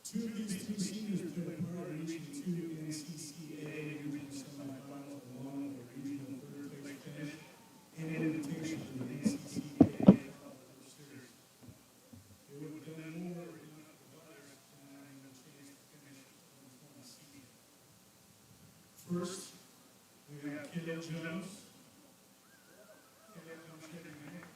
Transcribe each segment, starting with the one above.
Two of these three seniors played a part in reaching two NCCAA regional semifinals, along with a regional third-place finish and an invitation to the NCCAA World Series. They would have done more if not for others denying them a chance to finish the 20 season. First, we have Caleb Jones. Caleb, come shake your hand.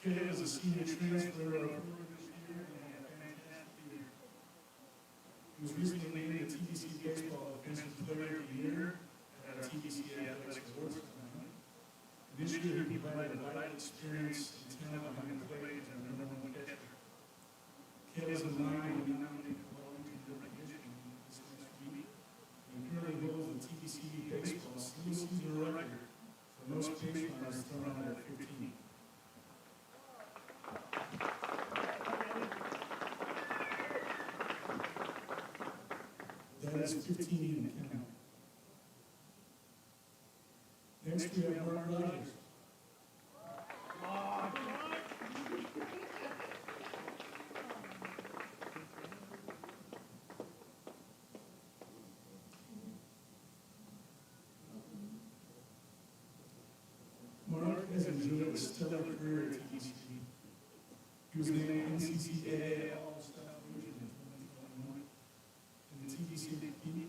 Caleb is a senior transfer of this year and had a fantastic year. He was recently named the TBC Baseball Offensive Player of the Year at our TBC Athletics Awards Tournament. This year, he provided a vital experience and talent behind the plate as our #1 catcher. Caleb is in line to be nominated for all-region recognition this next week, and currently holds the TBC Baseball single-season record for most base runners thrown out at 15. That is 15 in the count. Next, we have Mark Rogers. Mark has enjoyed a stellar career at TBC. He was named NCCAA All-Star Region in 2021. In the TBC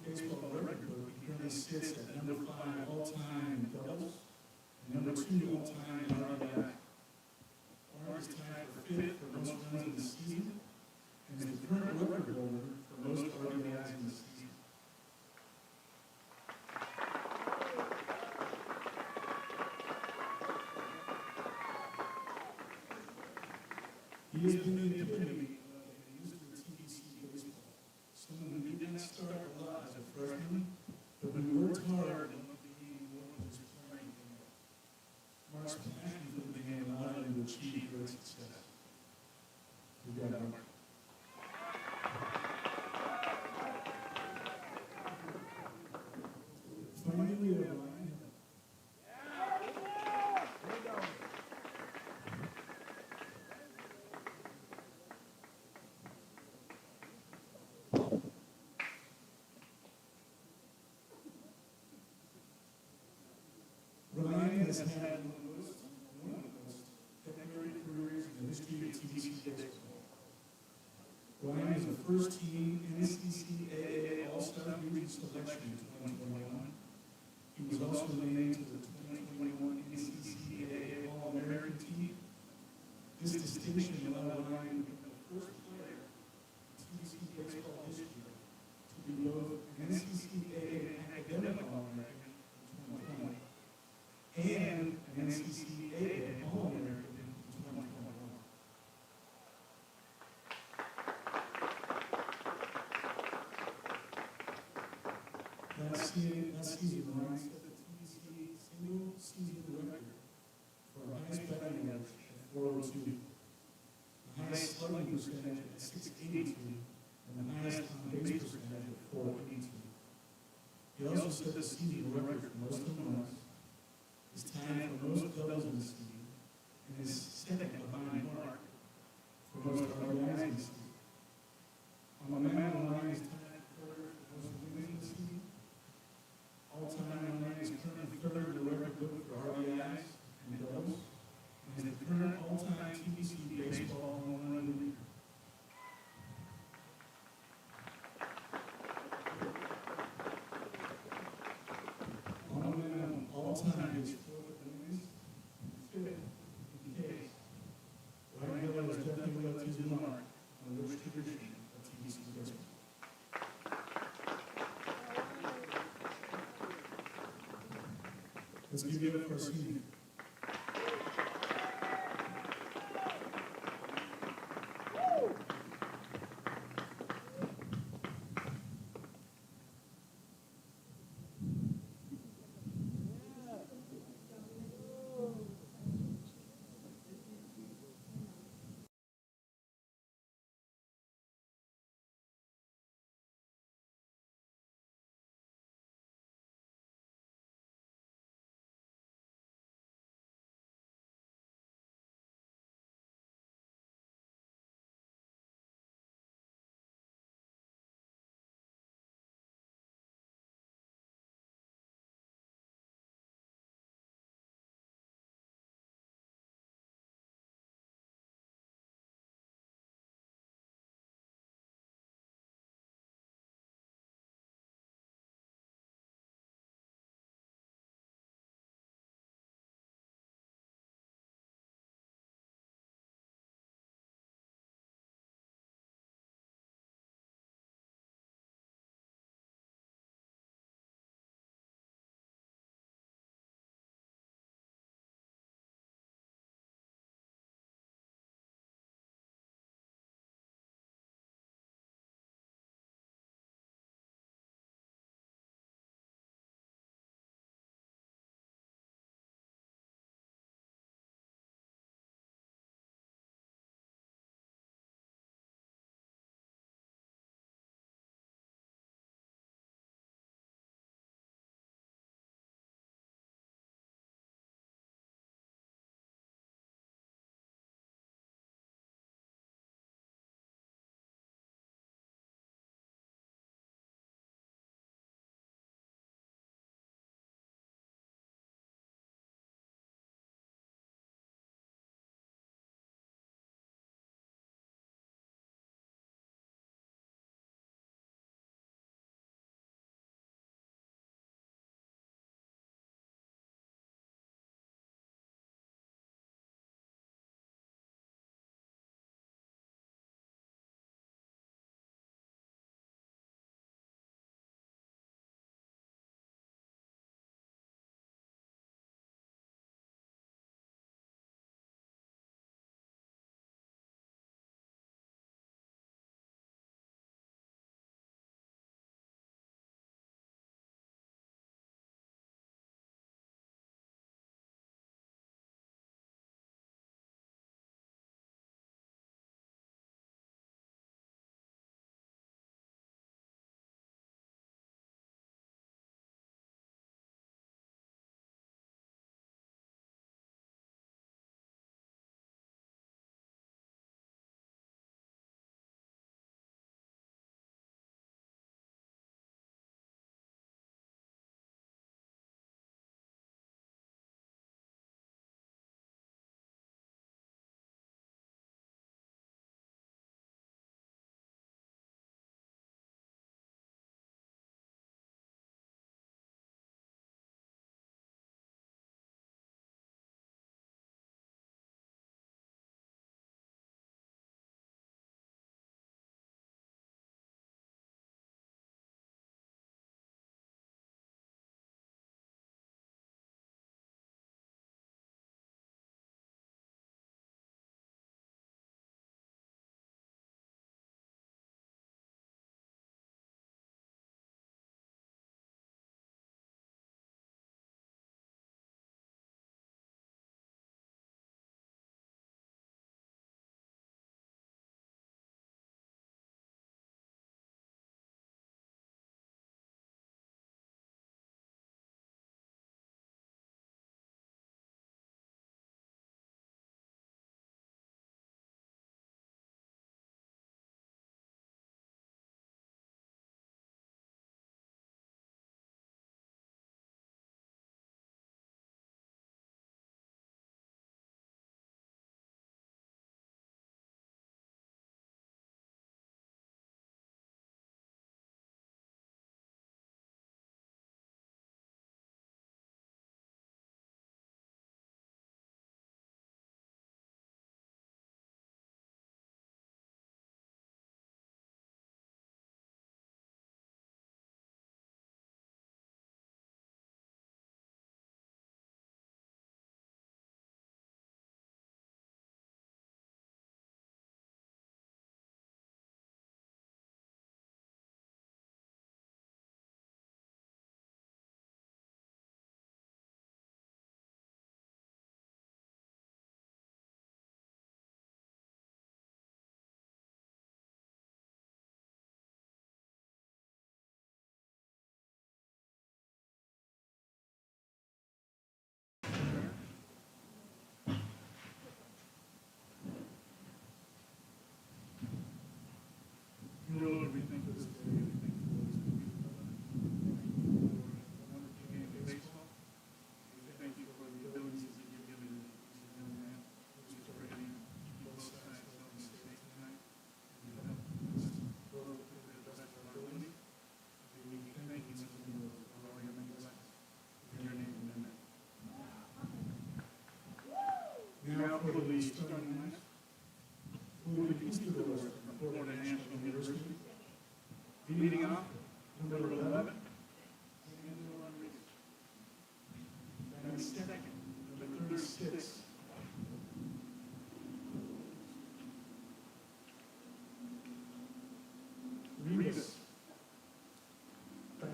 Baseball record book, he currently sits at #5 all-time in doubles and #2 all-time in RBI. Mark is tied for 5th for most runs in the season and is the current record holder for most RBIs in the season. He has been the epitome of a user of TBC baseball, someone who did not start a lot as a freshman, but who worked hard and loved the game more than his playing game. Mark's passion for the game allowed him to achieve great success. We got Mark. Finally, we have Ryan. Ryan has had one of the most decorated careers in the history of TBC baseball. Ryan is a first-team NCCAA All-Star Region selection in 2021. He was also named to the 2021 NCCAA All-American team. This distinction allowed Ryan to become the first player in TBC baseball history to be both an NCCAA academic All-American in 2020 and an NCCAA All-American in 2021. Last season, Ryan set the TBC single-season record for our highest batting average at 402, the highest slugging percentage at 682, and the highest on-base percentage at 482. He also set the season record for most home runs, is tied for most doubles in the season, and is second behind Mark for most RBIs in the season. On the mound, Ryan is tied for third for most wins in the season. All-time, Ryan is currently third in the record book for RBIs and doubles, and is the current all-time TBC baseball home run leader. On the mound, all-time is 4th wins and 5th in case. Ryan Miller has definitely left his mark on the rich tradition of TBC baseball. Let's give it up for our senior.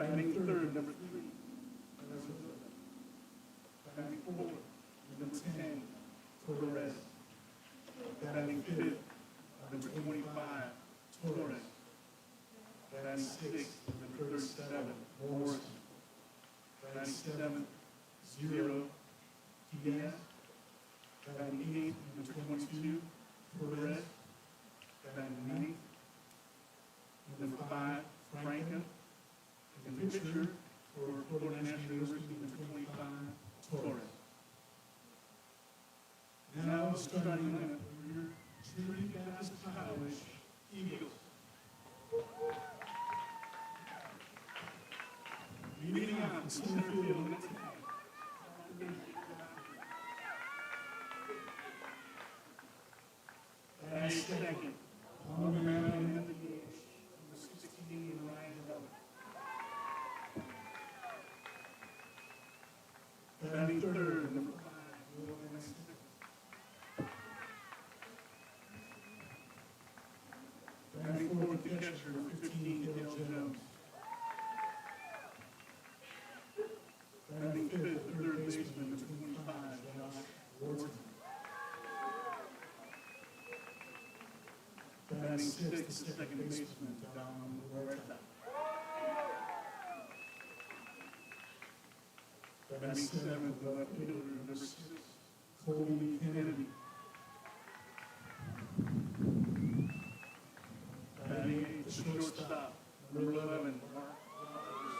Batting third, number 3, batting fourth, number 10, Torres. Batting fifth, number 25, Torres. Batting sixth, number 37, Morrison. Batting seventh, 0, Diaz. Batting eighth, number 22, Torres. Batting ninth, number 5, Franca. And the pitcher for Florida National University, number 25, Torres. Now starting lineup for your Trinity Baptist College Eagles. Leading out to center field, number 10. Batting second, on the mound in the gauge, number 16, Ryan Miller. Batting third, number 5, Will Winston. Batting fourth, the catcher, number 15, Dale Jones. Batting fifth, the third baseman, number 25, Josh Morrison. Batting sixth, the second baseman, Don Morrison. Batting seventh, the left fielder, number 6, Colby Kennedy. Batting eighth, the shortstop, number 11, Mark Waters.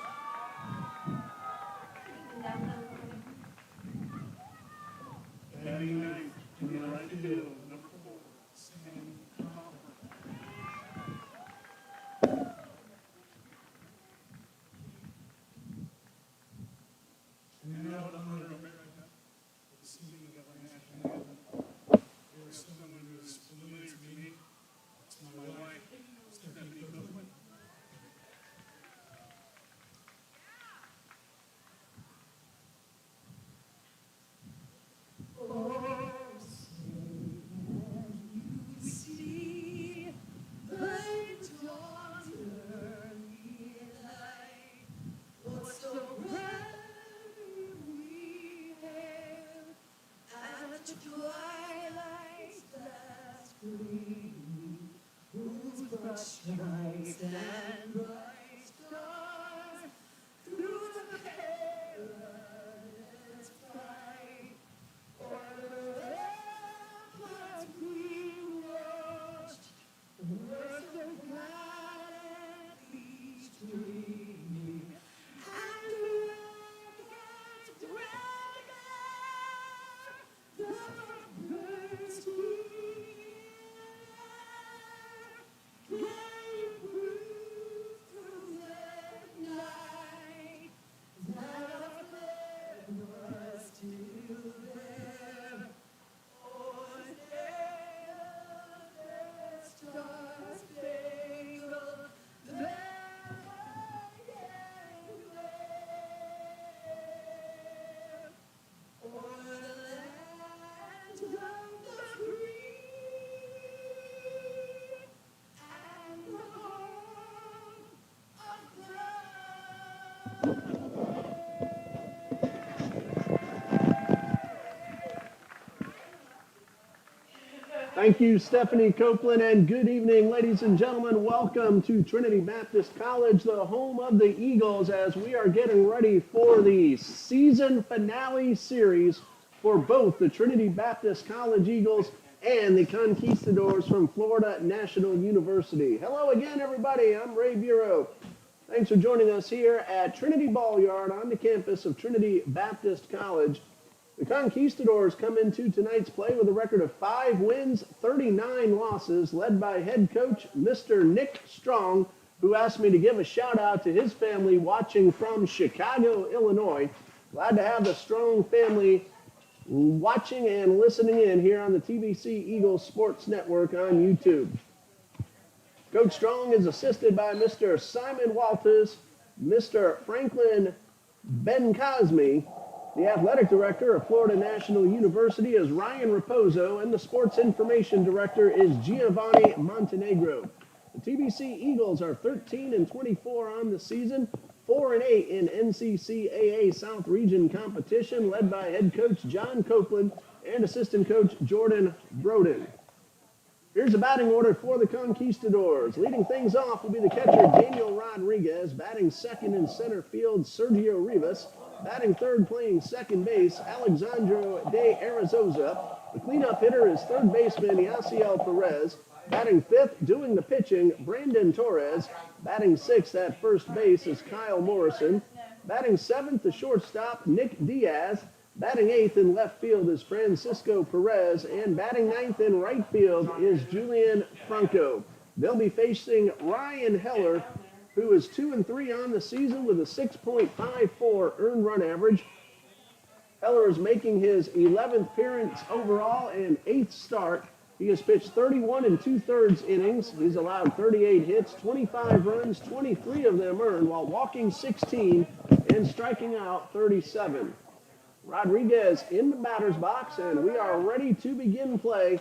Batting ninth, in the right field, number 4, Sam Crawford. And now honor America, the singing of our national anthem. There is someone who is familiar to me. It's my wife, Stephanie Copeland. Shines and bright stars through the perilous fight. O'er the ramparts we watched, the words of God at each streaming, and the dragon, the birds Thank you, Stephanie Copeland, and good evening, ladies and gentlemen. Welcome to Trinity Baptist College, the home of the Eagles, as we are getting ready for the season finale series for both the Trinity Baptist College Eagles and the Conquistadors from Florida National University. Hello again, everybody. I'm Ray Bureau. Thanks for joining us here at Trinity Ball Yard on the campus of Trinity Baptist College. The Conquistadors come into tonight's play with a record of 5 wins, 39 losses, led by head coach Mr. Nick Strong, who asked me to give a shout out to his family watching from Chicago, Illinois. Glad to have the Strong family watching and listening in here on the TBC Eagles Sports Network on YouTube. Coach Strong is assisted by Mr. Simon Walters, Mr. Franklin Ben-Cosme. The athletic director of Florida National University is Ryan Raposo, and the sports information director is Giovanni Montenegro. The TBC Eagles are 13-24 on the season, 4-8 in NCCAA South Region competition, led by head coach John Copeland and assistant coach Jordan Broden. Here's the batting order for the Conquistadors. Leading things off will be the catcher Daniel Rodriguez. Batting second in center field, Sergio Rivas. Batting third, playing second base, Alejandro de Arizosa. The cleanup hitter is third baseman Yasiel Perez. Batting fifth, doing the pitching, Brandon Torres. Batting sixth at first base is Kyle Morrison. Batting seventh, the shortstop, Nick Diaz. Batting eighth in left field is Francisco Perez. And batting ninth in right field is Julian Franco. They'll be facing Ryan Heller, who is 2-3 on the season with a 6.54 earned run average. Heller is making his 11th appearance overall and 8th start. He has pitched 31 2/3 innings. He's allowed 38 hits, 25 runs, 23 of them earned, while walking 16 and striking out 37. Rodriguez in the batter's box, and we are ready to begin play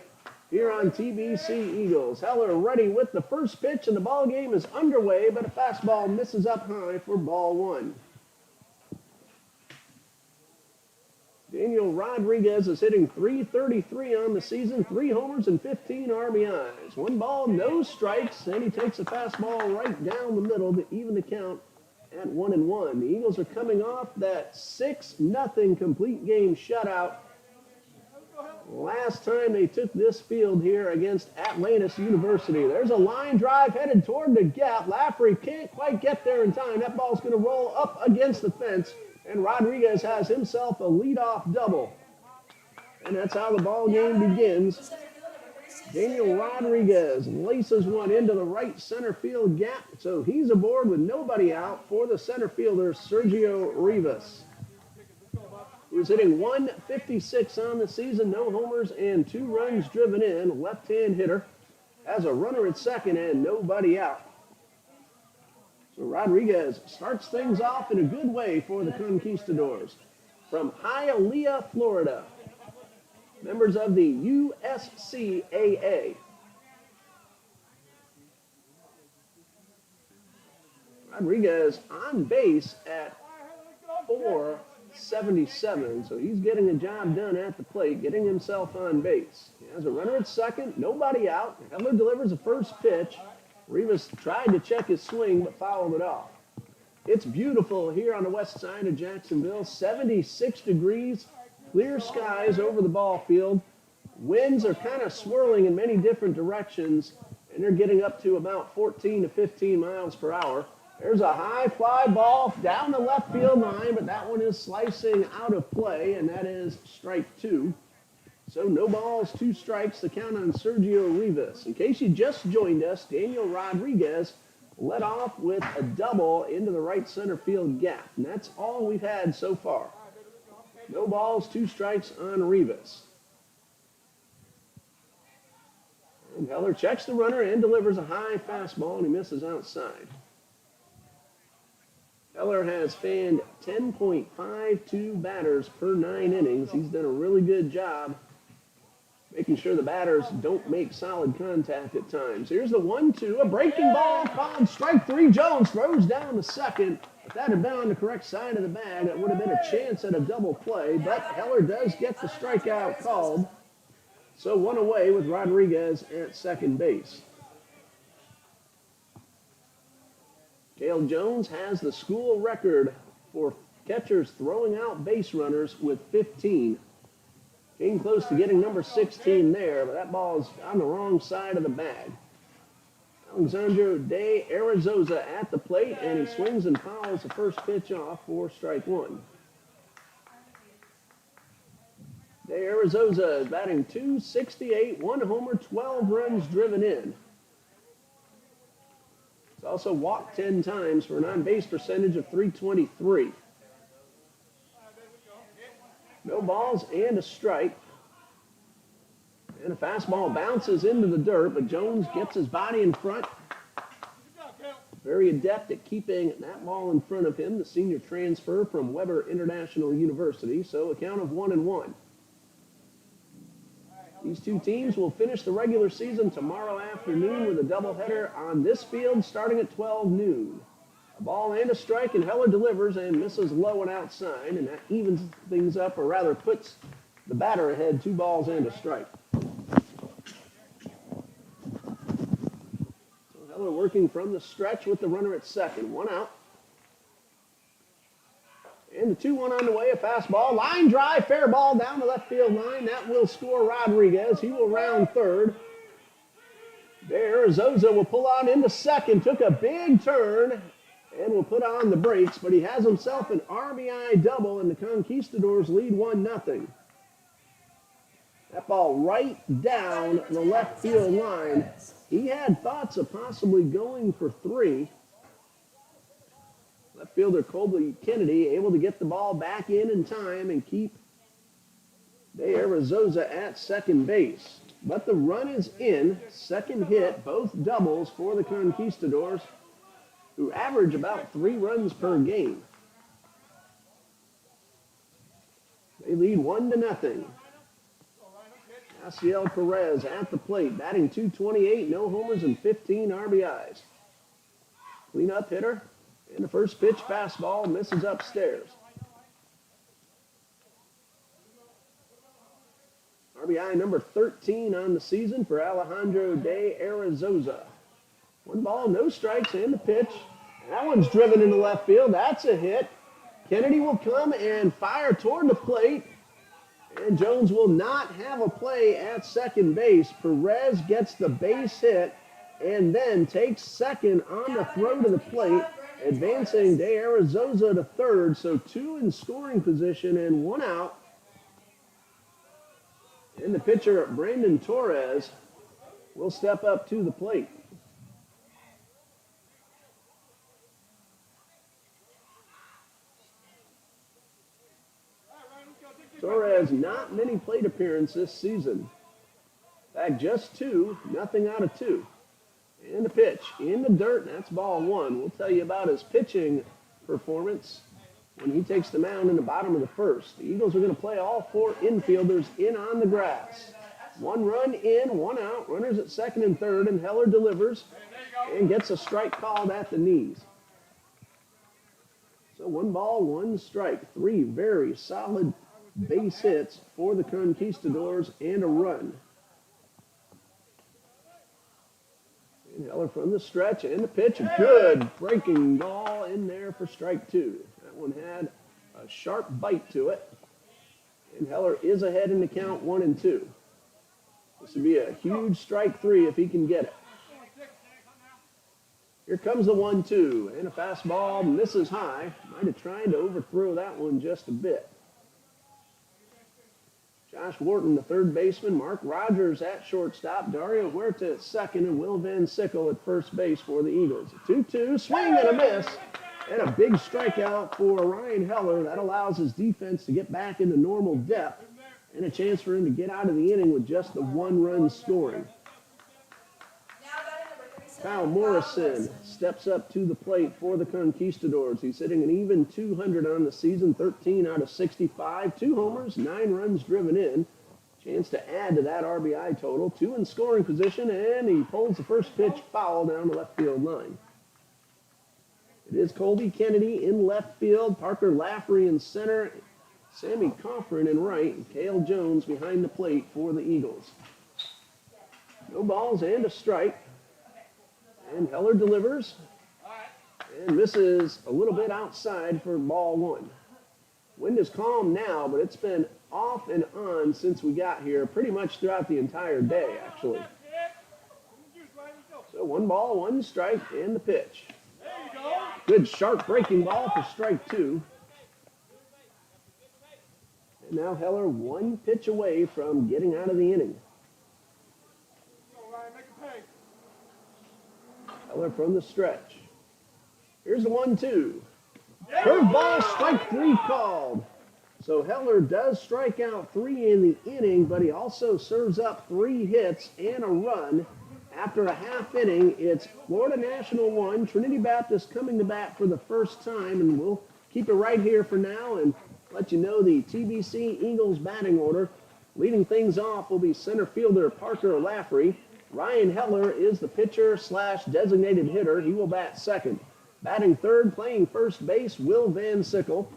here on TBC Eagles. Heller ready with the first pitch, and the ball game is underway, but a fastball misses up high for ball one. Daniel Rodriguez is hitting .333 on the season, 3 homers and 15 RBIs. 1 ball, no strikes, and he takes a fastball right down the middle to even the count at 1-1. The Eagles are coming off that 6-0 complete game shutout last time they took this field here against Atlantis University. There's a line drive headed toward the gap. Lafferty can't quite get there in time. That ball's going to roll up against the fence, and Rodriguez has himself a leadoff double. And that's how the ball game begins. Daniel Rodriguez laces one into the right center field gap, so he's aboard with nobody out for the center fielder, Sergio Rivas, who's hitting .156 on the season, no homers and 2 runs driven in. Left-hand hitter, has a runner at second and nobody out. So Rodriguez starts things off in a good way for the Conquistadors. From Hialeah, Florida, members of the USCAA. Rodriguez on base at .477, so he's getting the job done at the plate, getting himself on base. He has a runner at second, nobody out. Heller delivers the first pitch. Rivas tried to check his swing, but fouled it off. It's beautiful here on the west side of Jacksonville. 76 degrees, clear skies over the ball field. Winds are kind of swirling in many different directions, and they're getting up to about 14 to 15 miles per hour. There's a high fly ball down the left field line, but that one is slicing out of play, and that is strike 2. So no balls, 2 strikes, the count on Sergio Rivas. In case you just joined us, Daniel Rodriguez led off with a double into the right center field gap, and that's all we've had so far. No balls, 2 strikes on Rivas. And Heller checks the runner and delivers a high fastball, and he misses outside. Heller has fanned 10.52 batters per 9 innings. He's done a really good job making sure the batters don't make solid contact at times. Here's the 1-2, a breaking ball called strike 3. Jones throws down to second. If that had been on the correct side of the bag, that would have been a chance at a double play, but Heller does get the strikeout called. So 1 away with Rodriguez at second base. Cale Jones has the school record for catchers throwing out base runners with 15. Came close to getting number 16 there, but that ball is on the wrong side of the bag. Alejandro de Arizosa at the plate, and he swings and fouls the first pitch off for strike 1. De Arizosa is batting .268, 1 homer, 12 runs driven in. He's also walked 10 times for an on-base percentage of .323. No balls and a strike. And a fastball bounces into the dirt, but Jones gets his body in front. Very adept at keeping that ball in front of him, the senior transfer from Weber International University. So a count of 1-1. These 2 teams will finish the regular season tomorrow afternoon with a doubleheader on this field starting at 12 noon. A ball and a strike, and Heller delivers and misses low and outside, and that evens things up, or rather puts the batter ahead, 2 balls and a strike. So Heller working from the stretch with the runner at second. 1 out. And the 2-1 on the way, a fastball, line drive, fair ball down the left field line. That will score Rodriguez. He will round third. There, Zoza will pull on into second, took a big turn, and will put on the brakes, but he has himself an RBI double, and the Conquistadors lead 1-0. That ball right down the left field line. He had thoughts of possibly going for 3. Left fielder Colby Kennedy able to get the ball back in time and keep De Arizosa at second base. But the run is in. Second hit, both doubles for the Conquistadors, who average about 3 runs per game. They lead 1-0. Asiel Perez at the plate, batting .228, no homers and 15 RBIs. Cleanup hitter. And the first pitch, fastball, misses upstairs. RBI number 13 on the season for Alejandro De Arizosa. 1 ball, no strikes, and the pitch. And that one's driven into left field. That's a hit. Kennedy will come and fire toward the plate. And Jones will not have a play at second base. Perez gets the base hit and then takes second on the throw to the plate. Advancing De Arizosa to third, so 2 in scoring position and 1 out. And the pitcher, Brandon Torres, will step up to the plate. Torres, not many plate appearances this season. In fact, just 2, nothing out of 2. And the pitch in the dirt, and that's ball 1. We'll tell you about his pitching performance when he takes the mound in the bottom of the first. The Eagles are going to play all 4 infielders in on the grass. 1 run in, 1 out, runners at second and third, and Heller delivers and gets a strike called at the knees. So 1 ball, 1 strike, 3 very solid base hits for the Conquistadors and a run. And Heller from the stretch and the pitch. A good breaking ball in there for strike 2. That one had a sharp bite to it. And Heller is ahead in the count 1-2. This would be a huge strike 3 if he can get it. Here comes the 1-2. And a fastball misses high. Might have tried to overthrow that one just a bit. Josh Wharton, the third baseman. Mark Rogers at shortstop. Dario Huerta at second. And Will Van Sickle at first base for the Eagles. A 2-2, swing and a miss. And a big strikeout for Ryan Heller. That allows his defense to get back into normal depth. And a chance for him to get out of the inning with just the 1 run scoring. Kyle Morrison steps up to the plate for the Conquistadors. He's hitting an even .200 on the season, 13 out of 65, 2 homers, 9 runs driven in. Chance to add to that RBI total. 2 in scoring position, and he pulls the first pitch foul down the left field line. It is Colby Kennedy in left field, Parker Lafferty in center, Sammy Coffrin in right, and Cale Jones behind the plate for the Eagles. No balls and a strike. And Heller delivers. And misses a little bit outside for ball 1. Wind is calm now, but it's been off and on since we got here, pretty much throughout the entire day, actually. So 1 ball, 1 strike, and the pitch. Good sharp breaking ball for strike 2. And now Heller 1 pitch away from getting out of the inning. Heller from the stretch. Here's the 1-2. Curveball, strike 3 called. So Heller does strike out 3 in the inning, but he also serves up 3 hits and a run. After a half inning, it's Florida National 1, Trinity Baptist coming to bat for the first time, and we'll keep it right here for now and let you know the TBC Eagles batting order. Leading things off will be center fielder Parker Lafferty. Ryan Heller is the pitcher / designated hitter. He will bat second. Batting third, playing first base, Will Van Sickle.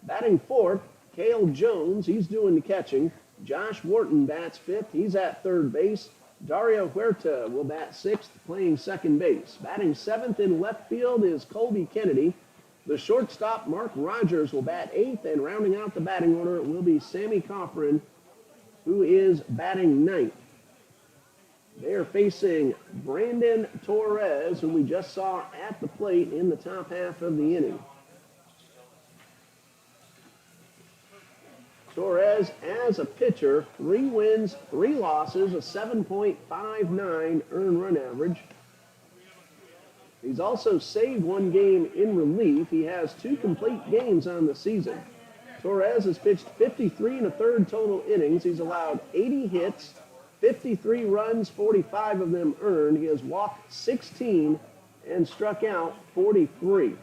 Batting fourth, Cale Jones. He's doing the catching. Josh Wharton bats fifth. He's at third base. Dario Huerta will bat sixth, playing second base. Batting seventh in left field is Colby Kennedy. The shortstop, Mark Rogers, will bat eighth, and rounding out the batting order will be Sammy Coffrin, who is batting ninth. They are facing Brandon Torres, who we just saw at the plate in the top half of the inning. Torres, as a pitcher, 3 wins, 3 losses, a 7.59 earned run average. He's also saved 1 game in relief. He has 2 complete games on the season. Torres has pitched 53 1/3 total innings. He's allowed 80 hits, 53 runs, 45 of them earned. He has walked 16 and struck out 43.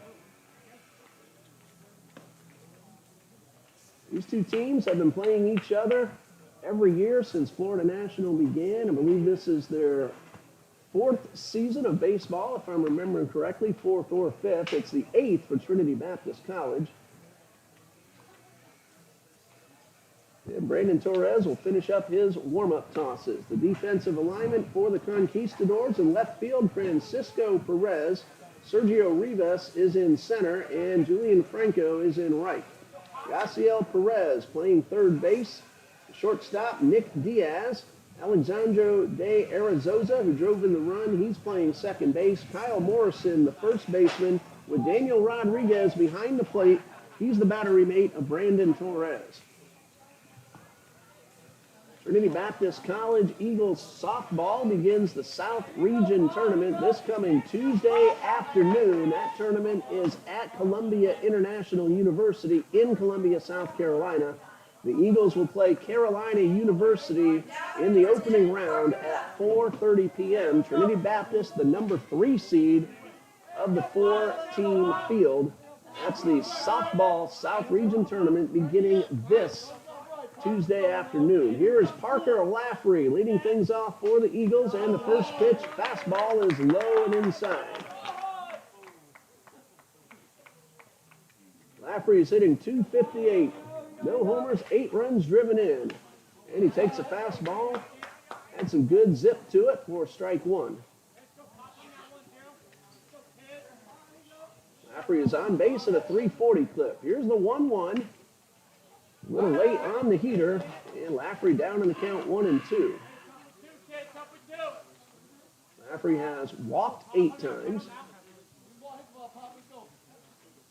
These two teams have been playing each other every year since Florida National began. I believe this is their 4th season of baseball, if I'm remembering correctly, 4th or 5th. It's the 8th for Trinity Baptist College. And Brandon Torres will finish up his warm-up tosses. The defensive alignment for the Conquistadors in left field, Francisco Perez. Sergio Rivas is in center, and Julian Franco is in right. Yaciel Perez playing third base. Shortstop, Nick Diaz. Alejandro de Arazosa, who drove in the run, he's playing second base. Kyle Morrison, the first baseman, with Daniel Rodriguez behind the plate. He's the battery mate of Brandon Torres. Trinity Baptist College Eagles softball begins the South Region Tournament this coming Tuesday afternoon. That tournament is at Columbia International University in Columbia, South Carolina. The Eagles will play Carolina University in the opening round at 4:30 p.m. Trinity Baptist, the number 3 seed of the 4-team field. That's the softball South Region Tournament beginning this Tuesday afternoon. Here is Parker Laffery leading things off for the Eagles, and the first pitch, fastball, is low and inside. Laffery is hitting .258. No homers, 8 runs driven in. And he takes a fastball. Had some good zip to it for strike 1. Laffery is on base at a .340 clip. Here's the 1-1. A little late on the heater, and Laffery down in the count 1-2. Laffery has walked 8 times.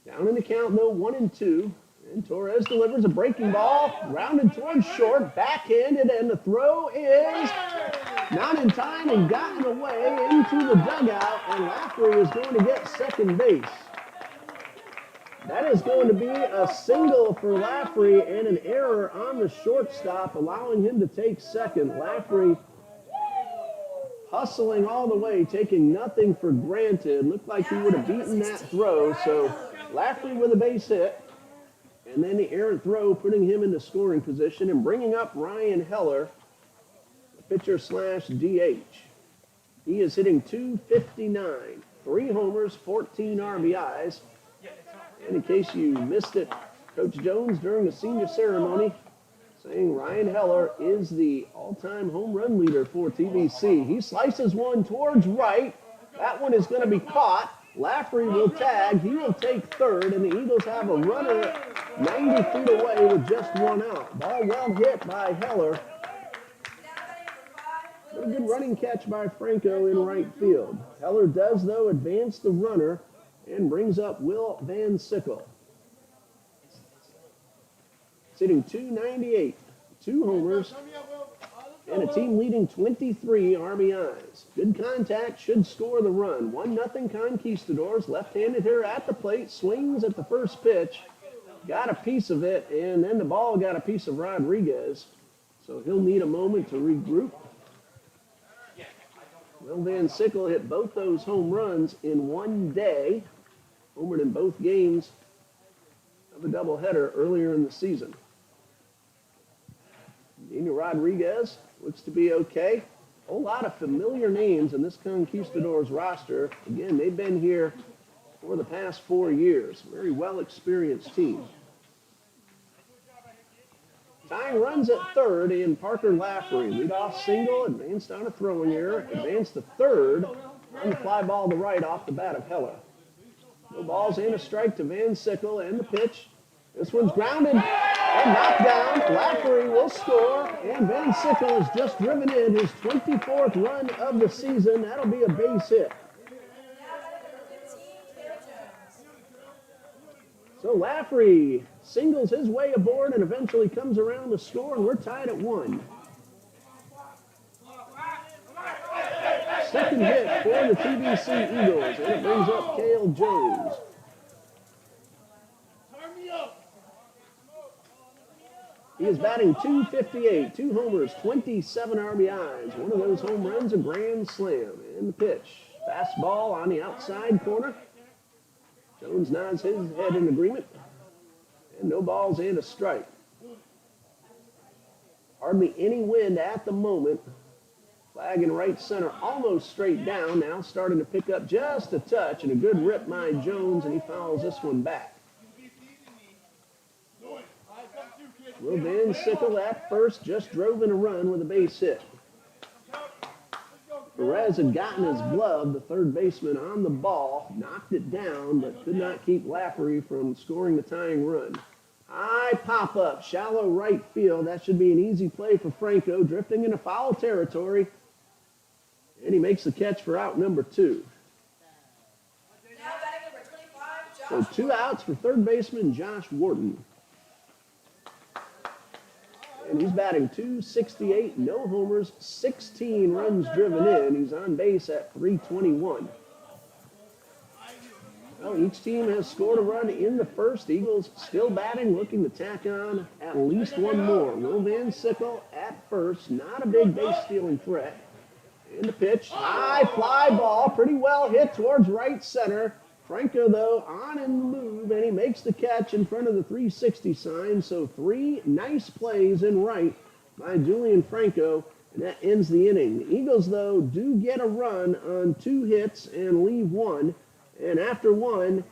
Down in the count, though, 1-2. And Torres delivers a breaking ball, rounded towards short, backhanded, and the throw is not in time and gotten away into the dugout, and Laffery is going to get second base. That is going to be a single for Laffery and an error on the shortstop, allowing him to take second. Laffery hustling all the way, taking nothing for granted. Looked like he would have beaten that throw, so Laffery with a base hit. And then the errant throw, putting him into scoring position and bringing up Ryan Heller, the pitcher/DH. He is hitting .259, 3 homers, 14 RBIs. And in case you missed it, Coach Jones during the senior ceremony saying Ryan Heller is the all-time home run leader for TBC. He slices one towards right. That one is going to be caught. Laffery will tag. He will take third, and the Eagles have a runner 90 feet away with just 1 out. Ball well hit by Heller. A good running catch by Franco in right field. Heller does, though, advance the runner and brings up Will Van Sickle. Sitting .298, 2 homers, and a team-leading 23 RBIs. Good contact, should score the run. 1-0 Conquistadors. Left-handed hitter at the plate, swings at the first pitch. Got a piece of it, and then the ball got a piece of Rodriguez. So he'll need a moment to regroup. Will Van Sickle hit both those home runs in one day. Homered in both games of a doubleheader earlier in the season. Daniel Rodriguez looks to be okay. A whole lot of familiar names in this Conquistadors roster. Again, they've been here for for the past 4 years. Very well-experienced team. Tying runs at third in Parker Lafferty. Leadoff single, advanced on a throwing error, advanced to third on the fly ball to right off the bat of Heller. No balls and a strike to Van Sickle, and the pitch. This one's grounded and knocked down. Lafferty will score, and Van Sickle has just driven in his 24th run of the season. That'll be a base hit. So Lafferty singles his way aboard and eventually comes around to score, and we're tied at 1. Second hit for the TBC Eagles, and it brings up Cale Jones. He is batting .258, 2 homers, 27 RBIs. One of those home runs, a grand slam. And the pitch, fastball on the outside corner. Jones nods his head in agreement. And no balls and a strike. Hardly any wind at the moment. Flag in right center, almost straight down. Now starting to pick up just a touch, and a good rip by Jones, and he fouls this one back. Will Van Sickle at first just drove in a run with a base hit. Perez had gotten his glove, the third baseman, on the ball, knocked it down, but could not keep Lafferty from scoring the tying run. High pop-up, shallow right field. That should be an easy play for Franco, drifting into foul territory. And he makes the catch for out number 2. So 2 outs for third baseman Josh Wharton. And he's batting .268, no homers, 16 runs driven in. He's on base at .321. Well, each team has scored a run in the first. Eagles still batting, looking to tack on at least one more. Will Van Sickle at first, not a big base-stealing threat. And the pitch, high fly ball, pretty well hit towards right center. Franco, though, on in the move, and he makes the catch in front of the 360 sign. So 3 nice plays in right by Julian Franco, and that ends the inning. The Eagles, though, do get a run on 2 hits and leave 1. And after 1,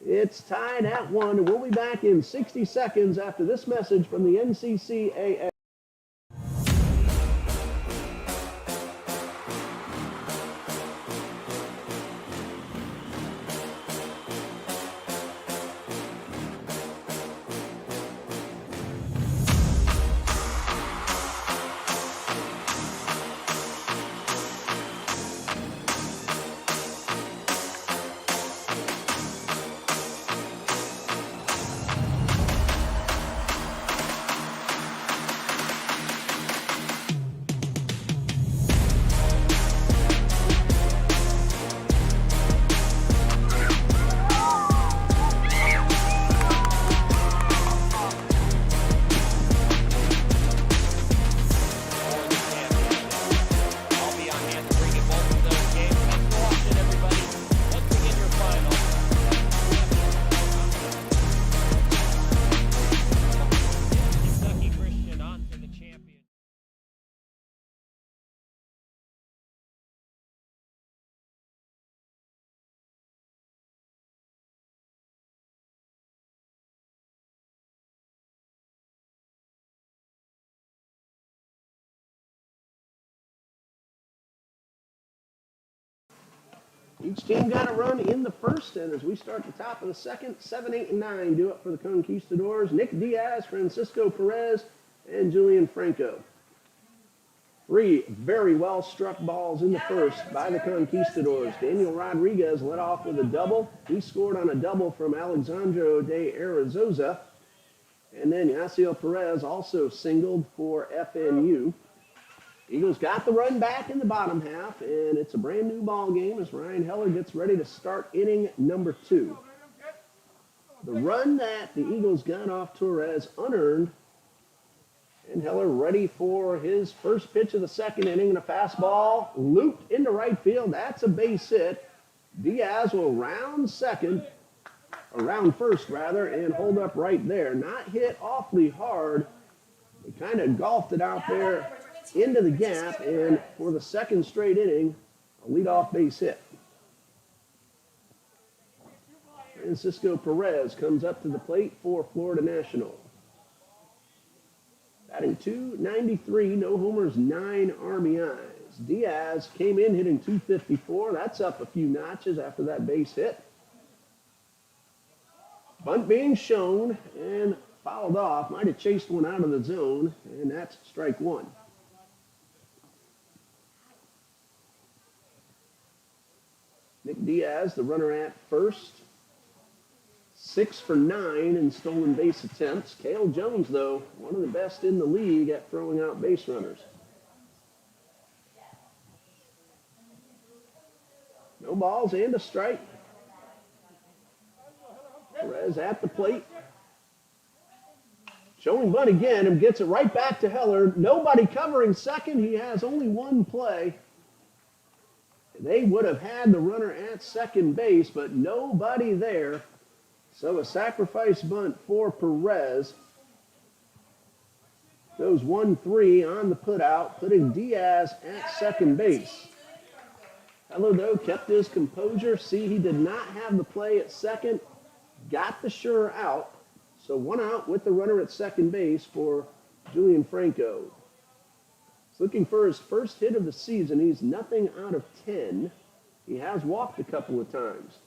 it's tied at 1. And we'll be back in 60 seconds after this message from the NCCAA. Each team got a run in the first, and as we start the top of the second, 7, 8, and 9 do it for the Conquistadors. Nick Diaz, Francisco Perez, and Julian Franco. 3 very well-struck balls in the first by the Conquistadors. Daniel Rodriguez led off with a double. He scored on a double from Alejandro de Arazosa. And then Yasiel Perez also singled for FNU. Eagles got the run back in the bottom half, and it's a brand new ball game as Ryan Heller gets ready to start inning number 2. The run that the Eagles got off Torres unearned, and Heller ready for his first pitch of the second inning, and a fastball looped into right field. That's a base hit. Diaz will round first, and hold up right there. Not hit awfully hard. He kind of golfed it out there into the gap, and for the second straight inning, a leadoff base hit. Francisco Perez comes up to the plate for Florida National. Batting .293, no homers, 9 RBIs. Diaz came in hitting .254. That's up a few notches after that base hit. Bunt being shown and fouled off. Might have chased one out of the zone, and that's strike one. Nick Diaz, the runner at first. 6 for 9 in stolen base attempts. Cale Jones, though, one of the best in the league at throwing out base runners. No balls and a strike. Perez at the plate. Showing bunt again and gets it right back to Heller. Nobody covering second. He has only one play. They would have had the runner at second base, but nobody there. So a sacrifice bunt for Perez. Goes 1-3 on the putout, putting Diaz at second base. Heller, though, kept his composure. See, he did not have the play at second. Got the sure out. So 1 out with the runner at second base for Julian Franco. He's looking for his first hit of the season. He's nothing out of 10. He has walked a couple of times.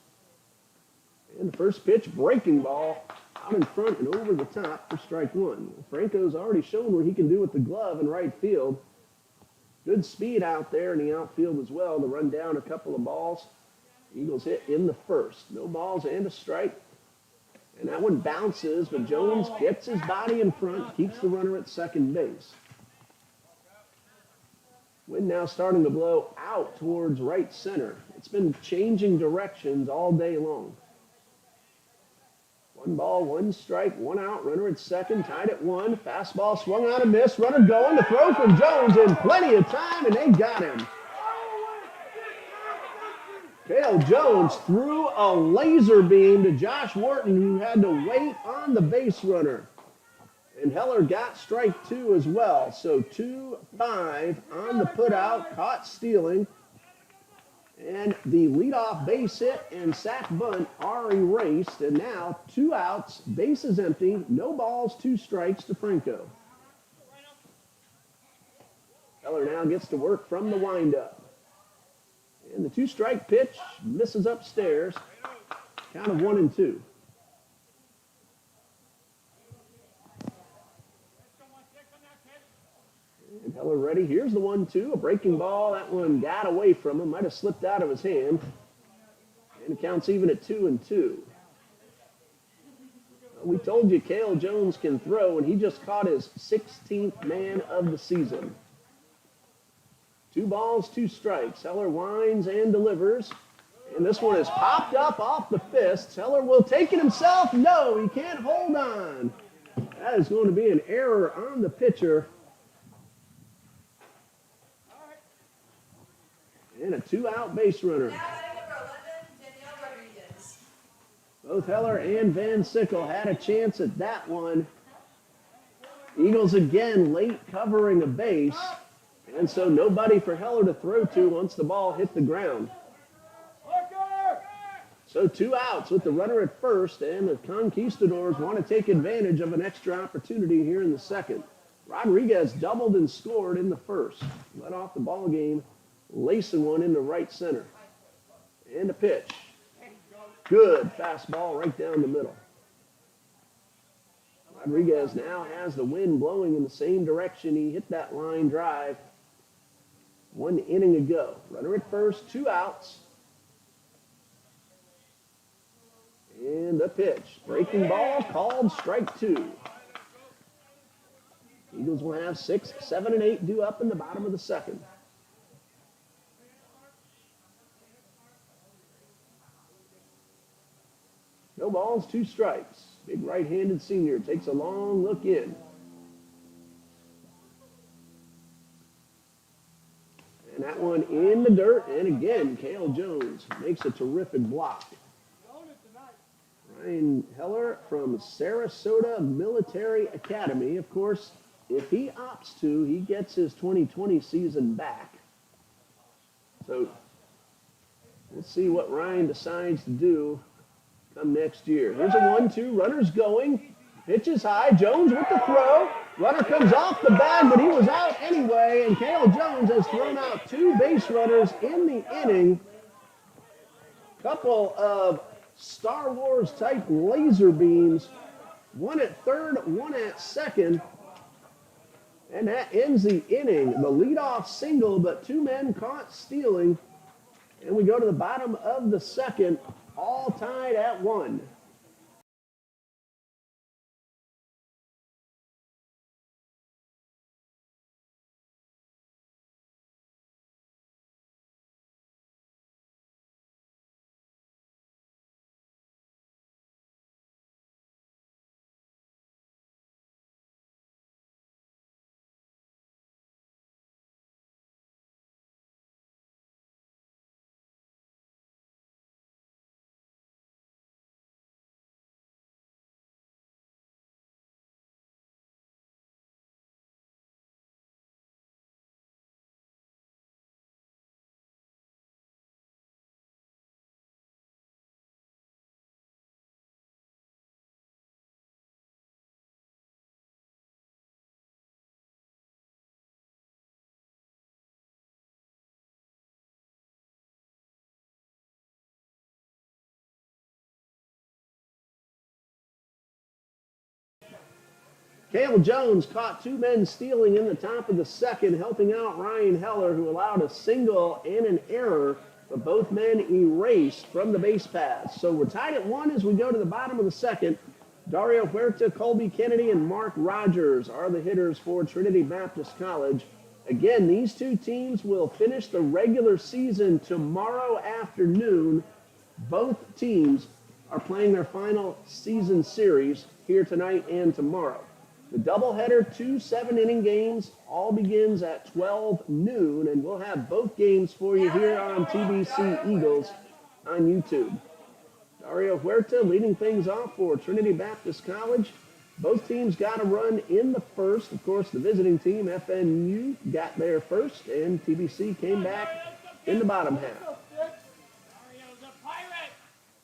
And the first pitch, breaking ball, out in front and over the top for strike one. Franco's already shown what he can do with the glove in right field. Good speed out there in the outfield as well to run down a couple of balls. Eagles hit in the first. No balls and a strike. And that one bounces, but Jones gets his body in front, keeps the runner at second base. Wind now starting to blow out towards right center. It's been changing directions all day long. 1 ball, 1 strike, 1 out. Runner at second, tied at 1. Fastball swung out and missed. Runner going. The throw from Jones in plenty of time, and they got him. Cale Jones threw a laser beam to Josh Wharton, who had to wait on the base runner. And Heller got strike 2 as well. So 2-5 on the putout, caught stealing. And the leadoff base hit and sac bunt are erased. And now 2 outs, bases empty, no balls, 2 strikes to Franco. Heller now gets to work from the windup. And the 2-strike pitch misses upstairs. Count of 1-2. And Heller ready. Here's the 1-2. A breaking ball. That one got away from him. Might have slipped out of his hand. And it counts even at 2-2. We told you Cale Jones can throw, and he just caught his 16th man of the season. 2 balls, 2 strikes. Heller winds and delivers. And this one is popped up off the fists. Heller will take it himself. No, he can't hold on. That is going to be an error on the pitcher. And a 2-out base runner. Both Heller and Van Sickle had a chance at that one. Eagles again late covering a base. And so nobody for Heller to throw to once the ball hit the ground. So 2 outs with the runner at first, and the Conquistadors want to take advantage of an extra opportunity here in the second. Rodriguez doubled and scored in the first. Led off the ball game, lacing one into right center. And a pitch. Good fastball right down the middle. Rodriguez now has the wind blowing in the same direction he hit that line drive 1 inning ago. Runner at first, 2 outs. And the pitch. Breaking ball called strike 2. Eagles will have 6, 7, and 8 due up in the bottom of the second. No balls, 2 strikes. Big right-handed senior takes a long look in. And that one in the dirt. And again, Cale Jones makes a terrific block. Ryan Heller from Sarasota Military Academy. Of course, if he opts to, he gets his 2020 season back. So let's see what Ryan decides to do come next year. Here's a 1-2. Runners going. Pitch is high. Jones with the throw. Runner comes off the bag, but he was out anyway. And Cale Jones has thrown out 2 base runners in the inning. Couple of Star Wars type laser beams. One at third, one at second. And that ends the inning. The leadoff single, but 2 men caught stealing. And we go to the bottom of the second, all tied at 1. Cale Jones caught 2 men stealing in the top of the second, helping out Ryan Heller, who allowed a single and an error, but both men erased from the base paths. So we're tied at 1 as we go to the bottom of the second. Dario Huerta, Colby Kennedy, and Mark Rogers are the hitters for Trinity Baptist College. Again, these 2 teams will finish the regular season tomorrow afternoon. Both teams are playing their final season series here tonight and tomorrow. The doubleheader, 2 7-inning games, all begins at 12 noon, and we'll have both games for you here on TBC Eagles on YouTube. Dario Huerta leading things off for Trinity Baptist College. Both teams got a run in the first. Of course, the visiting team, FNU, got there first, and TBC came back in the bottom half.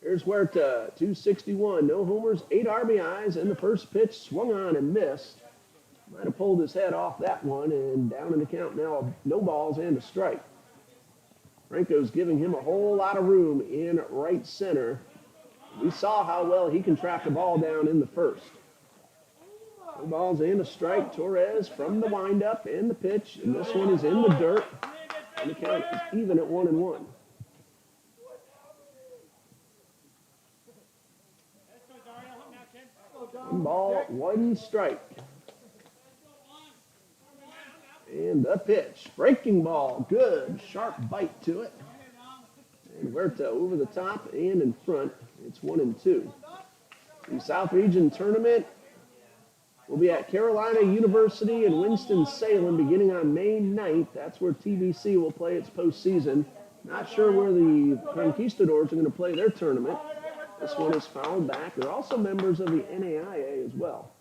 Here's Huerta, 261, no homers, 8 RBIs, and the first pitch swung on and missed. Might have pulled his head off that one, and down in the count now, no balls and a strike. Franco's giving him a whole lot of room in right center. We saw how well he can track the ball down in the first. No balls and a strike. Torres from the windup and the pitch, and this one is in the dirt. And the count is even at 1-1. 1 ball, 1 strike. And the pitch. Breaking ball. Good. Sharp bite to it. And Huerta over the top and in front. It's 1-2. The South Region Tournament will be at Carolina University in Winston-Salem beginning on May 9th. That's where TBC will play its postseason. Not sure where the Conquistadors are going to play their tournament. This one is fouled back. They're also members of the NAIA as well.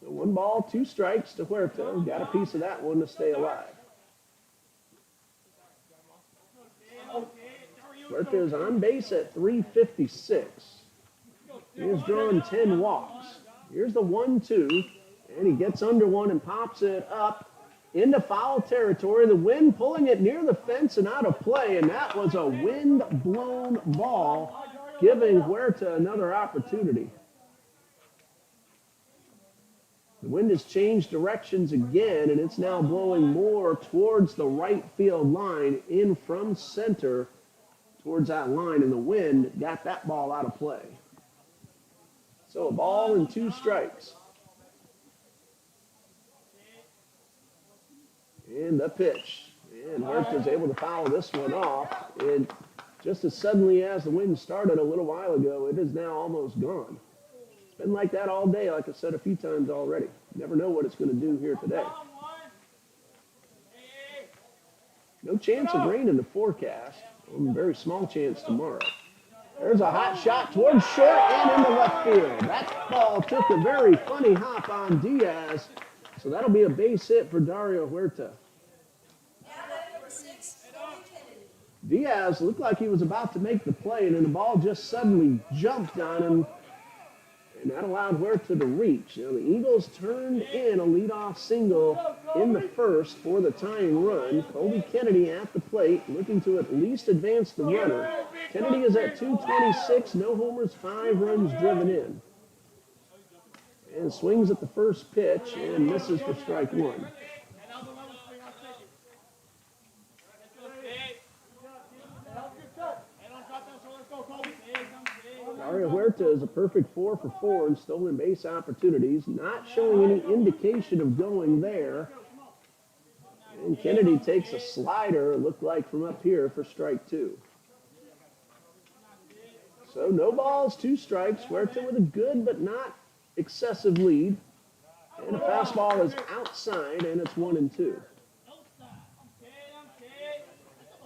So 1 ball, 2 strikes to Huerta. Got a piece of that one to stay alive. Huerta is on base at 356. He has drawn 10 walks. Here's the 1-2, and he gets under one and pops it up into foul territory. The wind pulling it near the fence and out of play, and that was a wind-blown ball, giving Huerta another opportunity. The wind has changed directions again, and it's now blowing more towards the right field line, in from center towards that line, and the wind got that ball out of play. So a ball and 2 strikes. And the pitch. And Huerta's able to foul this one off. And just as suddenly as the wind started a little while ago, it is now almost gone. It's been like that all day, like I said a few times already. You never know what it's going to do here today. No chance of rain in the forecast. Very small chance tomorrow. There's a hot shot towards short and into left field. That ball took a very funny hop on Diaz. So that'll be a base hit for Dario Huerta. Diaz looked like he was about to make the play, and then the ball just suddenly jumped on him, and that allowed Huerta to reach. Now, the Eagles turned in a leadoff single in the first for the tying run. Colby Kennedy at the plate, looking to at least advance the runner. Kennedy is at 226, no homers, 5 runs driven in. And swings at the first pitch and misses for strike one. Mario Huerta is a perfect 4 for 4 in stolen base opportunities, not showing any indication of going there. And Kennedy takes a slider, it looked like from up here, for strike 2. So no balls, 2 strikes. Huerta with a good but not excessive lead. And a fastball is outside, and it's 1-2.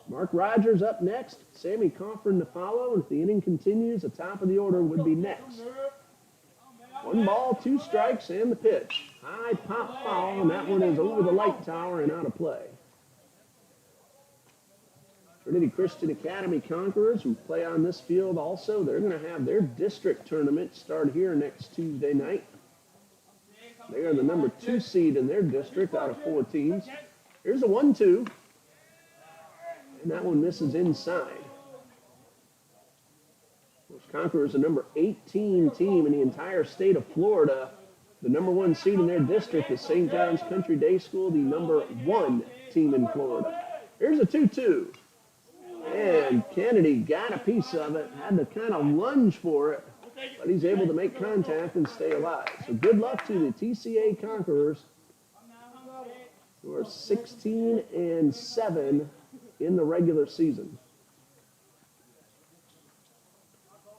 Mark Rogers up next, Sammy Coffin to follow, and if the inning continues, the top of the order would be next. 1 ball, 2 strikes, and the pitch. High pop foul, and that one is over the light tower and out of play. Trinity Christian Academy Conquerors, who play on this field also, they're going to have their district tournament start here next Tuesday night. They are the number 2 seed in their district out of 4 teams. Here's a 1-2. And that one misses inside. Those Conquerors, the number 18 team in the entire state of Florida. The number 1 seed in their district is St. John's Country Day School, the number 1 team in Florida. Here's a 2-2. And Kennedy got a piece of it, had to kind of lunge for it, but he's able to make contact and stay alive. So good luck to the TCA Conquerors, who are 16-7 in the regular season.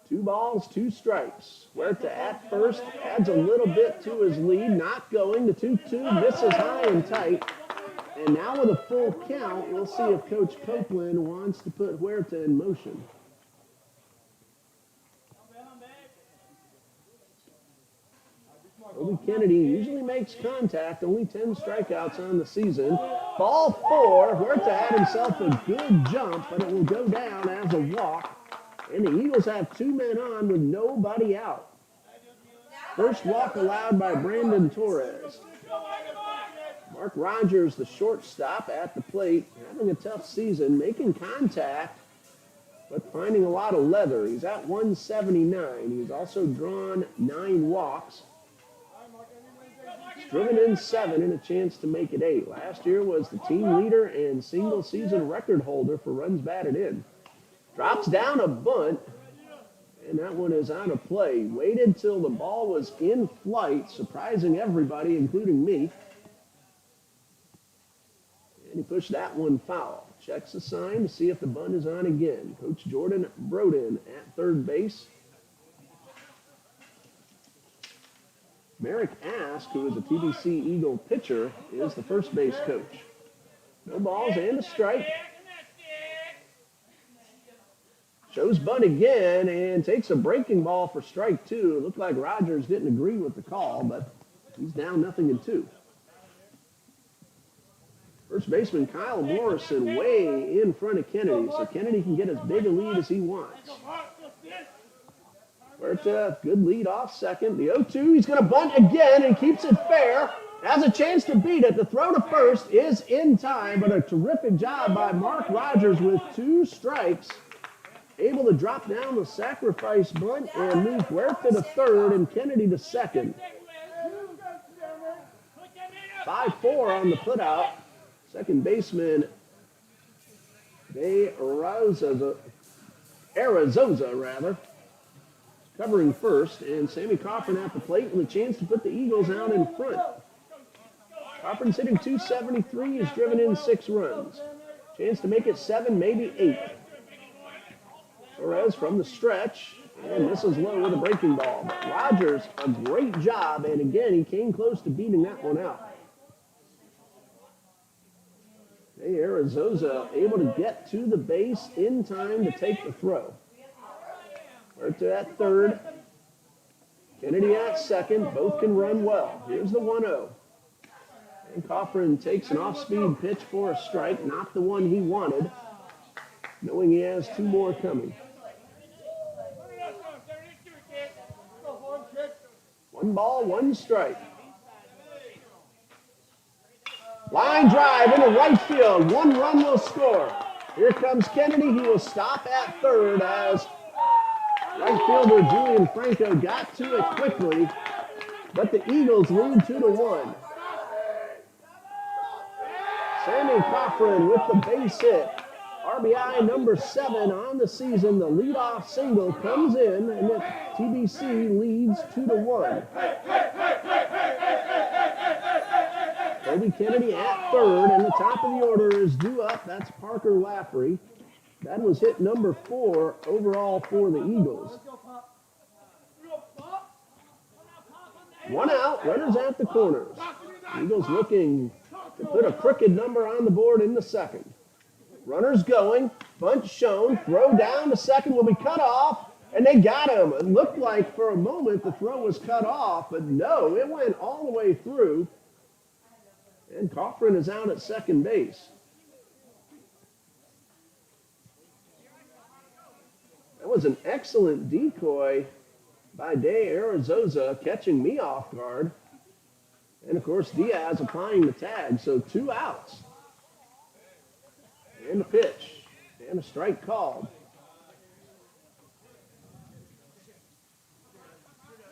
2 balls, 2 strikes. Huerta at first adds a little bit to his lead, not going. The 2-2 misses high and tight. And now with a full count, we'll see if Coach Copeland wants to put Huerta in motion. Colby Kennedy usually makes contact, only 10 strikeouts on the season. Ball 4, Huerta had himself a good jump, but it will go down as a walk. And the Eagles have 2 men on with nobody out. First walk allowed by Brandon Torres. Mark Rogers, the shortstop at the plate, having a tough season, making contact, but finding a lot of leather. He's at 179. He's also drawn 9 walks. Driven in 7 and a chance to make it 8. Last year was the team leader and single-season record holder for runs batted in. Drops down a bunt, and that one is out of play. Waited till the ball was in flight, surprising everybody, including me. And he pushed that one foul. Checks the sign to see if the bunt is on again. Coach Jordan Broden at third base. Merrick Ask, who is a TBC Eagle pitcher, is the first base coach. No balls and a strike. Shows bunt again and takes a breaking ball for strike 2. It looked like Rogers didn't agree with the call, but he's down 0-2. First baseman Kyle Morrison way in front of Kennedy, so Kennedy can get as big a lead as he wants. Huerta, good lead off second. The 0-2, he's going to bunt again and keeps it fair. Has a chance to beat it. The throw to first is in time, but a terrific job by Mark Rogers with 2 strikes. Able to drop down the sacrifice bunt and move Huerta to third and Kennedy to second. 5-4 on the putout. Second baseman, Arazosa, covering first, and Sammy Coffin at the plate with a chance to put the Eagles out in front. Coffin's hitting .273, he's driven in 6 runs. Chance to make it 7, maybe 8. Torres from the stretch, and this is low with a breaking ball. But Rogers, a great job, and again, he came close to beating that one out. Hey, Arazosa able to get to the base in time to take the throw. Huerta at third. Kennedy at second. Both can run well. Here's the 1-0. And Coffin takes an off-speed pitch for a strike, not the one he wanted. knowing he has 2 more coming. 1 ball, 1 strike. Line drive into right field. 1 run will score. Here comes Kennedy. He will stop at third as right fielder Julian Franco got to it quickly, but the Eagles lead 2-1. Sammy Cochran with the base hit. RBI number 7 on the season. The leadoff single comes in, and the TBC leads 2-1. Toby Kennedy at third, and the top of the order is due up. That's Parker Lafferty. That was hit number 4 overall for the Eagles. 1 out, runners at the corners. Eagles looking to put a crooked number on the board in the second. Runners going, bunt shown, throw down to second will be cut off, and they got him. It looked like for a moment the throw was cut off, but no, it went all the way through. And Cochran is out at second base. That was an excellent decoy by De Arizosa, catching me off guard. And, of course, Diaz applying the tag, so 2 outs. And a pitch, and a strike called.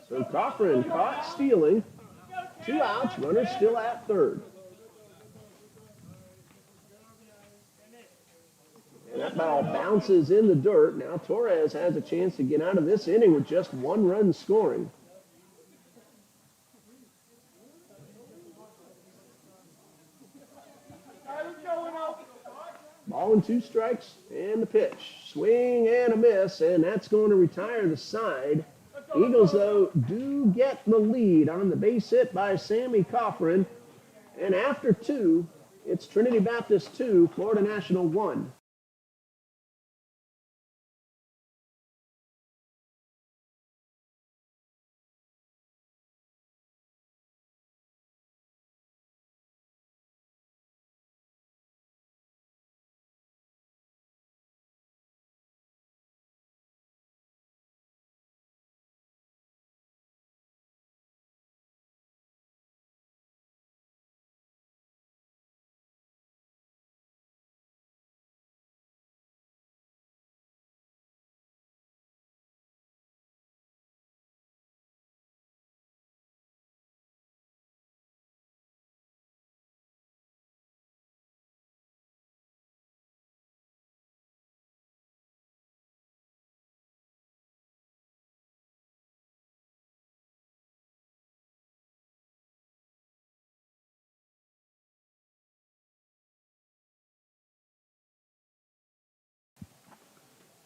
So Cochran caught stealing. 2 outs, runners still at third. And that ball bounces in the dirt. Now Torres has a chance to get out of this inning with just 1 run scoring. Ball and 2 strikes, and the pitch. Swing and a miss, and that's going to retire the side. Eagles, though, do get the lead on the base hit by Sammy Cochran. And after 2, it's Trinity Baptist 2, Florida National 1.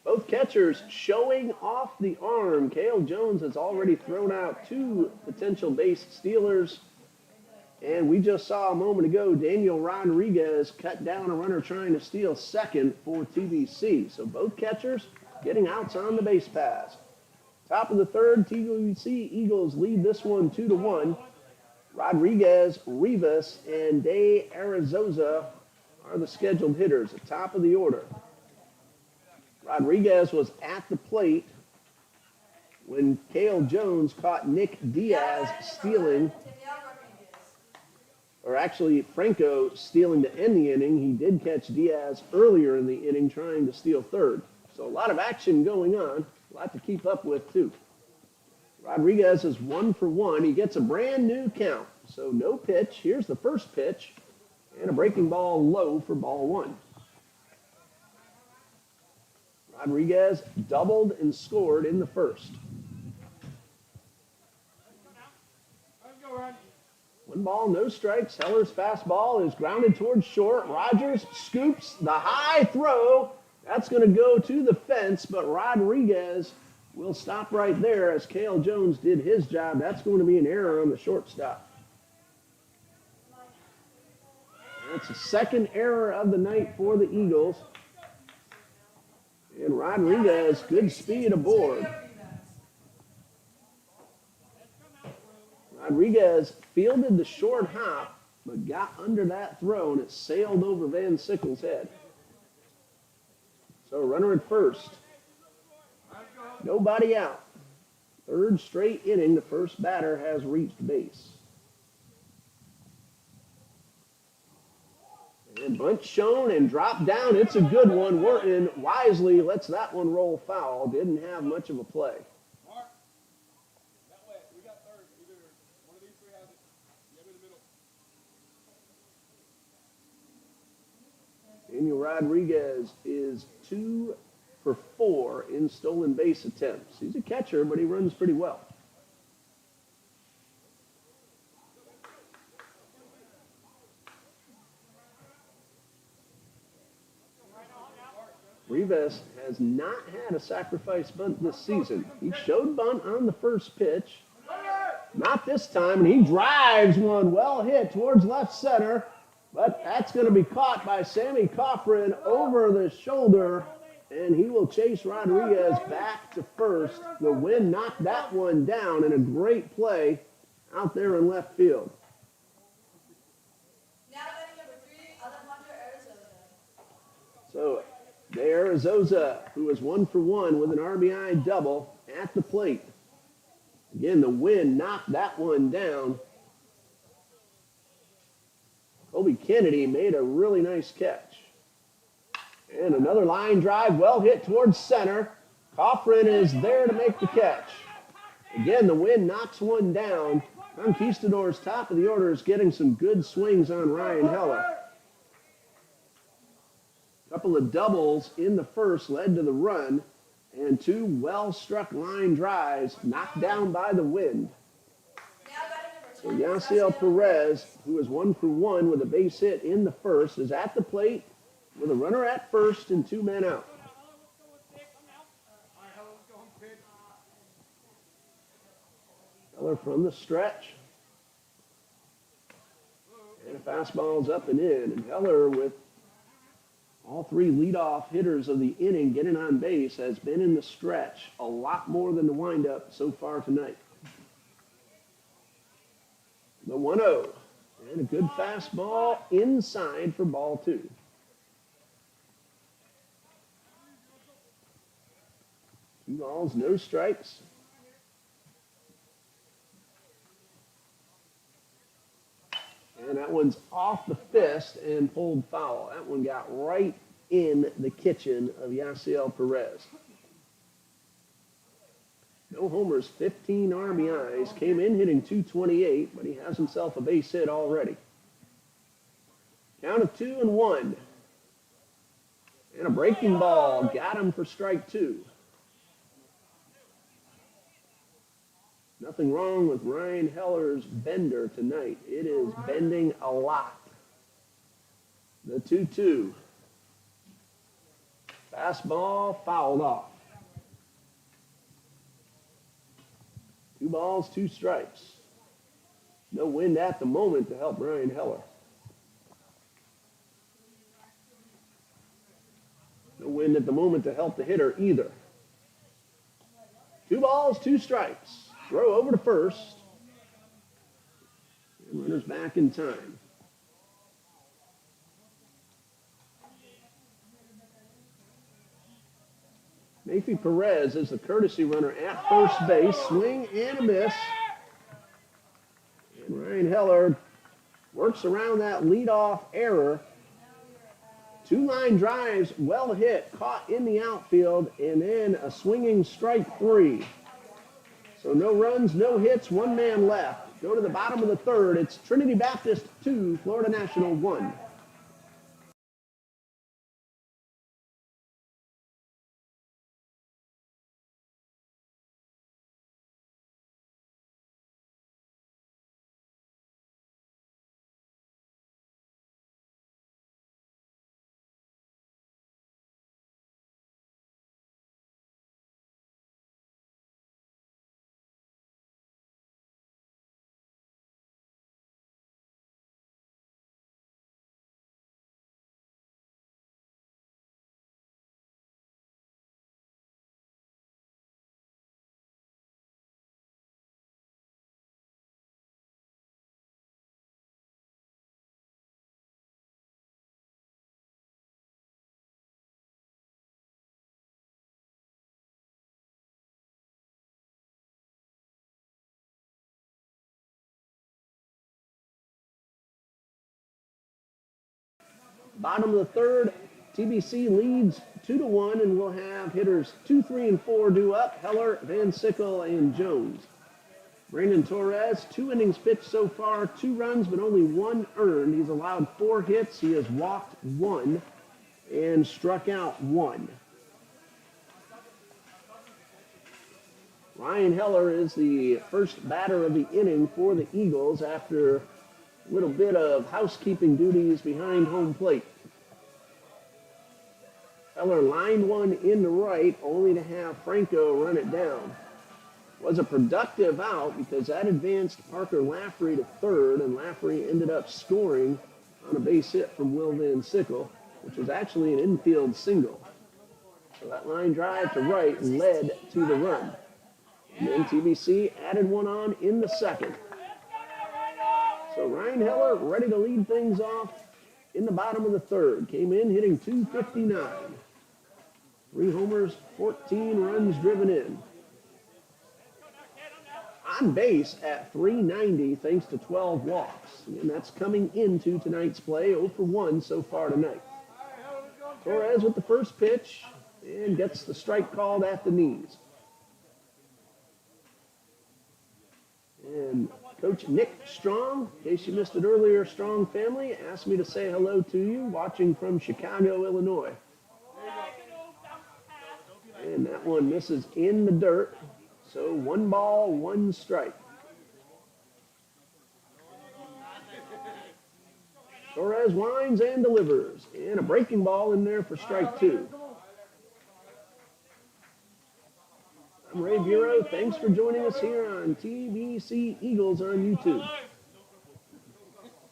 Both catchers showing off the arm. Cale Jones has already thrown out 2 potential base stealers. And we just saw a moment ago Daniel Rodriguez cut down a runner trying to steal second for TBC. So both catchers getting outs on the base pass. Top of the third, TBC Eagles lead this one 2-1. Rodriguez, Rivas, and De Arizosa are the scheduled hitters at top of the order. Rodriguez was at the plate when Cale Jones caught Nick Diaz stealing, or actually Franco stealing to end the inning. He did catch Diaz earlier in the inning trying to steal third. So a lot of action going on, a lot to keep up with too. Rodriguez is 1 for 1. He gets a brand new count. So no pitch. Here's the first pitch, and a breaking ball low for ball 1. Rodriguez doubled and scored in the first. 1 ball, no strikes. Heller's fastball is grounded towards short. Rogers scoops the high throw. That's going to go to the fence, but Rodriguez will stop right there as Cale Jones did his job. That's going to be an error on the shortstop. That's the second error of the night for the Eagles. And Rodriguez, good speed aboard. Rodriguez fielded the short hop, but got under that throw, and it sailed over Van Sickle's head. So runner at first. Nobody out. Third straight inning, the first batter has reached base. And bunt shown and dropped down. It's a good one. Wharton wisely lets that one roll foul. Didn't have much of a play. Daniel Rodriguez is 2 for 4 in stolen base attempts. He's a catcher, but he runs pretty well. Rivas has not had a sacrifice bunt this season. He showed bunt on the first pitch. Not this time, and he drives one well hit towards left center, but that's going to be caught by Sammy Coffrin over the shoulder, and he will chase Rodriguez back to first. The wind knocked that one down, and a great play out there in left field. Now batting number 3, Alejandro Contreras. So there is Oza, who is 1 for 1 with an RBI double at the plate. Again, the wind knocked that one down. Colby Kennedy made a really nice catch. And another line drive, well hit towards center. Coffrin is there to make the catch. Again, the wind knocks one down. Conquistadors top of the order is getting some good swings on Ryan Heller. A couple of doubles in the first led to the run, and 2 well-struck line drives knocked down by the wind. So Yasiel Perez, who is 1 for 1 with a base hit in the first, is at the plate with a runner at first and 2 men out. Heller from the stretch. And a fastball is up and in. And Heller, with all 3 leadoff hitters of the inning getting on base, has been in the stretch a lot more than the windup so far tonight. The 1-0. And a good fastball inside for ball 2. Two balls, no strikes. And that one's off the fist and pulled foul. That one got right in the kitchen of Yasiel Perez. No homers, 15 RBIs. Came in hitting .228, but he has himself a base hit already. Count of 2-1. And a breaking ball. Got him for strike 2. Nothing wrong with Ryan Heller's bender tonight. It is bending a lot. The 2-2. Fastball fouled off. 2 balls, 2 strikes. No wind at the moment to help Ryan Heller. No wind at the moment to help the hitter either. 2 balls, 2 strikes. Throw over to first. And runner's back in time. Mayfi Perez is the courtesy runner at first base. Swing and a miss. And Ryan Heller works around that leadoff error. 2 line drives, well hit, caught in the outfield, and then a swinging strike 3. So no runs, no hits, 1 man left. Go to the bottom of the third. It's Trinity Baptist 2, Florida National 1. Bottom of the third, TBC leads 2-1, and we'll have hitters 2, 3, and 4 due up: Heller, Van Sickle, and Jones. Brandon Torres, 2 innings pitched so far, 2 runs, but only 1 earned. He's allowed 4 hits. He has walked 1 and struck out 1. Ryan Heller is the first batter of the inning for the Eagles after a little bit of housekeeping duties behind home plate. Heller lined one in the right, only to have Franco run it down. Was a productive out because that advanced Parker Lafferty to third, and Lafferty ended up scoring on a base hit from Will Van Sickle, which was actually an infield single. So that line drive to right led to the run. And then TBC added one on in the second. So Ryan Heller ready to lead things off in the bottom of the third. Came in hitting .259. 3 homers, 14 runs driven in. On base at .390 thanks to 12 walks. And that's coming into tonight's play, 0 for 1 so far tonight. Torres with the first pitch and gets the strike called at the knees. And Coach Nick Strong, in case you missed it earlier, Strong family, asked me to say hello to you, watching from Chicago, Illinois. And that one misses in the dirt. So 1 ball, 1 strike. Torres winds and delivers. And a breaking ball in there for strike 2. I'm Ray Bureau. Thanks for joining us here on TBC Eagles on YouTube.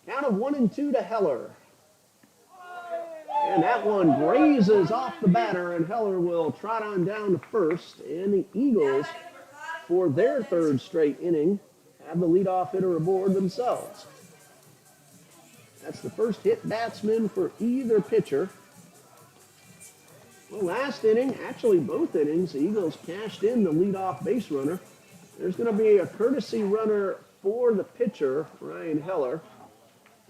Count of 1 and 2 to Heller. And that one grazes off the batter, and Heller will trot on down to first. And the Eagles, for their third straight inning, have the leadoff hitter aboard themselves. That's the first hit batsman for either pitcher. Well, last inning, actually both innings, the Eagles cashed in the leadoff base runner. There's going to be a courtesy runner for the pitcher, Ryan Heller.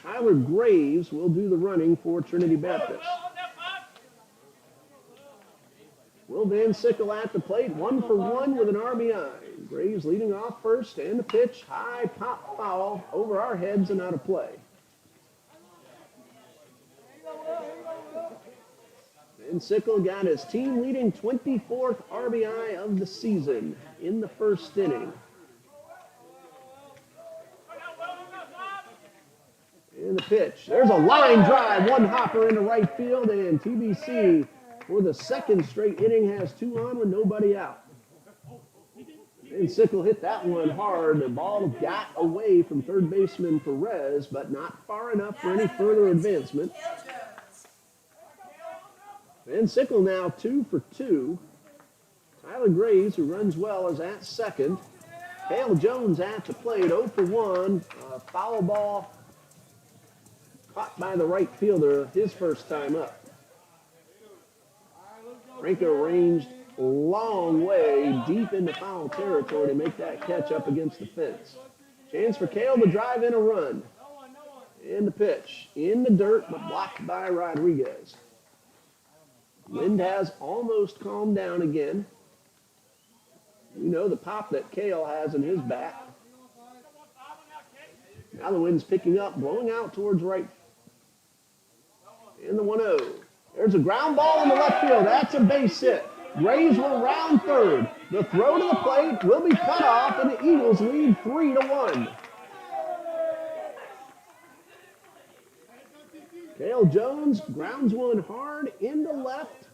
Tyler Graves will do the running for Trinity Baptist. Will Van Sickle at the plate, 1 for 1 with an RBI. Graves leading off first, and the pitch, high pop foul over our heads and out of play. Van Sickle got his team leading 24th RBI of the season in the first inning. And the pitch. There's a line drive, 1 hopper into right field, and TBC for the second straight inning has 2 on with nobody out. And Sickle hit that one hard. The ball got away from third baseman Perez, but not far enough for any further advancement. And Sickle now 2 for 2. Tyler Graves, who runs well, is at second. Cale Jones at the plate, 0 for 1. Foul ball caught by the right fielder, his first time up. Franco ranged a long way deep into foul territory to make that catch up against the fence. Chance for Cale to drive in a run. And the pitch in the dirt, but blocked by Rodriguez. Wind has almost calmed down again. You know the pop that Cale has in his bat. Now the wind's picking up, blowing out towards right. In the 1-0. There's a ground ball in the left field. That's a base hit. Graves will round third. The throw to the plate will be cut off, and the Eagles lead 3-1. Cale Jones grounds one hard into left.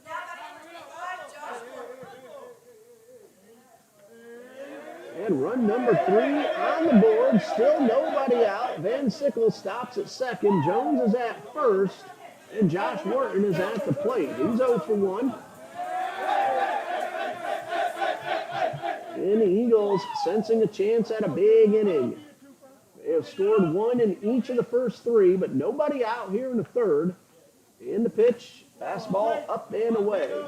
And run number 3 on the board. Still nobody out. Van Sickle stops at second. Jones is at first. And Josh Wharton is at the plate. He's 0 for 1. And the Eagles sensing a chance at a big inning. They have scored 1 in each of the first 3, but nobody out here in the third. In the pitch, fastball up and away.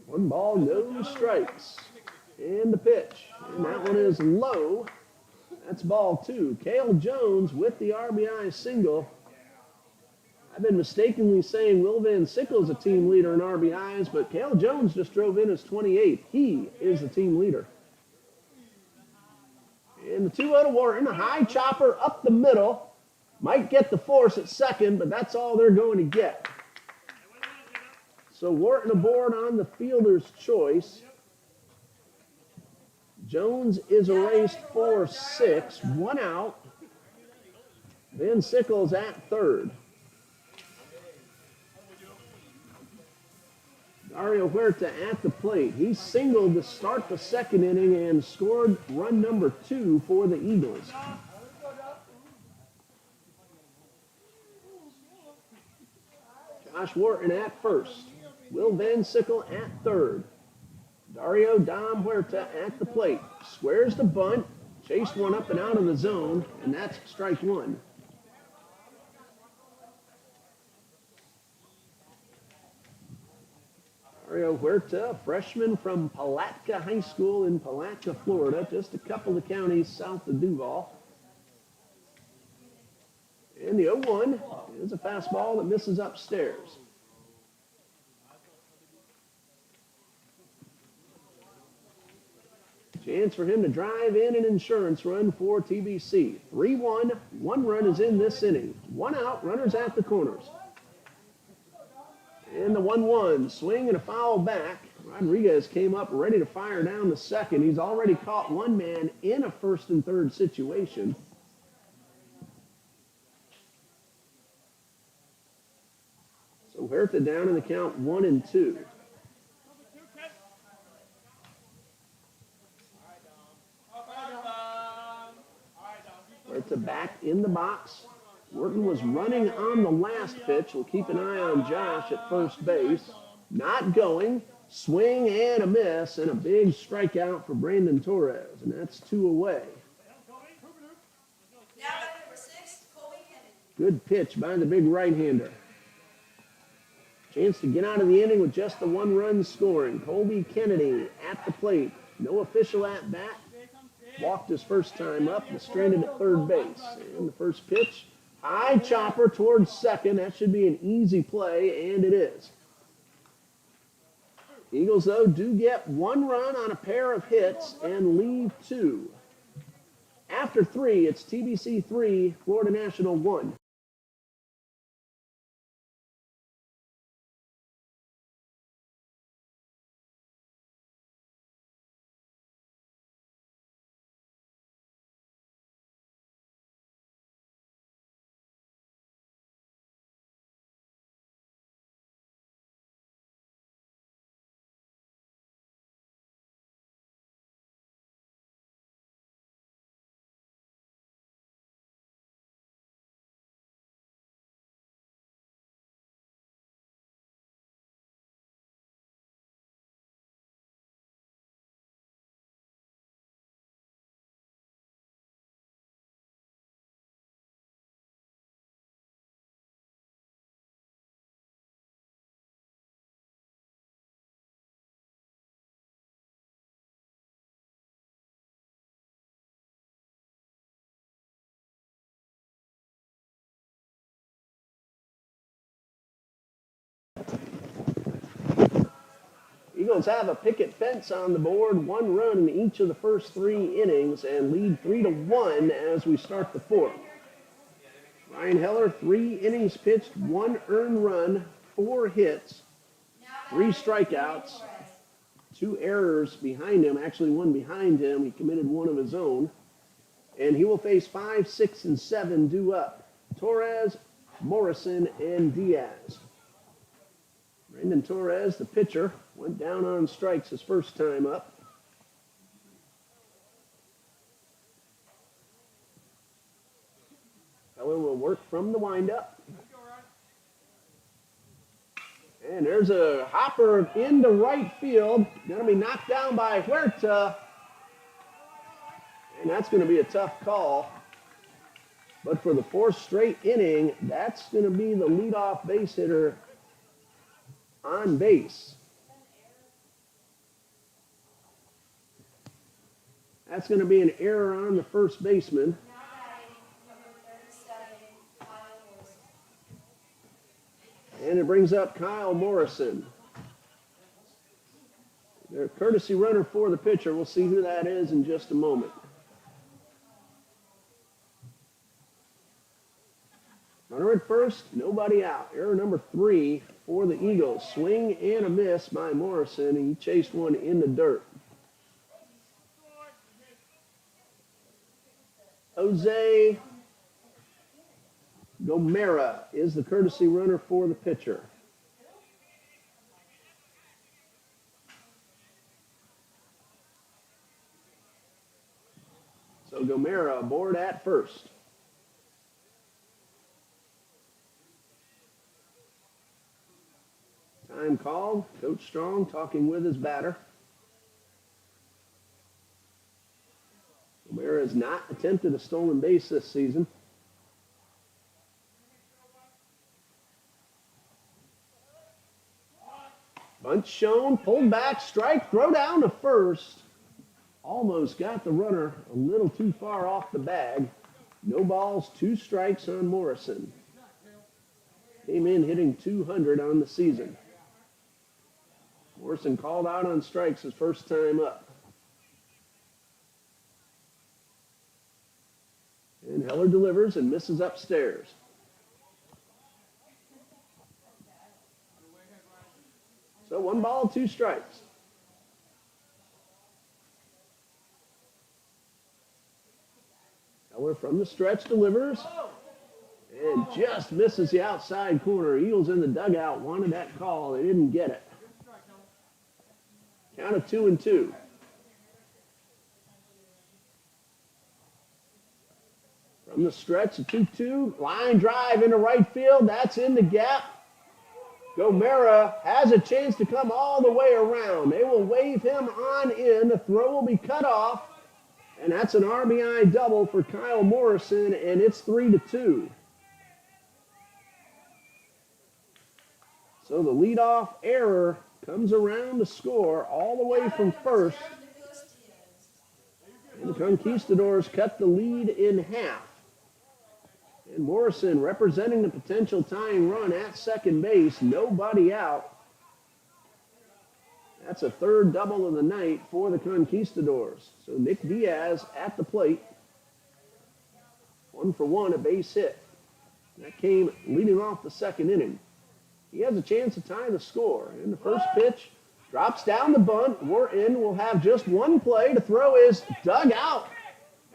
One ball, no strikes. And the pitch. And that one is low. That's ball 2. Cale Jones with the RBI single. I've been mistakenly saying Will Van Sickle is a team leader in RBIs, but Cale Jones just drove in as 28. He is the team leader. And the 2-0 to Wharton, a high chopper up the middle. Might get the force at second, but that's all they're going to get. So Wharton aboard on the fielder's choice. Jones is erased for 6, 1 out. Van Sickle's at third. Dario Huerta at the plate. He singled to start the second inning and scored run number 2 for the Eagles. Josh Wharton at first. Will Van Sickle at third. Dario Dom Huerta at the plate. Squares the bunt. Chased one up and out of the zone, and that's strike 1. Dario Huerta, freshman from Palatka High School in Palatka, Florida, just a couple of counties south of Duval. And the 0-1 is a fastball that misses upstairs. Chance for him to drive in an insurance run for TBC. 3-1, 1 run is in this inning. 1 out, runners at the corners. And the 1-1, swing and a foul back. Rodriguez came up ready to fire down the second. He's already caught one man in a first and third situation. So Huerta down in the count 1-2. Huerta back in the box. Wharton was running on the last pitch. We'll keep an eye on Josh at first base. Not going. Swing and a miss, and a big strikeout for Brandon Torres, and that's 2 away. Now back number 6, Colby Kennedy. Good pitch by the big right-hander. Chance to get out of the inning with just the 1 run scoring. Colby Kennedy at the plate. No official at bat. Walked his first time up and stranded at third base. And the first pitch, high chopper towards second. That should be an easy play, and it is. Eagles, though, do get 1 run on a pair of hits and leave 2. After 3, it's TBC 3, Florida National 1. Eagles have a picket fence on the board, 1 run in each of the first 3 innings, and lead 3-1 as we start the 4th. Ryan Heller, 3 innings pitched, 1 earned run, 4 hits, 3 strikeouts, 2 errors behind him, actually 1 behind him. He committed 1 of his own. And he will face 5, 6, and 7 due up. Torres, Morrison, and Diaz. Brandon Torres, the pitcher, went down on strikes his first time up. Heller will work from the windup. And there's a hopper into right field. Going to be knocked down by Huerta. And that's going to be a tough call. But for the 4th straight inning, that's going to be the leadoff base hitter on base. That's going to be an error on the first baseman. Now batting, number 37, Kyle Morrison. And it brings up Kyle Morrison. Their courtesy runner for the pitcher. We'll see who that is in just a moment. Runner at first, nobody out. Error number 3 for the Eagles. Swing and a miss by Morrison. He chased one in the dirt. Jose Gomera is the courtesy runner for the pitcher. So Gomera aboard at first. Time called. Coach Strong talking with his batter. Gomera has not attempted a stolen base this season. Bunt shown, pulled back, strike, throw down to first. Almost got the runner a little too far off the bag. No balls, 2 strikes on Morrison. Came in hitting 200 on the season. Morrison called out on strikes his first time up. And Heller delivers and misses upstairs. So 1 ball, 2 strikes. Heller from the stretch delivers and just misses the outside corner. Eagles in the dugout wanted that call. They didn't get it. Count of 2-2. From the stretch, a 2-2. Line drive into right field. That's in the gap. Gomera has a chance to come all the way around. They will wave him on in. The throw will be cut off. And that's an RBI double for Kyle Morrison, and it's 3-2. So the leadoff error comes around to score all the way from first. And the Conquistadors cut the lead in half. And Morrison representing the potential tying run at second base. Nobody out. That's a 3rd double of the night for the Conquistadors. So Nick Diaz at the plate. 1 for 1, a base hit. That came leading off the second inning. He has a chance to tie the score. And the first pitch drops down the bunt. Wharton will have just 1 play. The throw is dug out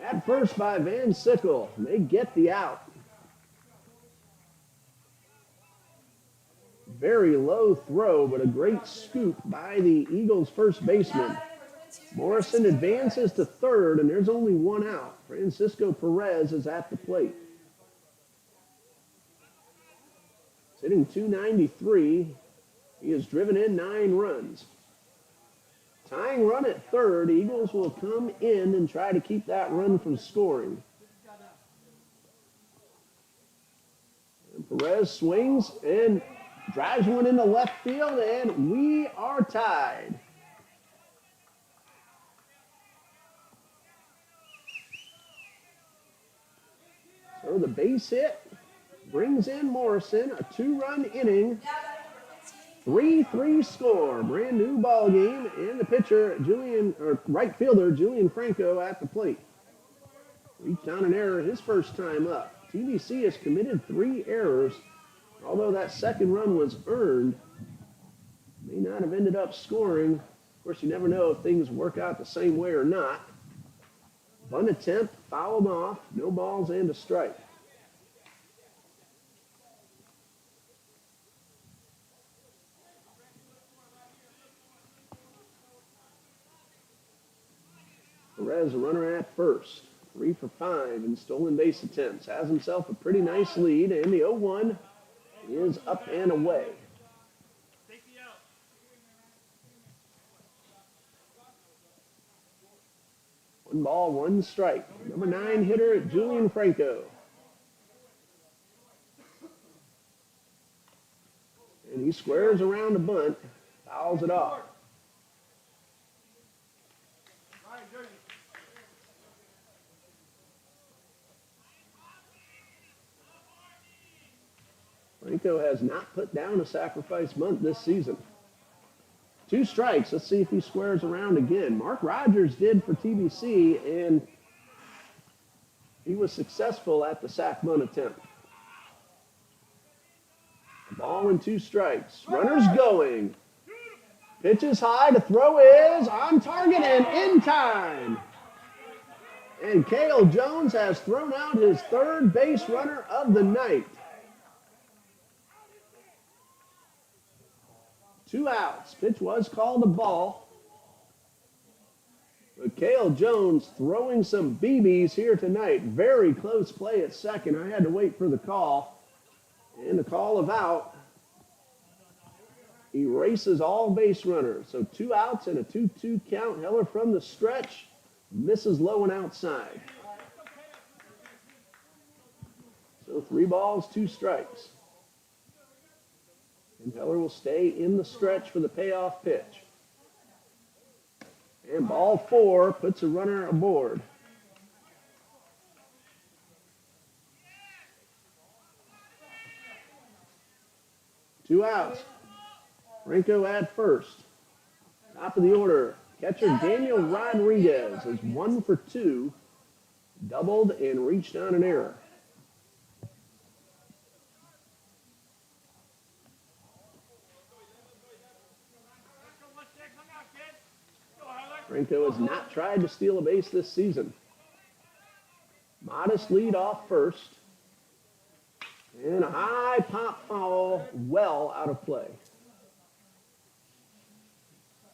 at first by Van Sickle. They get the out. Very low throw, but a great scoop by the Eagles' first baseman. Morrison advances to third, and there's only 1 out. Francisco Perez is at the plate. Hitting .293. He has driven in 9 runs. Tying run at third. Eagles will come in and try to keep that run from scoring. And Perez swings and drives one into left field, and we are tied. So the base hit brings in Morrison, a 2-run inning, 3-3 score, brand new ball game, and the pitcher, right fielder Julian Franco at the plate. Reached on an error his first time up. TBC has committed 3 errors. Although that second run was earned, may not have ended up scoring. Of course, you never know if things work out the same way or not. Bunt attempt, fouled off, no balls and a strike. Perez, a runner at first. 3 for 5 in stolen base attempts. Has himself a pretty nice lead, and the 0-1 is up and away. One ball, 1 strike. Number 9 hitter, Julian Franco. And he squares around the bunt, fouls it off. Franco has not put down a sacrifice bunt this season. 2 strikes. Let's see if he squares around again. Mark Rogers did for TBC, and he was successful at the sac bunt attempt. Ball and 2 strikes. Runners going. Pitch is high. The throw is on target and in time. And Cale Jones has thrown out his 3rd base runner of the night. 2 outs. Pitch was called a ball. But Cale Jones throwing some BBs here tonight. Very close play at second. I had to wait for the call. And the call of out erases all base runners. So 2 outs and a 2-2 count. Heller from the stretch misses low and outside. So 3 balls, 2 strikes. And Heller will stay in the stretch for the payoff pitch. And ball 4 puts a runner aboard. Two outs. Franco at first. Top of the order. Catcher Daniel Rodriguez is 1 for 2. Doubled and reached on an error. Franco has not tried to steal a base this season. Modest lead off first. And a high pop foul well out of play.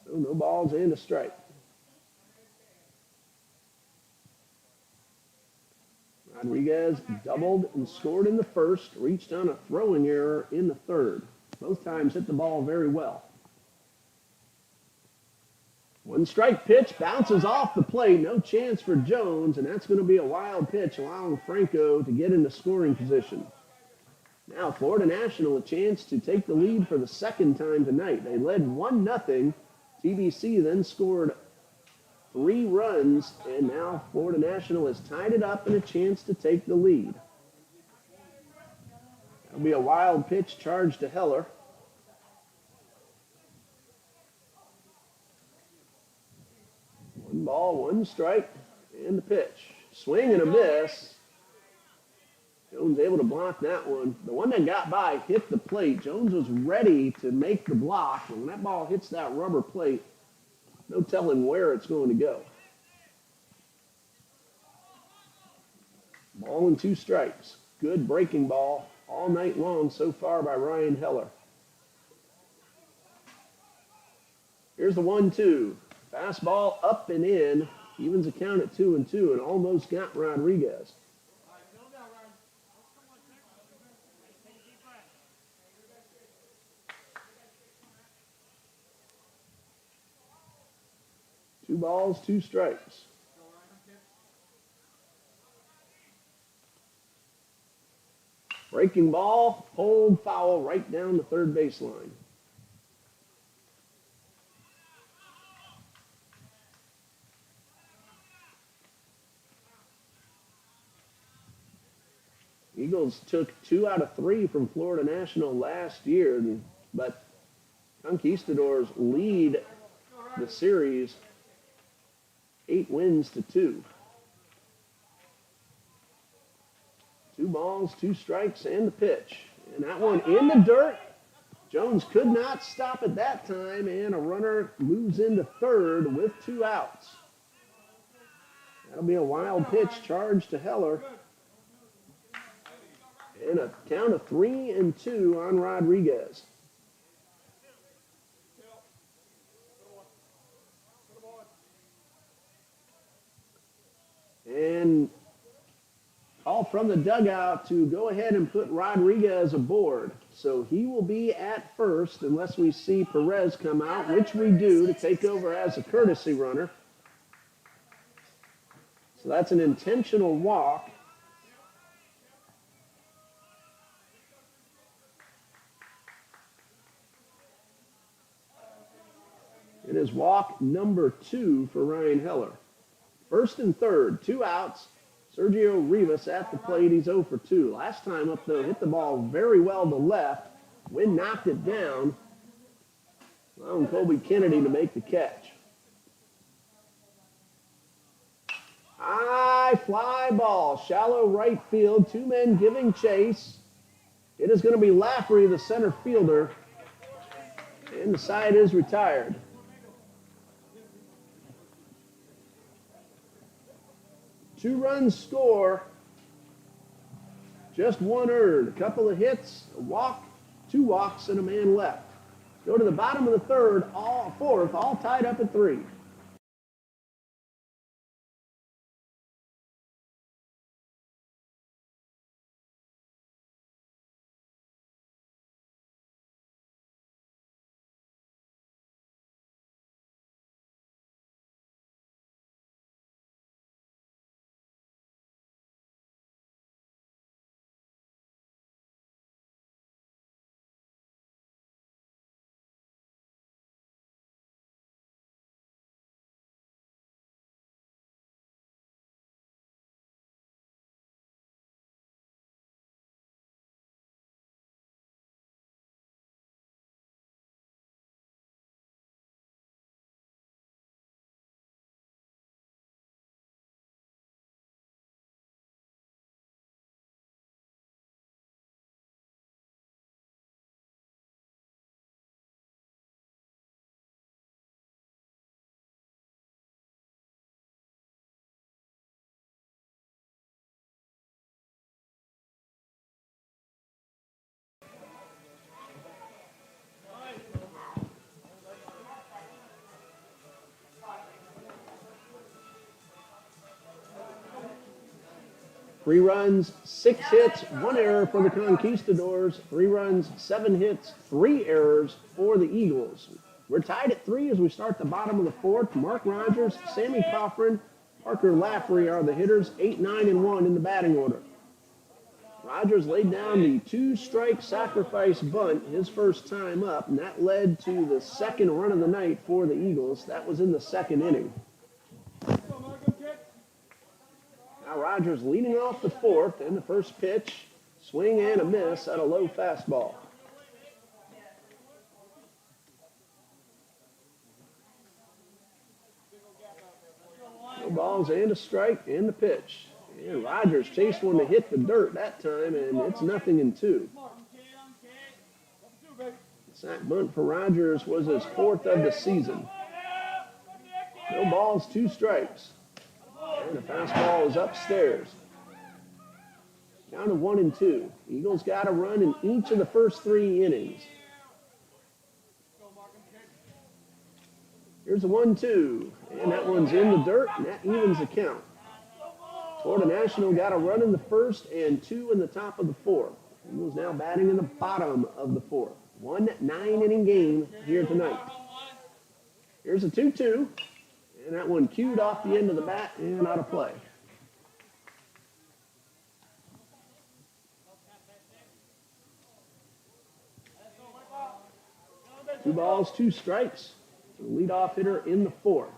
So no balls and a strike. Rodriguez doubled and scored in the first, reached on a throwing error in the third. Both times hit the ball very well. 1 strike pitch bounces off the plate. No chance for Jones, and that's going to be a wild pitch, allowing Franco to get into scoring position. Now Florida National a chance to take the lead for the 2nd time tonight. They led 1-0. TBC then scored 3 runs, and now Florida National has tied it up and a chance to take the lead. That'll be a wild pitch charged to Heller. 1 ball, 1 strike, and the pitch. Swing and a miss. Jones able to block that one. The one that got by hit the plate. Jones was ready to make the block. But when that ball hits that rubber plate, no telling where it's going to go. Ball and 2 strikes. Good breaking ball all night long so far by Ryan Heller. Here's the 1-2. Fastball up and in. Evens the count at 2-2 and almost got Rodriguez. Two balls, 2 strikes. Breaking ball, pulled foul right down the third baseline. Eagles took 2 out of 3 from Florida National last year, but Conquistadors lead the series 8 wins to 2. 2 balls, 2 strikes, and the pitch. And that one in the dirt. Jones could not stop at that time, and a runner moves into third with 2 outs. That'll be a wild pitch charged to Heller. And a count of 3-2 on Rodriguez. And call from the dugout to go ahead and put Rodriguez aboard. So he will be at first unless we see Perez come out, which we do, to take over as a courtesy runner. So that's an intentional walk. It is walk number 2 for Ryan Heller. 1st and 3rd, 2 outs. Sergio Rivas at the plate. He's 0 for 2. Last time up, though, hit the ball very well to left. Wind knocked it down. Allowing Colby Kennedy to make the catch. High fly ball, shallow right field. Two men giving chase. It is going to be Lafferty, the center fielder. And the side is retired. Two runs score. Just one earned. A couple of hits, a walk, two walks, and a man left. Go to the bottom of the fourth, all tied up at 3. Three runs, 6 hits, 1 error for the Conquistadors. 3 runs, 7 hits, 3 errors for the Eagles. We're tied at 3 as we start the bottom of the 4th. Mark Rogers, Sammy Coffrin, Parker Lafferty are the hitters, 8, 9, and 1 in the batting order. Rogers laid down the 2-strike sacrifice bunt his first time up, and that led to the second run of the night for the Eagles. That was in the 2nd inning. Now Rogers leading off the 4th, and the first pitch, swing and a miss at a low fastball. No balls and a strike and the pitch. And Rogers chased one to hit the dirt that time, and it's 0-2. The sack bunt for Rogers was his 4th of the season. No balls, 2 strikes. And the fastball is upstairs. Count of 1-2. Eagles got a run in each of the first 3 innings. Here's a 1-2. And that one's in the dirt, and that evens the count. Florida National got a run in the 1st and 2 in the top of the 4th. Eagles now batting in the bottom of the 4th. 1 9-inning game here tonight. Here's a 2-2. And that one cued off the end of the bat and out of play. Two balls, 2 strikes. The leadoff hitter in the 4th.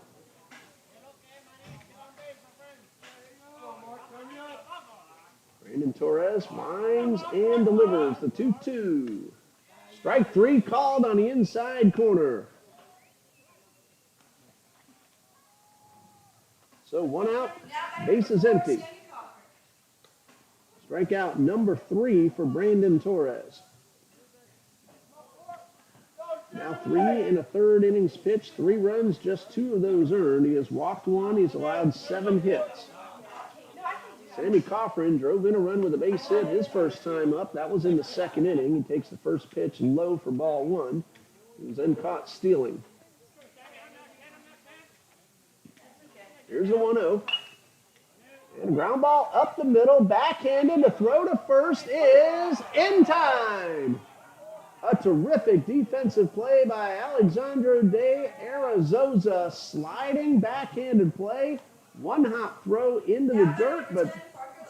Brandon Torres winds and delivers the 2-2. Strike 3 called on the inside corner. So 1 out, base is empty. Strikeout number 3 for Brandon Torres. Now 3 1/3 innings pitched, 3 runs, just 2 of those earned. He has walked 1, he's allowed 7 hits. Sammy Coffrin drove in a run with a base hit his first time up. That was in the 2nd inning. He takes the first pitch low for ball 1. He was then caught stealing. Here's the 1-0. And a ground ball up the middle, backhanded. The throw to first is in time. A terrific defensive play by Alejandro de Arazosa. Sliding backhanded play. 1-hop throw into the dirt, but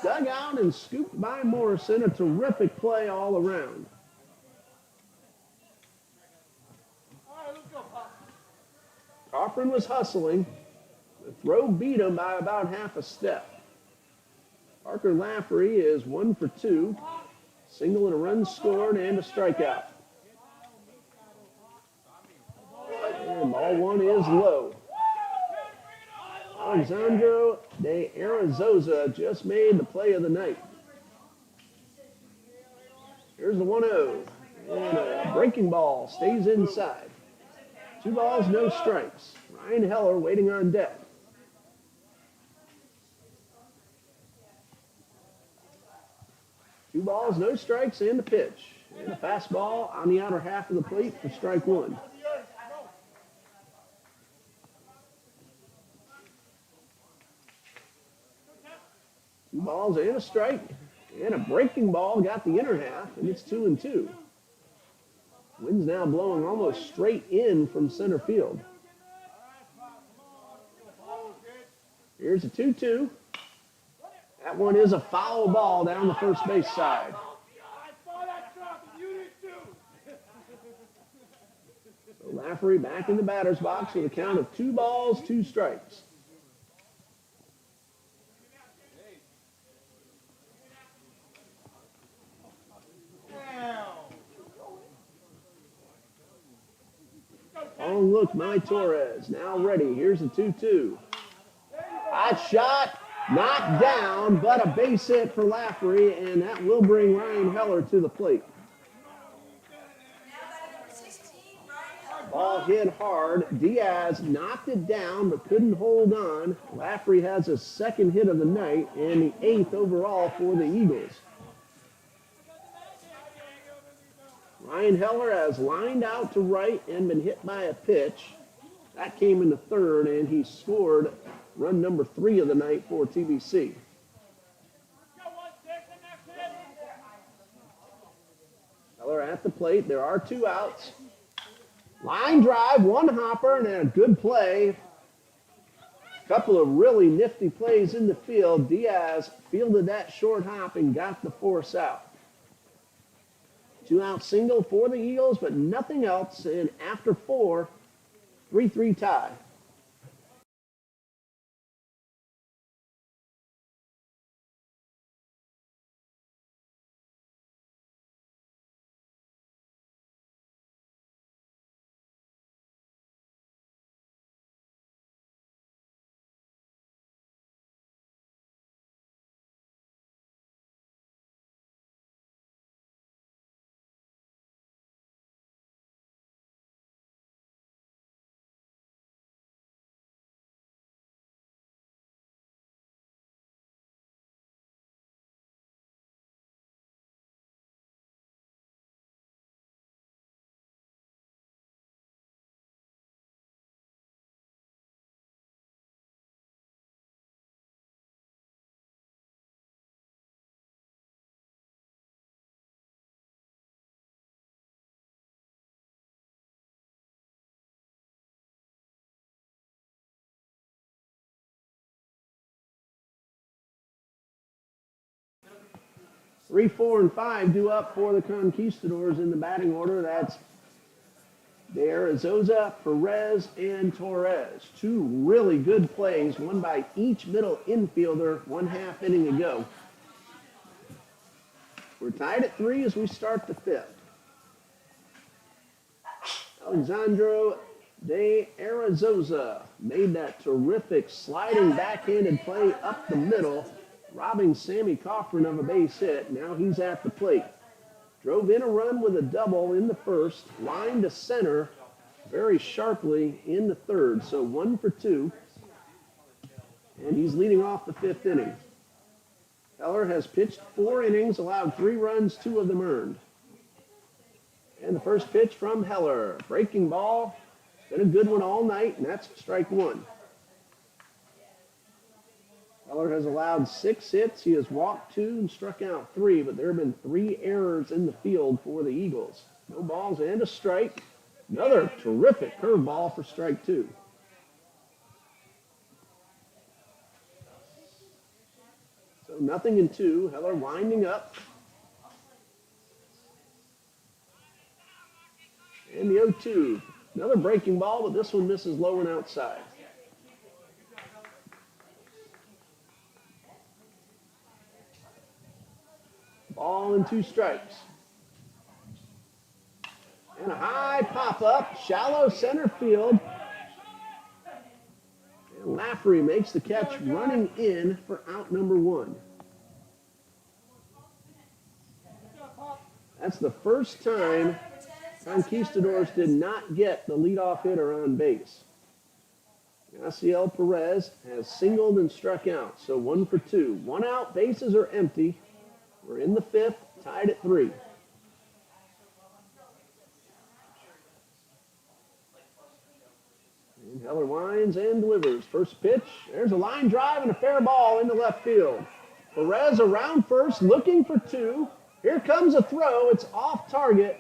dug out and scooped by Morrison. A terrific play all around. Coffrin was hustling. The throw beat him by about half a step. Parker Lafferty is 1 for 2. Single and a run scored and a strikeout. And ball one is low. Alejandro Contreras just made the play of the night. Here's the 1-0. And a breaking ball stays inside. 2 balls, no strikes. Ryan Heller waiting on deck. Two balls, no strikes, and a pitch. And a fastball on the outer half of the plate for strike one. Two balls and a strike. And a breaking ball got the inner half, and it's 2-2. Wind's now blowing almost straight in from center field. Here's a 2-2. That one is a foul ball down the first base side. So Lafferty back in the batter's box with a count of 2 balls, 2 strikes. Long look, my Torres. Now ready. Here's a 2-2. Hot shot. Knocked down, but a base hit for Lafferty, and that will bring Ryan Heller to the plate. Ball hit hard. Diaz knocked it down, but couldn't hold on. Lafferty has his second hit of the night, and the 8th overall for the Eagles. Ryan Heller has lined out to right and been hit by a pitch. That came in the third, and he scored run number 3 of the night for TBC. Heller at the plate. There are 2 outs. Line drive, 1 hopper, and a good play. A couple of really nifty plays in the field. Diaz fielded that short hop and got the force out. 2 out single for the Eagles, but nothing else. And after 4, 3-3 tie. Three, 4, and 5 due up for the Conquistadors in the batting order. That's Arizona, Perez, and Torres. 2 really good plays, one by each middle infielder 1/2 inning ago. We're tied at 3 as we start the 5th. Alejandro Contreras made that terrific sliding backhanded play up the middle, robbing Sammy Cochran of a base hit. Now he's at the plate. Drove in a run with a double in the first, line to center very sharply in the third. So 1 for 2. And he's leading off the 5th inning. Heller has pitched 4 innings, allowed 3 runs, 2 of them earned. And the first pitch from Heller. Breaking ball. Been a good one all night, and that's strike 1. Heller has allowed 6 hits. He has walked 2 and struck out 3, but there have been 3 errors in the field for the Eagles. No balls and a strike. Another terrific curveball for strike 2. So 0-2. Heller winding up. And the 0-2. Another breaking ball, but this one misses low and outside. Ball and 2 strikes. And a high pop-up, shallow center field. And Lafferty makes the catch running in for out number 1. That's the first time Conquistadors did not get the leadoff hitter on base. Yasiel Perez has singled and struck out, so 1 for 2. 1 out, bases are empty. We're in the 5th, tied at 3. And Heller winds and delivers. First pitch, there's a line drive and a fair ball into left field. Perez around first, looking for 2. Here comes a throw, it's off target.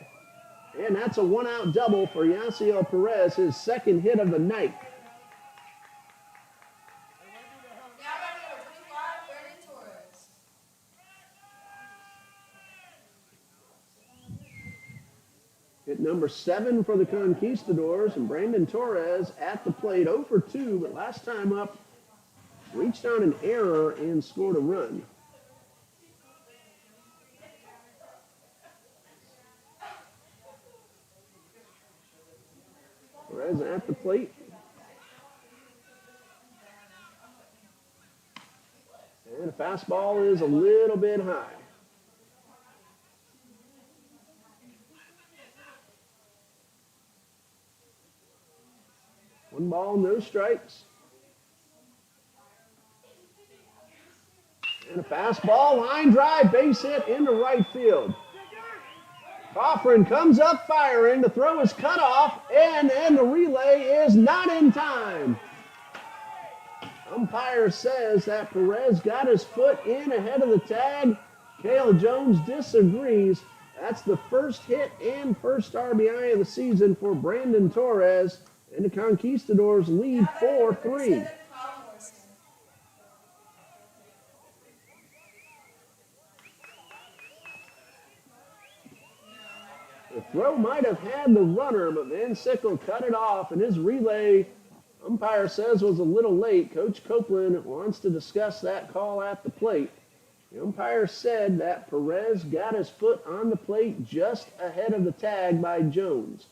And that's a 1-out double for Yasiel Perez, his 2nd hit of the night. Now batting number 25, Brandon Torres. Hit number 7 for the Conquistadors, and Brandon Torres at the plate, 0 for 2, but last time up, reached on an error and scored a run. Perez at the plate. And a fastball is a little bit high. One ball, no strikes. And a fastball, line drive, base hit into right field. Coffrin comes up firing. The throw is cut off, and the relay is not in time. Umpire says that Perez got his foot in ahead of the tag. Cale Jones disagrees. That's the first hit and first RBI of the season for Brandon Torres, and the Conquistadors lead 4-3. The throw might have had the runner, but Van Sickle cut it off, and his relay, umpire says, was a little late. Coach Copeland wants to discuss that call at the plate. The umpire said that Perez got his foot on the plate just ahead of the tag by Jones.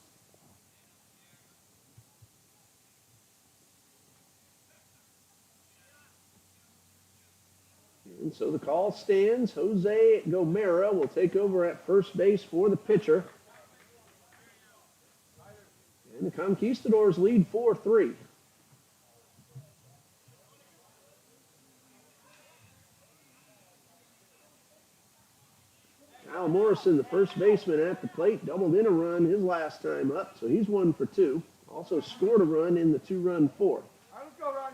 And so the call stands. Jose Gomera will take over at first base for the pitcher. And the Conquistadors lead 4-3. Kyle Morrison, the first baseman at the plate, doubled in a run his last time up, so he's 1 for 2. Also scored a run in the 2-run 4th. All right, let's go, Ron.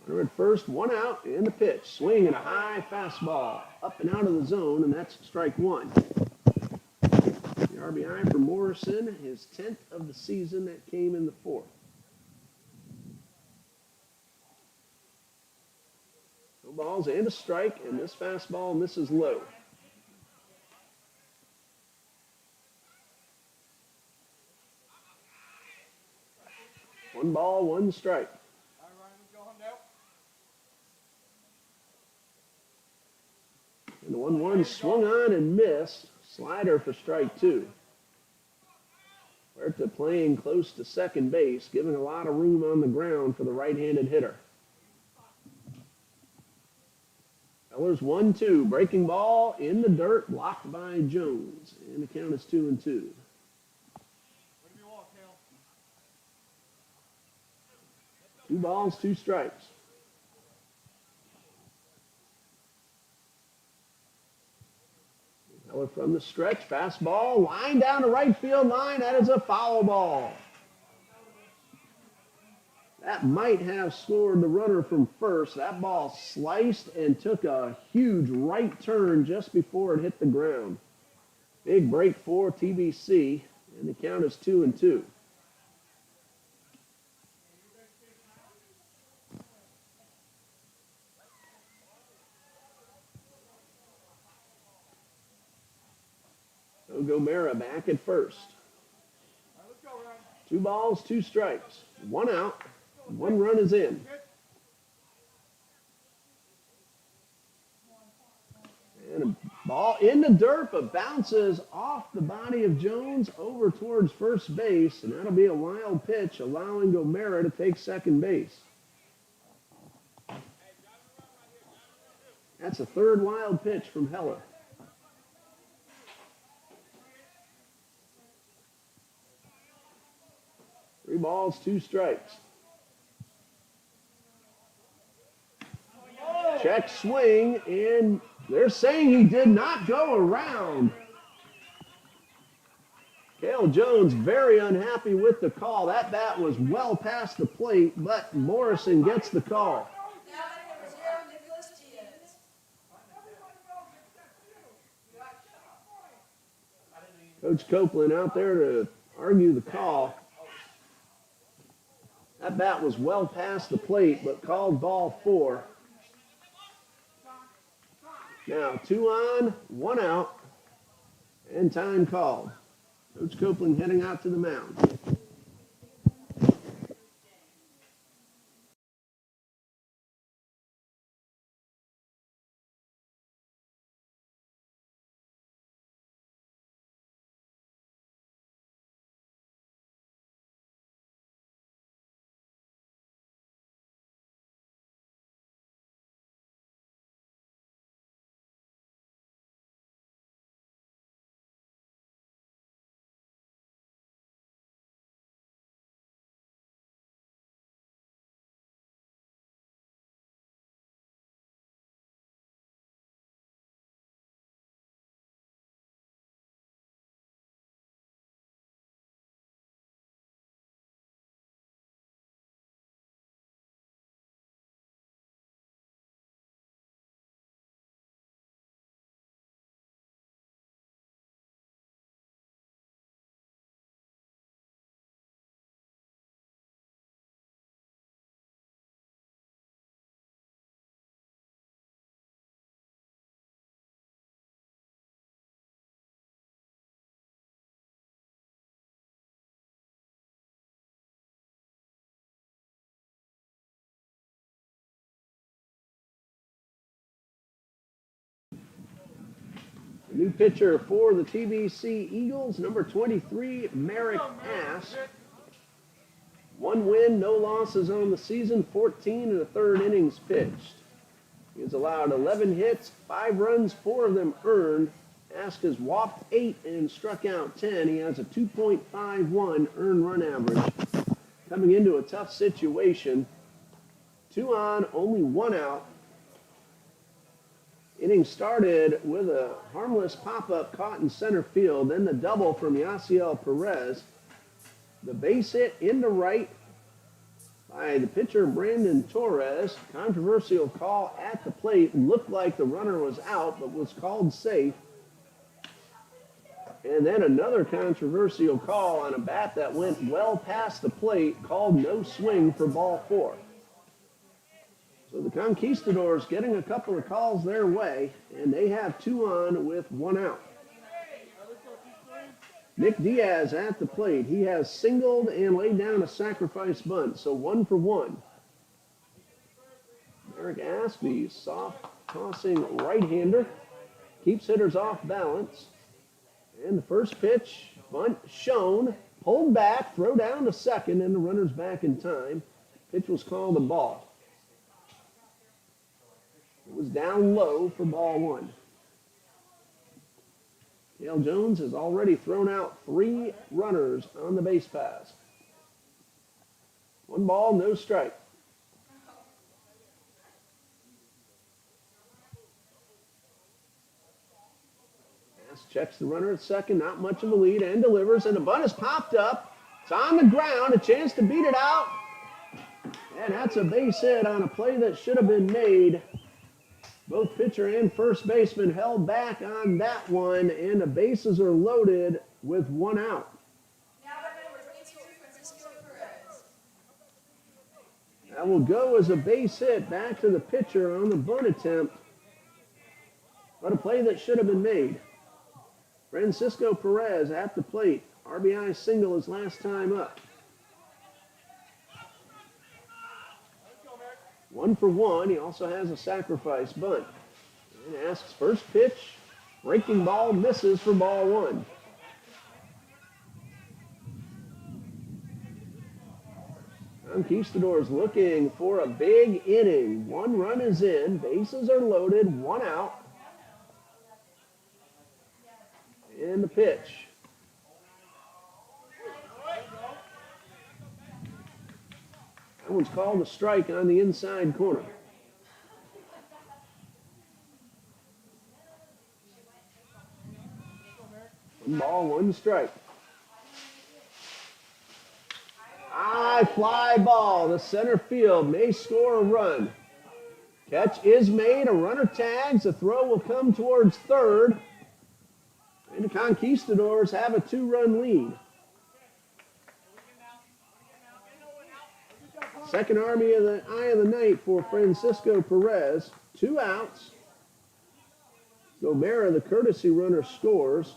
Runner at first, 1 out, and the pitch. Swing and a high fastball. Up and out of the zone, and that's strike 1. The RBI for Morrison, his 10th of the season. That came in the 4th. No balls and a strike, and this fastball misses low. One ball, 1 strike. All right, Ryan, let's go home now. And the 1-1 swung on and missed. Slider for strike 2. Huerta playing close to second base, giving a lot of room on the ground for the right-handed hitter. Eller's 1-2. Breaking ball in the dirt, blocked by Jones. And the count is 2-2. What do you want, Cal? 2 balls, 2 strikes. Eller from the stretch, fastball, line down the right field line. That is a foul ball. That might have scored the runner from first. That ball sliced and took a huge right turn just before it hit the ground. Big break for TBC, and the count is 2-2. Gomera back at first. All right, let's go, Ryan. 2 balls, 2 strikes. 1 out. 1 run is in. Ball in the dirt, but bounces off the body of Jones over towards first base, and that'll be a wild pitch, allowing Gomera to take second base. That's a third wild pitch from Heller. Three balls, two strikes. Check swing, and they're saying he did not go around. Cale Jones very unhappy with the call. That bat was well past the plate, but Morrison gets the call. Now batting number 0, Nicholas Diaz. Coach Copeland out there to argue the call. That bat was well past the plate, but called ball 4. Now 2 on, 1 out, and time called. Coach Copeland heading out to the mound. New pitcher for the TBC Eagles, number 23, Merrick Ask. 1 win, no losses on the season, 14 and a third innings pitched. He has allowed 11 hits, 5 runs, 4 of them earned. Ask has walked 8 and struck out 10. He has a 2.51 earned run average. Coming into a tough situation. 2 on, only 1 out. Inning started with a harmless pop-up caught in center field, then the double from Yasiel Perez. The base hit into right by the pitcher Brandon Torres. Controversial call at the plate. Looked like the runner was out, but was called safe. And then another controversial call on a bat that went well past the plate, called no swing for ball 4. So the Conquistadors getting a couple of calls their way, and they have 2 on with 1 out. Nick Diaz at the plate. He has singled and laid down a sacrifice bunt, so 1 for 1. Merrick Ask, the soft tossing right-hander, keeps hitters off balance. And the first pitch, bunt shown, pulled back, throw down to second, and the runner's back in time. Pitch was called a ball. It was down low for ball 1. Cale Jones has already thrown out 3 runners on the base paths. 1 ball, no strike. Ask checks the runner at second, not much of a lead, and delivers, and the bunt is popped up. It's on the ground, a chance to beat it out. And that's a base hit on a play that should have been made. Both pitcher and first baseman held back on that one, and the bases are loaded with 1 out. Now batting number 22, Francisco Perez. That will go as a base hit back to the pitcher on the bunt attempt, but a play that should have been made. Francisco Perez at the plate. RBI single his last time up. 1 for 1. He also has a sacrifice bunt. And Ask's first pitch Breaking ball misses for ball one. Conquistadors looking for a big inning. One run is in. Bases are loaded. One out. And the pitch. That one's called a strike on the inside corner. One ball, one strike. High fly ball to center field. May score a run. Catch is made. A runner tags. A throw will come towards third. And the Conquistadors have a 2-run lead. Second eye of the night for Francisco Perez. 2 outs. Gomera, the courtesy runner, scores.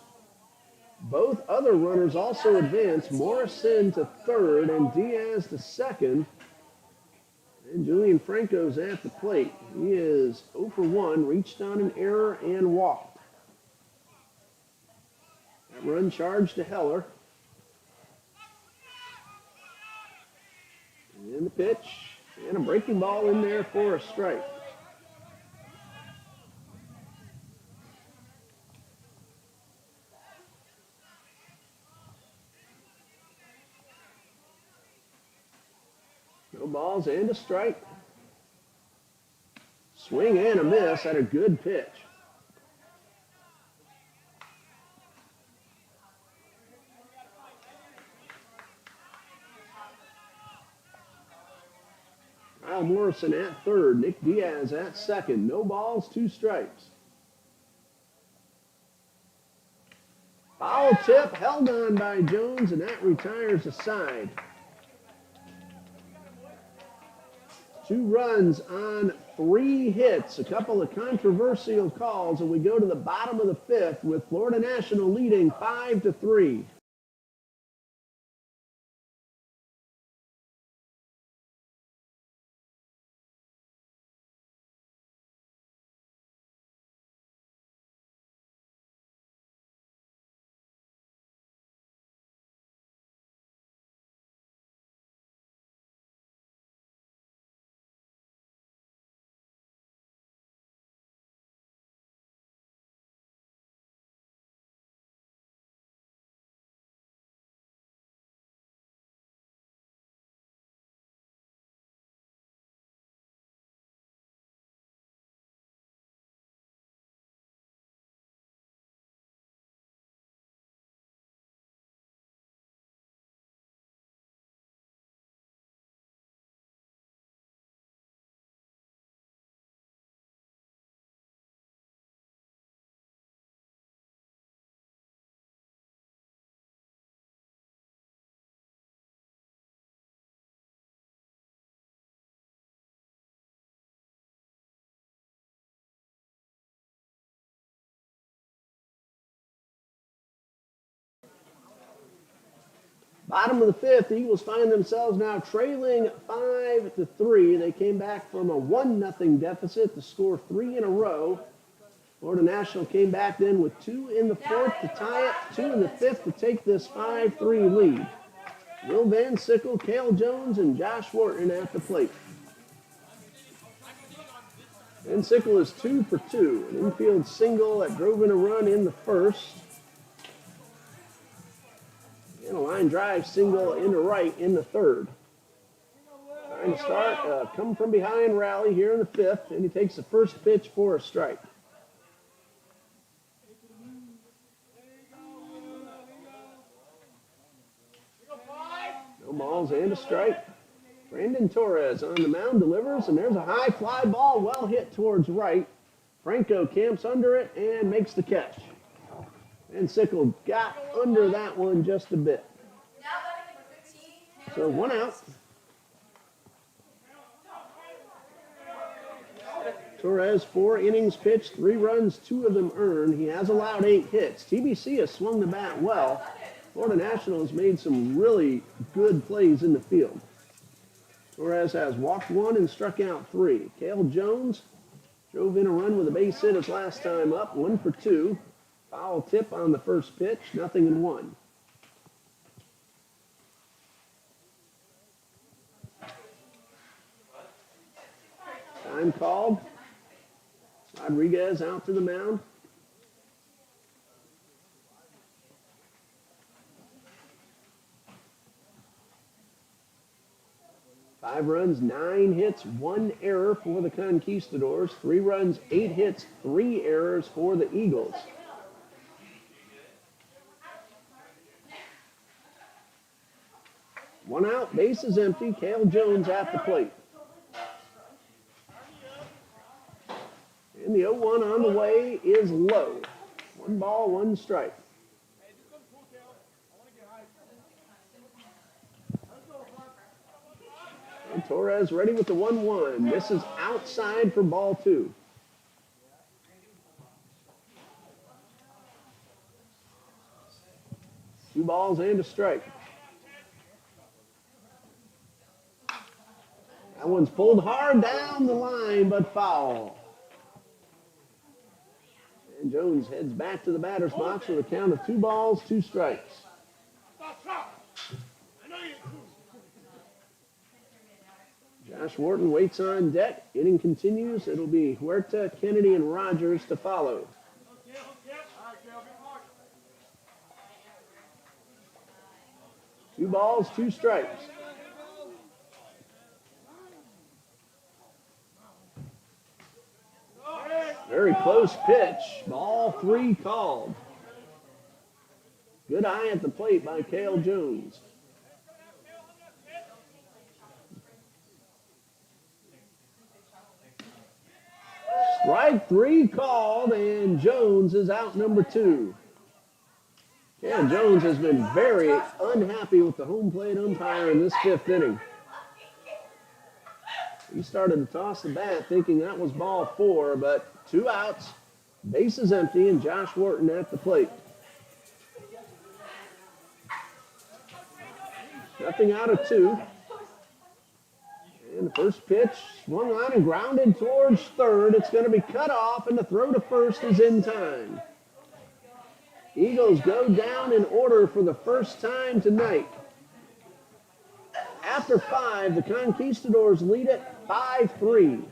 Both other runners also advance. Morrison to third and Diaz to second. And Julian Franco's at the plate. He is 0 for 1, reached on an error and walked. That run charged to Heller. And the pitch, and a breaking ball in there for a strike. No balls and a strike. Swing and a miss at a good pitch. Kyle Morrison at third. Nick Diaz at second. No balls, 2 strikes. Foul tip held on by Jones, and that retires a side. 2 runs on 3 hits, a couple of controversial calls, and we go to the bottom of the 5th with Florida National leading 5-3. Bottom of the 5th, the Eagles find themselves now trailing 5-3. They came back from a 1-0 deficit to score 3 in a row. Florida National came back then with 2 in the 4th to tie it, 2 in the 5th to take this 5-3 lead. Will Van Sickle, Cale Jones, and Josh Wharton at the plate. Van Sickle is 2 for 2, an infield single that drove in a run in the 1st. And a line drive single into right in the 3rd. Trying to start, come from behind rally here in the 5th, and he takes the first pitch for a strike. No balls and a strike. Brandon Torres on the mound delivers, and there's a high fly ball well hit towards right. Franco camps under it and makes the catch. And Sickle got under that one just a bit. So 1 out. Torres, 4 innings pitched, 3 runs, 2 of them earned. He has allowed 8 hits. TBC has swung the bat well. Florida National has made some really good plays in the field. Torres has walked 1 and struck out 3. Cale Jones drove in a run with a base hit his last time up, 1 for 2. Foul tip on the first pitch, 0-1. Time called. Rodriguez out to the mound. Five runs, 9 hits, 1 error for the Conquistadors. 3 runs, 8 hits, 3 errors for the Eagles. One out, bases empty. Cale Jones at the plate. And the 0-1 on the way is low. 1 ball, 1 strike. And Torres ready with the 1-1. This is outside for ball 2. Two balls and a strike. That one's pulled hard down the line, but foul. And Jones heads back to the batter's box with a count of 2 balls, 2 strikes. Josh Wharton waits on deck. Inning continues. It'll be Huerta, Kennedy, and Rogers to follow. 2 balls, 2 strikes. Very close pitch. Ball 3 called. Good eye at the plate by Cale Jones. Strike 3 called, and Jones is out number 2. Cale Jones has been very unhappy with the home plate umpire in this 5th inning. He started to toss the bat thinking that was ball 4, but 2 outs, bases empty, and Josh Wharton at the plate. Nothing out of 2. And the first pitch swung on and grounded towards third. It's going to be cut off, and the throw to first is in time. Eagles go down in order for the first time tonight. After 5, the Conquistadors lead it 5-3.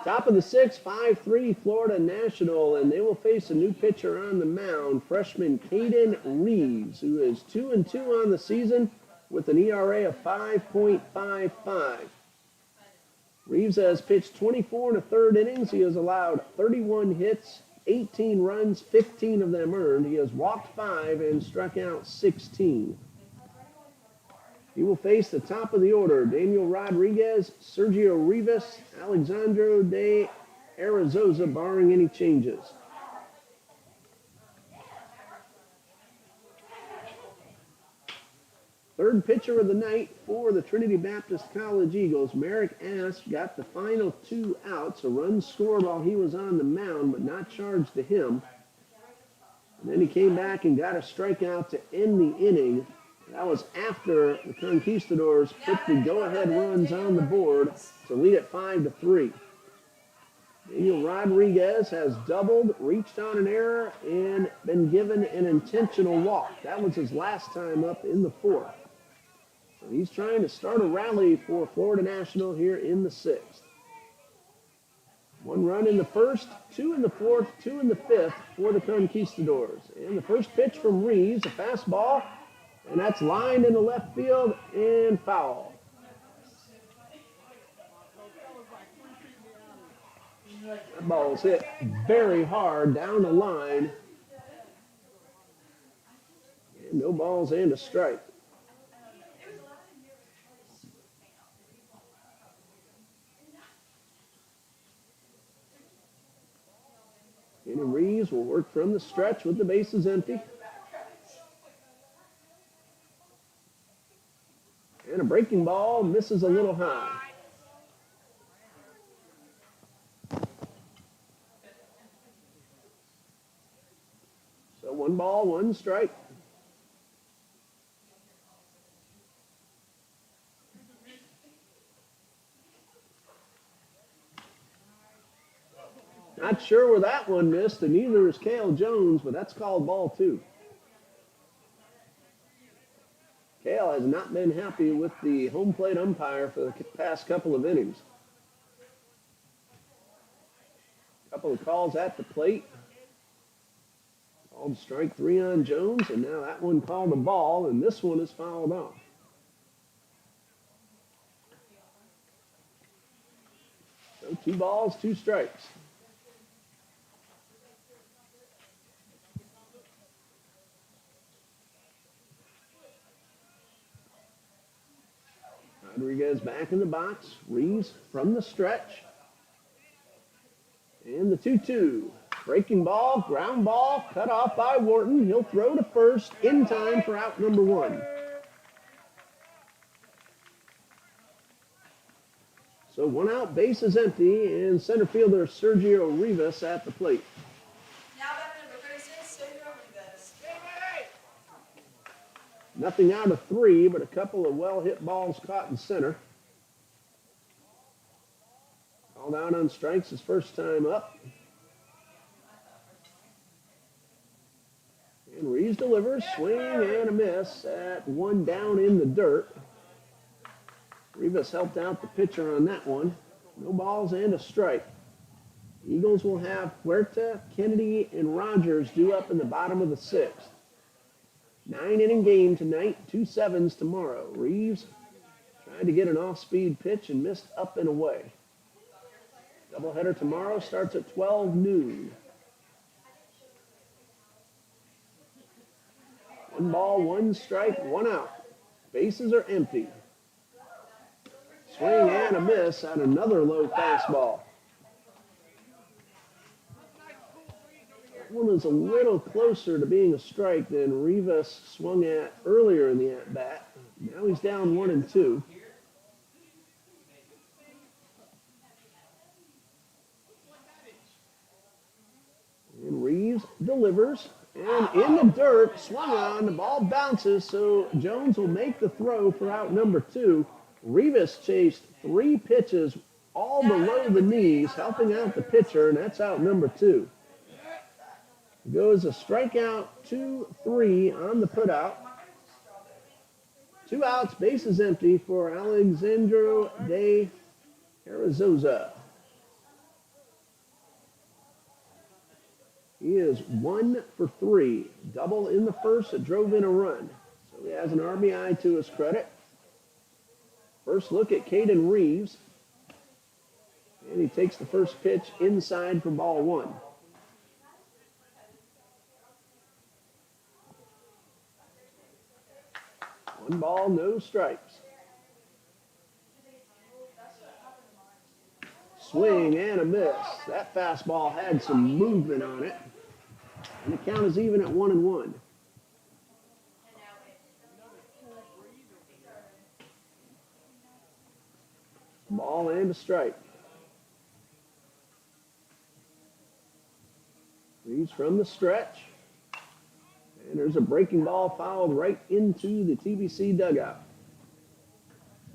Top of the 6th, 5-3 Florida National, and they will face a new pitcher on the mound, freshman Caden Reeves, who is 2-2 on the season with an ERA of 5.55. Reeves has pitched 24 1/3 innings. He has allowed 31 hits, 18 runs, 15 of them earned. He has walked 5 and struck out 16. He will face the top of the order, Daniel Rodriguez, Sergio Rivas, Alexandro de Arizosa, barring any changes. third pitcher of the night for the Trinity Baptist College Eagles. Merrick Asp got the final 2 outs. A run scored while he was on the mound, but not charged to him. And then he came back and got a strikeout to end the inning. That was after the Conquistadors put the go-ahead runs on the board to lead it 5-3. Daniel Rodriguez has doubled, reached on an error, and been given an intentional walk. That was his last time up in the 4th. So he's trying to start a rally for Florida National here in the 6th. 1 run in the 1st, 2 in the 4th, 2 in the 5th for the Conquistadors. And the first pitch from Reeves, a fastball, and that's lined into left field and foul. That ball's hit very hard down the line. And no balls and a strike. Kenny Reeves will work from the stretch with the bases empty. And a breaking ball misses a little high. So 1 ball, 1 strike. Not sure where that one missed, and neither is Cale Jones, but that's called ball 2. Cale has not been happy with the home plate umpire for the past couple of innings. Couple of calls at the plate. Called strike 3 on Jones, and now that one called a ball, and this one is fouled off. So 2 balls, 2 strikes. Rodriguez back in the box. Reeves from the stretch. And the 2-2. Breaking ball, ground ball, cut off by Wharton. He'll throw to first in time for out number 1. So 1 out, base is empty, and center fielder Sergio Rivas at the plate. Now back to number 36, Sergio Rivas. Nothing out of 3, but a couple of well-hit balls caught in center. Called out on strikes his first time up. And Reeves delivers, swing and a miss at 1 down in the dirt. Rivas helped out the pitcher on that one. No balls and a strike. Eagles will have Huerta, Kennedy, and Rogers due up in the bottom of the 6th. 9-inning game tonight, 2 sevens tomorrow. Reeves tried to get an off-speed pitch and missed up and away. Doubleheader tomorrow starts at 12 noon. 1 ball, 1 strike, 1 out. Bases are empty. Swing and a miss at another low fastball. That one was a little closer to being a strike than Rivas swung at earlier in the at-bat. Now he's down 1-2. And Reeves delivers. And in the dirt, swung on, the ball bounces, so Jones will make the throw for out number 2. Rivas chased 3 pitches all below the knees, helping out the pitcher, and that's out number 2. Goes a strikeout, 2-3 on the putout. 2 outs, bases empty for Alejandro de Arizosa. He is 1 for 3. Double in the first that drove in a run. So he has an RBI to his credit. First look at Caden Reeves. And he takes the first pitch inside for ball 1. One ball, no strikes. Swing and a miss. That fastball had some movement on it. And the count is even at 1-1. ball and a strike. He's from the stretch. And there's a breaking ball fouled right into the TBC dugout.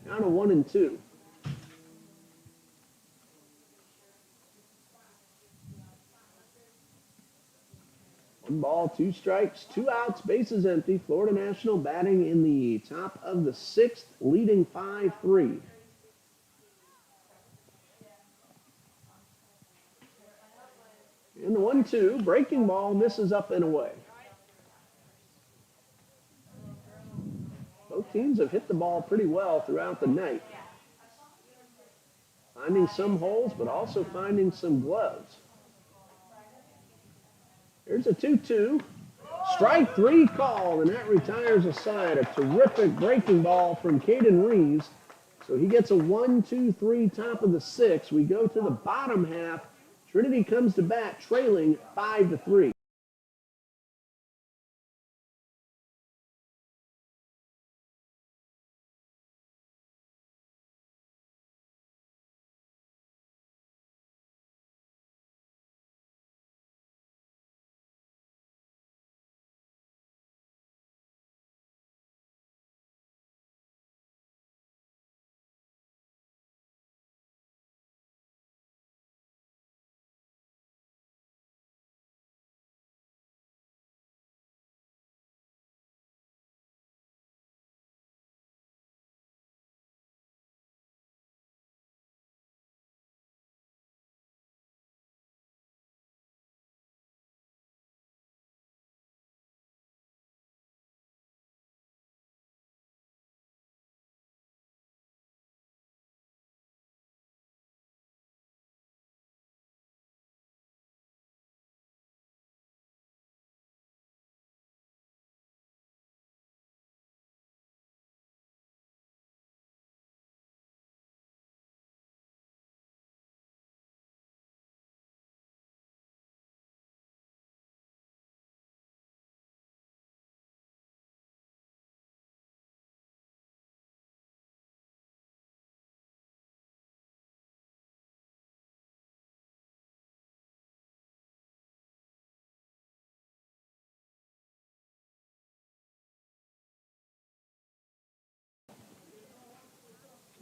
Down to 1-2. One ball, two strikes, two outs, bases empty. Florida National batting in the top of the sixth, leading 5-3. And the 1-2, breaking ball misses up and away. Both teams have hit the ball pretty well throughout the night. Finding some holes, but also finding some gloves. Here's a 2-2. Strike three called, and that retires a side. A terrific breaking ball from Caden Reeves. So he gets a 1-2-3 top of the sixth. We go to the bottom half. Trinity comes to bat trailing 5-3.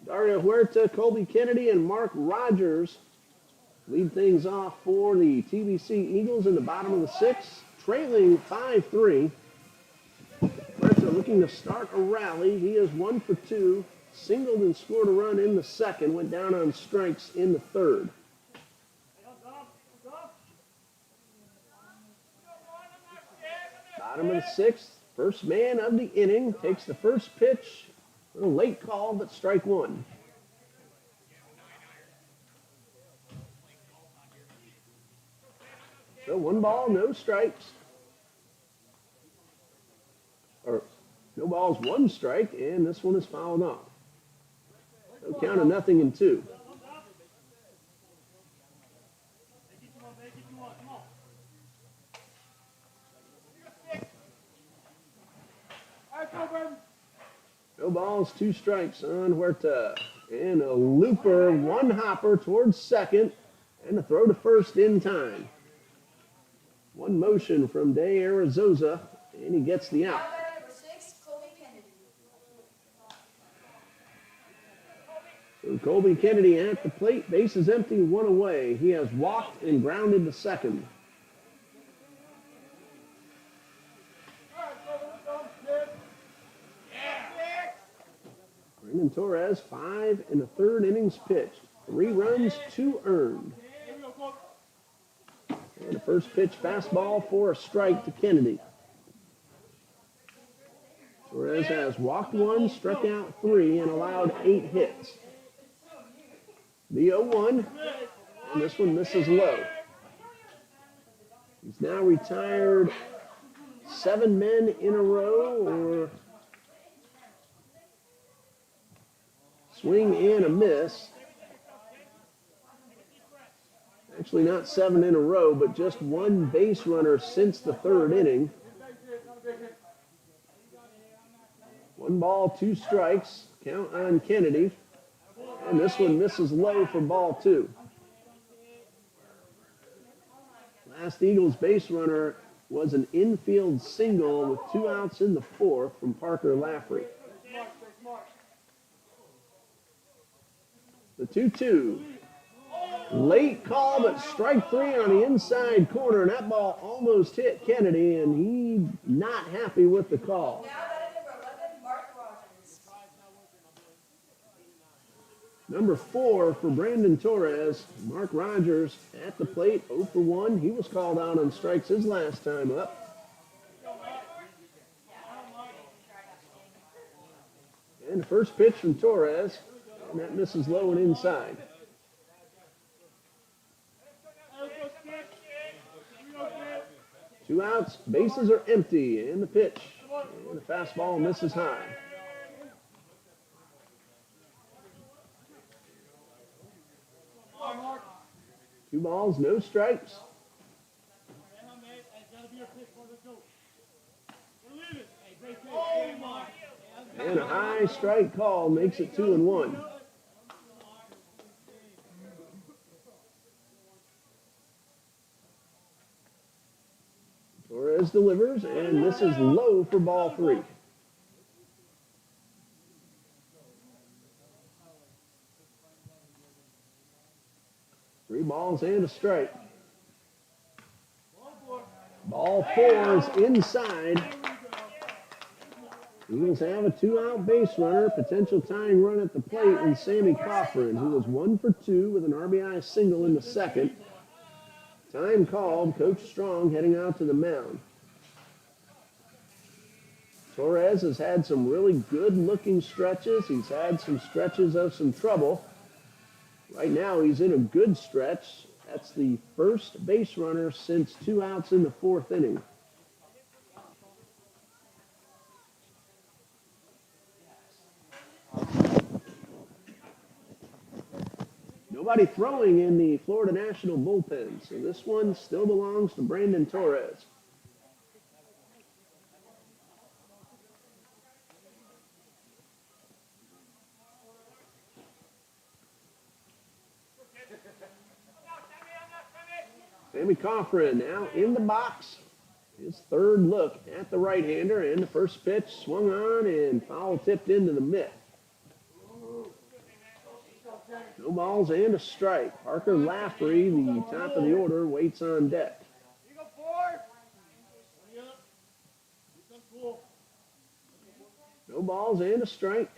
Dario Huerta, Colby Kennedy, and Mark Rogers lead things off for the TBC Eagles in the bottom of the sixth, trailing 5-3. Huerta looking to start a rally. He is 1 for 2, singled and scored a run in the second, went down on strikes in the third. Bottom of the sixth, first man of the inning takes the first pitch. A little late call, but strike one. So 1 ball, no strikes. Or no balls, 1 strike, and this one is fouled off. So count of 0-2. No balls, 2 strikes on Huerta. And a looper, 1 hopper towards second, and a throw to first in time. 1 motion from Day Arizosa, and he gets the out. Number 6, Colby Kennedy. So Colby Kennedy at the plate, bases empty, 1 away. He has walked and grounded to second. Brandon Torres, 5 1/3 innings pitched. 3 runs, 2 earned. And the first pitch fastball for a strike to Kennedy. Torres has walked 1, struck out 3, and allowed 8 hits. The 0-1, and this one misses low. He's now retired 7 men in a row, or swing and a miss. Actually not 7 in a row, but just 1 base runner since the 3rd inning. 1 ball, 2 strikes. Count on Kennedy. And this one misses low for ball 2. Last Eagles base runner was an infield single with 2 outs in the 4th from Parker Laffrey. The 2-2. Late call, but strike 3 on the inside corner, and that ball almost hit Kennedy, and he's not happy with the call. Now batting number 11, Mark Rogers. Number 4 for Brandon Torres, Mark Rogers at the plate, 0 for 1. He was called out on strikes his last time up. And the first pitch from Torres, and that misses low and inside. 2 outs, bases are empty, and the pitch. And the fastball misses high. Two balls, no strikes. And a high strike call makes it 2-1. Torres delivers, and this is low for ball 3. Three balls and a strike. Ball 4 is inside. Eagles have a 2-out base runner, potential tying run at the plate, and Sammy Cochran, who was 1 for 2 with an RBI single in the 2nd. Time called, Coach Strong heading out to the mound. Torres has had some really good-looking stretches. He's had some stretches of some trouble. Right now, he's in a good stretch. That's the first base runner since 2 outs in the 4th inning. Nobody throwing in the Florida National bullpen, so this one still belongs to Brandon Torres. Sammy Cochran now in the box. His 3rd look at the right-hander, and the first pitch swung on and foul tipped into the mitt. No balls and a strike. Parker Laffrey, the top of the order, waits on deck. No balls and a strike.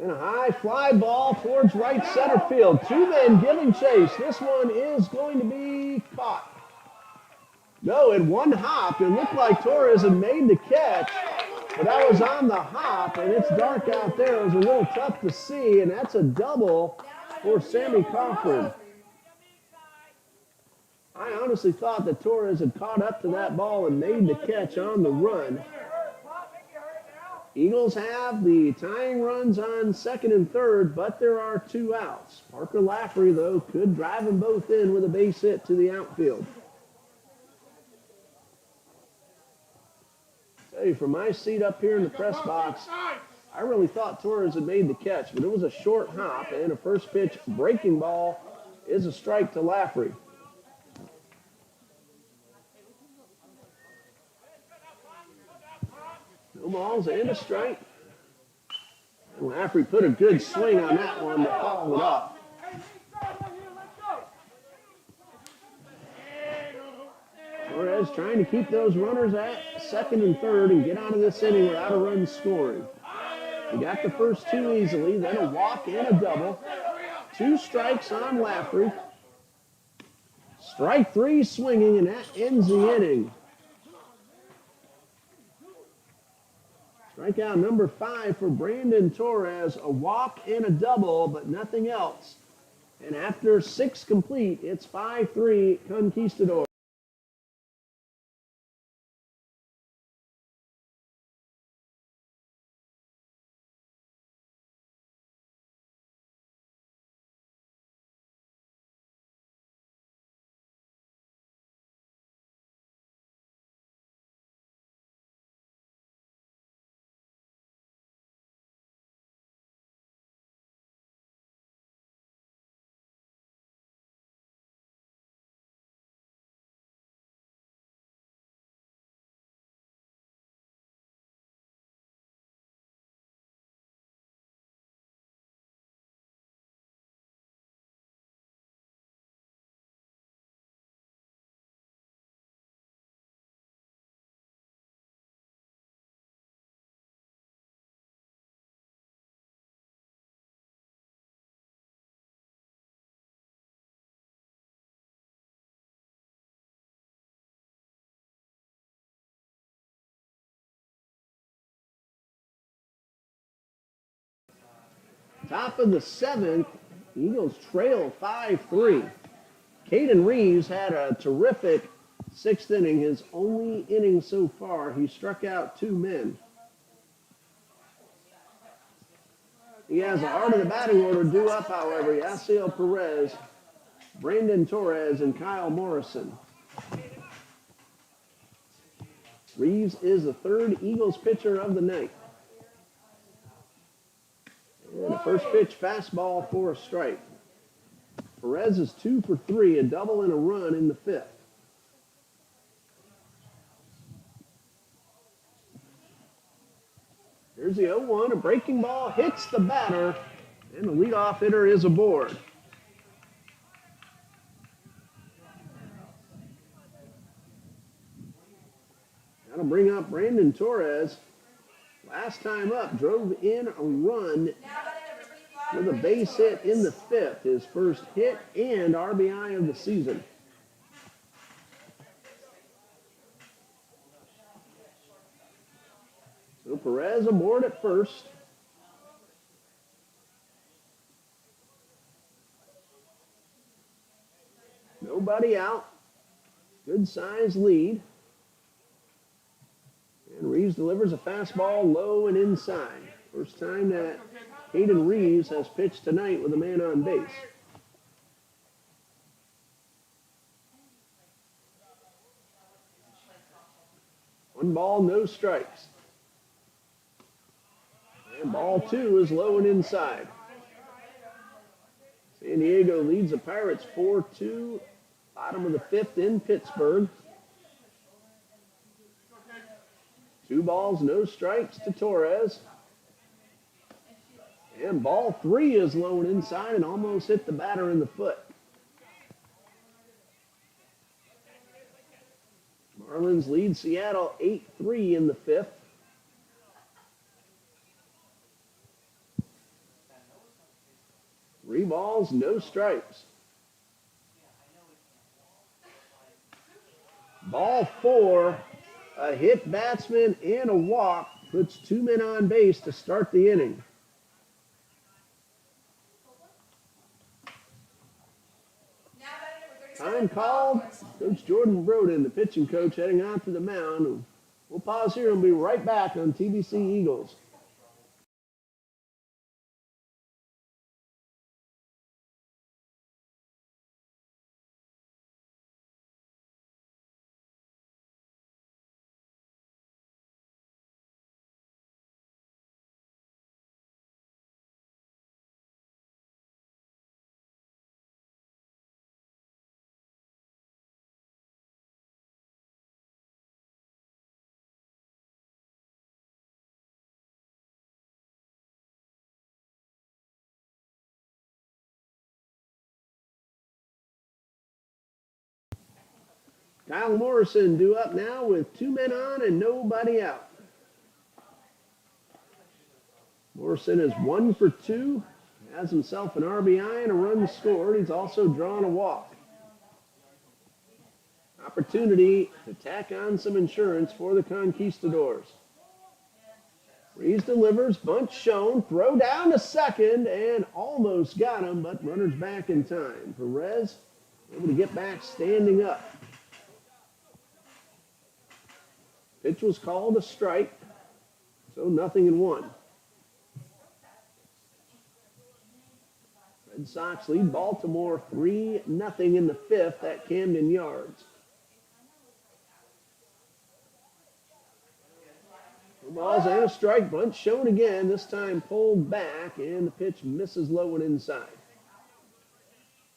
And a high fly ball towards right center field. 2 men giving chase. This one is going to be caught. No, in one hop, it looked like Torres had made the catch, but that was on the hop, and it's dark out there. It was a little tough to see, and that's a double for Sammy Cochran. I honestly thought that Torres had caught up to that ball and made the catch on the run. Eagles have the tying runs on 2nd and 3rd, but there are 2 outs. Parker Laffrey, though, could drive them both in with a base hit to the outfield. Hey, from my seat up here in the press box, I really thought Torres had made the catch, but it was a short hop, and a first pitch breaking ball is a strike to Laffrey. No balls and a strike. And Laffrey put a good swing on that one to follow it up. Torres trying to keep those runners at 2nd and 3rd and get out of this inning without a run scoring. He got the first 2 easily, then a walk and a double. 2 strikes on Laffrey. Strike 3 swinging, and that ends the inning. Strikeout number 5 for Brandon Torres, a walk and a double, but nothing else. And after 6 complete, it's 5-3 Conquistador. Top of the seventh, Eagles trail 5-3. Caden Reeves had a terrific sixth inning, his only inning so far. He struck out 2 men. He has a heart of the batting order due up, however. Yasiel Perez, Brandon Torres, and Kyle Morrison. Reeves is the third Eagles pitcher of the night. And the first pitch, fastball for a strike. Perez is 2 for 3, a double and a run in the fifth. Here's the 0-1, a breaking ball hits the batter, and the leadoff hitter is aboard. That'll bring up Brandon Torres. Last time up, drove in a run with a base hit in the fifth, his first hit and RBI of the season. So Perez aboard at first. Nobody out. Good size lead. And Reeves delivers a fastball low and inside. First time that Caden Reeves has pitched tonight with a man on base. One ball, no strikes. And ball 2 is low and inside. San Diego leads the Pirates 4-2. Bottom of the fifth in Pittsburgh. 2 balls, no strikes to Torres. And ball 3 is low and inside and almost hit the batter in the foot. Marlins lead Seattle 8-3 in the fifth. Three balls, no strikes. Ball 4, a hit batsman and a walk, puts 2 men on base to start the inning. Time called. Coach Jordan Broden, the pitching coach, heading on to the mound. We'll pause here and be right back on TBC Eagles. Kyle Morrison due up now with 2 men on and nobody out. Morrison is 1 for 2, has himself an RBI and a run scored. He's also drawn a walk. Opportunity to tack on some insurance for the Conquistadors. Reeves delivers, bunt shown, throw down to second, and almost got him, but runners back in time. Perez able to get back standing up. Pitch was called a strike, so 0-1. Red Sox lead Baltimore 3-0 in the fifth at Camden Yards. 2 balls and a strike, bunt shown again, this time pulled back, and the pitch misses low and inside.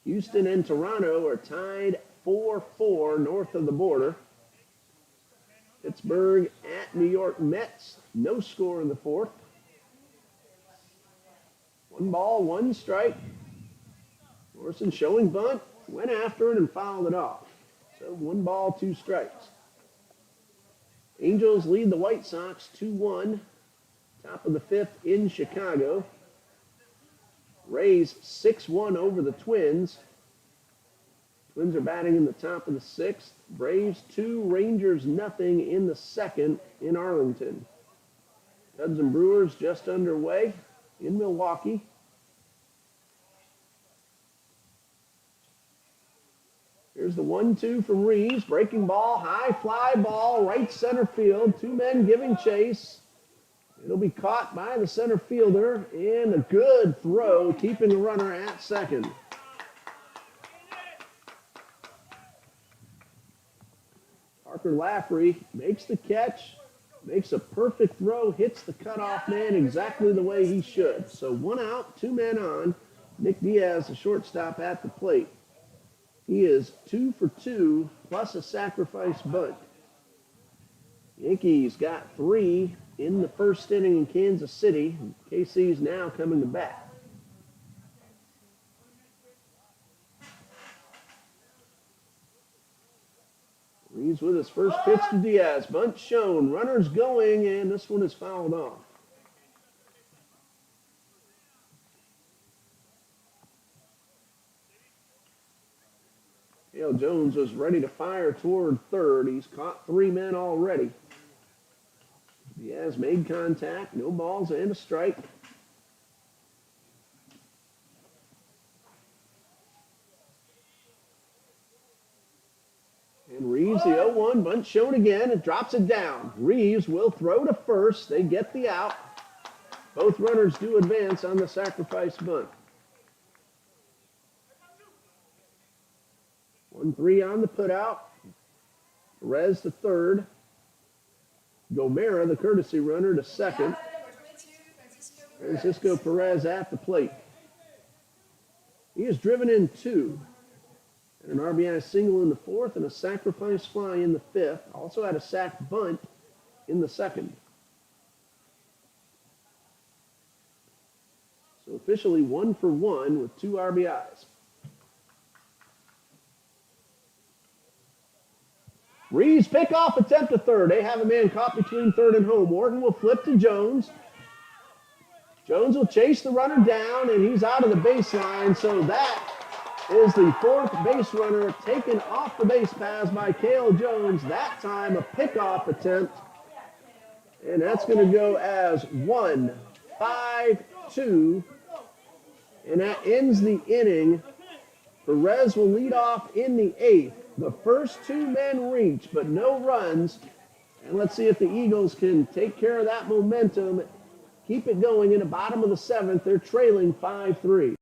Houston and Toronto are tied 4-4 north of the border. Pittsburgh at New York Mets, no score in the fourth. 1 ball, 1 strike. Morrison showing bunt, went after it and fouled it off. So 1 ball, 2 strikes. Angels lead the White Sox 2-1. Top of the fifth in Chicago. Rays 6-1 over the Twins. Twins are batting in the top of the sixth. Braves 2, Rangers 0 in the second in Arlington. Cubs and Brewers just underway in Milwaukee. Here's the 1-2 from Reeves. Breaking ball, high fly ball, right center field. Two men giving chase. It'll be caught by the center fielder, and a good throw, keeping the runner at second. Parker Laffrey makes the catch, makes a perfect throw, hits the cutoff man exactly the way he should. So 1 out, 2 men on. Nick Diaz, the shortstop, at the plate. He is 2 for 2, plus a sacrifice bunt. Yankees got 3 in the first inning in Kansas City. KC's now coming to bat. Reeves with his first pitch to Diaz. Bunt shown. Runners going, and this one is fouled off. Hale Jones was ready to fire toward third. He's caught 3 men already. Diaz made contact. No balls and a strike. And Reeves, the 0-1, bunt shown again, and drops it down. Reeves will throw to first. They get the out. Both runners do advance on the sacrifice bunt. 1-3 on the putout. Perez to third. Gomera, the courtesy runner, to second. Francisco Perez at the plate. He has driven in 2. An RBI single in the 4th and a sacrifice fly in the 5th. Also had a sac bunt in the 2nd. So officially 1 for 1 with 2 RBIs. Reeves pickoff attempt to third. They have a man caught between third and home. Morton will flip to Jones. Jones will chase the runner down, and he's out of the baseline. So that is the 4th base runner taken off the base paths by Cale Jones. That time a pickoff attempt. And that's going to go as 1-5-2. And that ends the inning. Perez will lead off in the 8th. The first 2 men reach, but no runs. And let's see if the Eagles can take care of that momentum. Keep it going in the bottom of the 7th. They're trailing 5-3.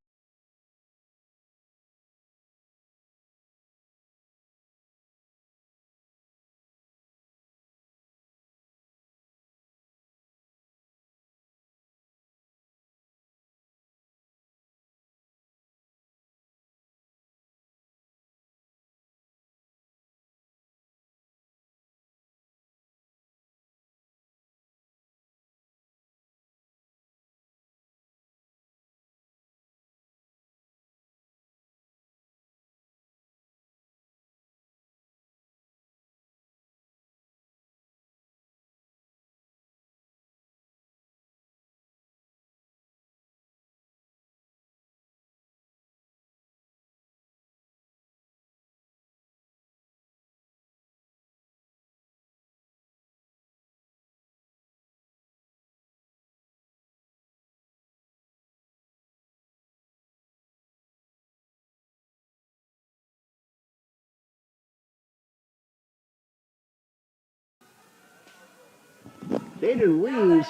Caden Reeves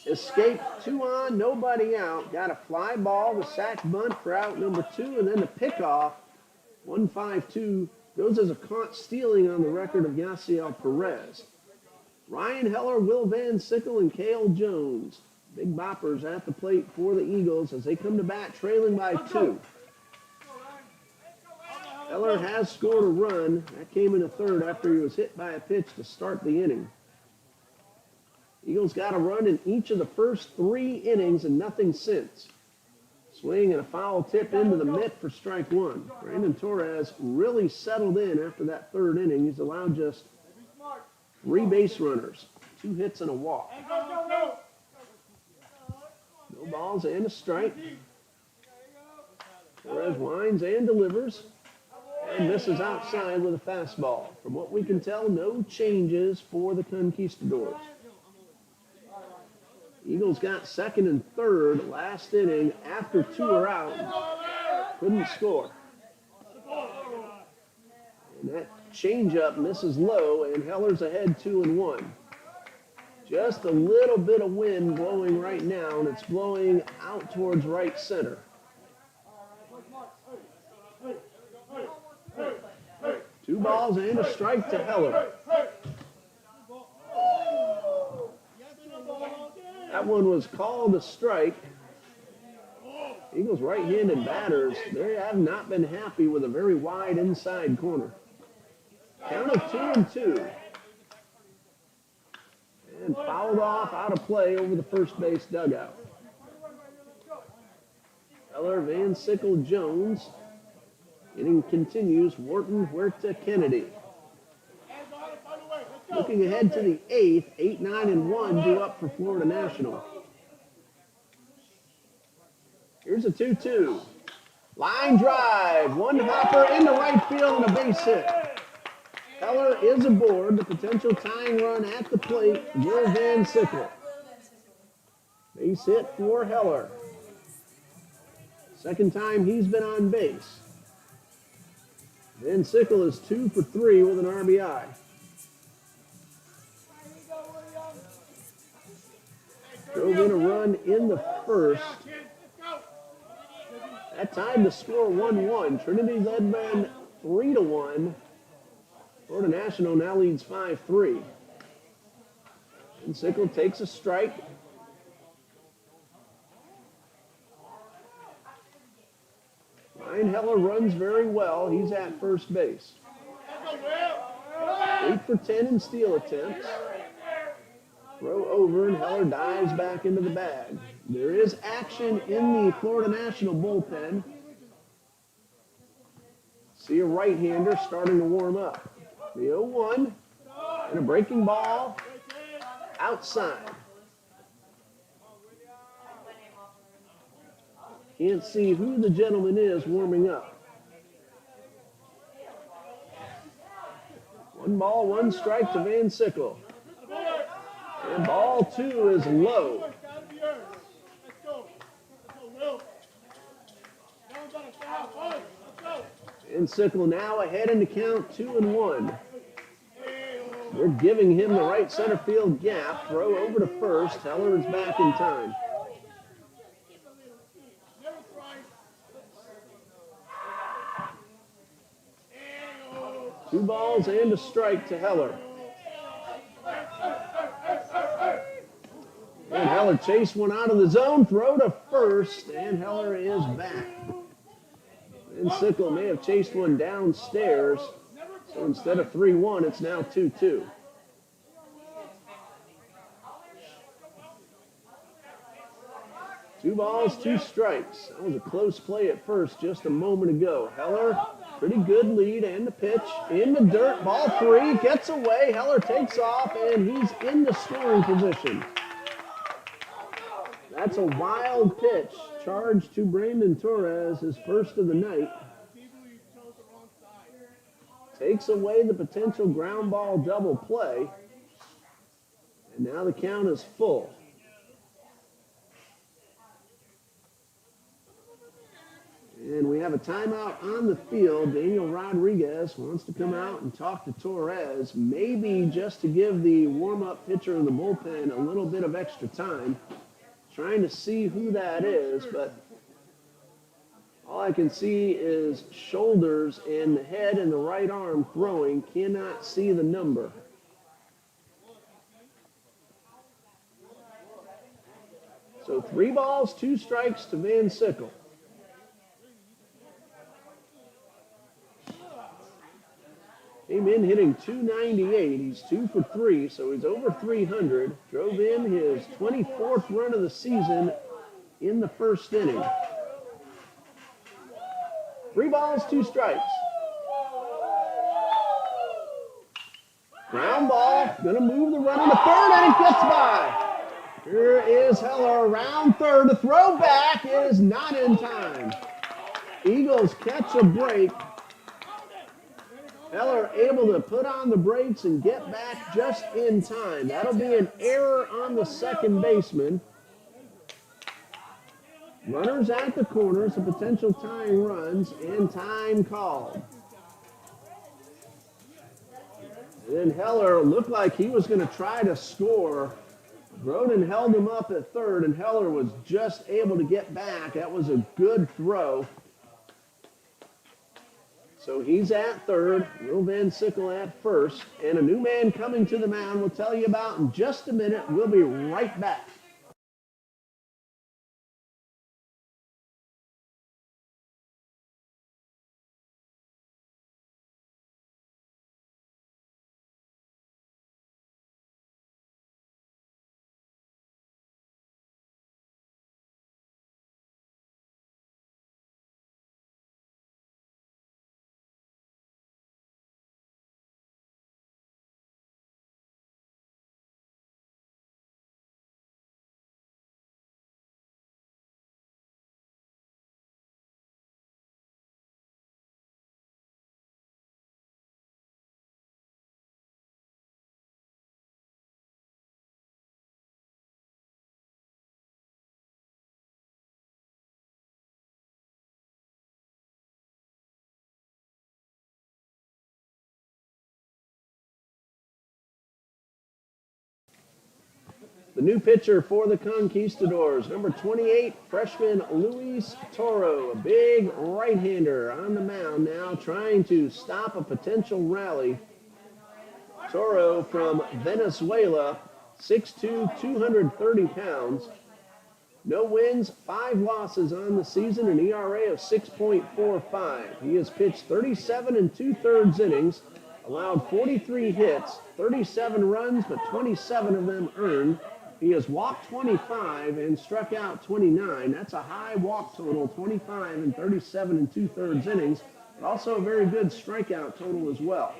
escaped 2 on, nobody out. Got a fly ball, the sac bunt for out number 2, and then the pickoff. 1-5-2 goes as a caught stealing on the record of Yasiel Perez. Ryan Heller, Will Van Sickle, and Cale Jones. Big boppers at the plate for the Eagles as they come to bat trailing by 2. Heller has scored a run. That came in the 3rd after he was hit by a pitch to start the inning. Eagles got a run in each of the first 3 innings and nothing since. Swing and a foul tip into the mitt for strike 1. Brandon Torres really settled in after that 3rd inning. He's allowed just 3 base runners, 2 hits and a walk. No balls and a strike. Torres winds and delivers. And misses outside with a fastball. From what we can tell, no changes for the Conquistadors. Eagles got 2nd and 3rd last inning after 2 are out. Couldn't score. And that changeup misses low, and Heller's ahead 2-1. Just a little bit of wind blowing right now, and it's blowing out towards right center. 2 balls and a strike to Heller. That one was called a strike. Eagles right-handed batters, they have not been happy with a very wide inside corner. Count of 2-2. And fouled off out of play over the first base dugout. Heller, Van Sickle, Jones. Inning continues. Wharton, Huerta, Kennedy. Looking ahead to the 8th, 8, 9, and 1 due up for Florida National. Here's a 2-2. Line drive. One hopper into right field and a base hit. Heller is aboard. The potential tying run at the plate. Will Van Sickle. Base hit for Heller. Second time he's been on base. Van Sickle is 2 for 3 with an RBI. Drove in a run in the first. That tied the score 1-1. Trinity led then 3-1. Florida National now leads 5-3. And Sickle takes a strike. Ryan Heller runs very well. He's at first base. 8 for 10 in steal attempts. Throw over and Heller dives back into the bag. There is action in the Florida National bullpen. See a right-hander starting to warm up. The 0-1 and a breaking ball outside. Can't see who the gentleman is warming up. 1 ball, 1 strike to Van Sickle. And ball 2 is low. And Sickle now ahead in the count 2-1. They're giving him the right center field gap. Throw over to first. Heller is back in time. Two balls and a strike to Heller. And Heller chased one out of the zone. Throw to first, and Heller is back. And Sickle may have chased one downstairs. So instead of 3-1, it's now 2-2. Two balls, 2 strikes. That was a close play at first just a moment ago. Heller, pretty good lead, and the pitch in the dirt. Ball 3, gets away. Heller takes off, and he's in the scoring position. That's a wild pitch. Charge to Brandon Torres, his first of the night. Takes away the potential ground ball double play. And now the count is full. And we have a timeout on the field. Daniel Rodriguez wants to come out and talk to Torres, maybe just to give the warm-up pitcher in the bullpen a little bit of extra time. Trying to see who that is, but all I can see is shoulders and the head and the right arm throwing. Cannot see the number. So 3 balls, 2 strikes to Van Sickle. Came in hitting .298. He's 2 for 3, so he's over 300. Drove in his 24th run of the season in the first inning. 3 balls, 2 strikes. Ground ball, gonna move the runner to third, and it gets by. Here is Heller around third. The throw back is not in time. Eagles catch a break. Heller able to put on the brakes and get back just in time. That'll be an error on the second baseman. Runners at the corners, the potential tying runs, and time called. And Heller looked like he was going to try to score. Broden held him up at third, and Heller was just able to get back. That was a good throw. So he's at third, Will Van Sickle at first, and a new man coming to the mound we'll tell you about in just a minute. We'll be right back. The new pitcher for the Conquistadors, number 28, freshman Luis Toro, a big right-hander on the mound now, trying to stop a potential rally. Toro from Venezuela, 6'2", 230 pounds. No wins, 5 losses on the season, an ERA of 6.45. He has pitched 37 2/3 innings, allowed 43 hits, 37 runs, but 27 of them earned. He has walked 25 and struck out 29. That's a high walk total, 25 and 37 2/3 innings, but also a very good strikeout total as well.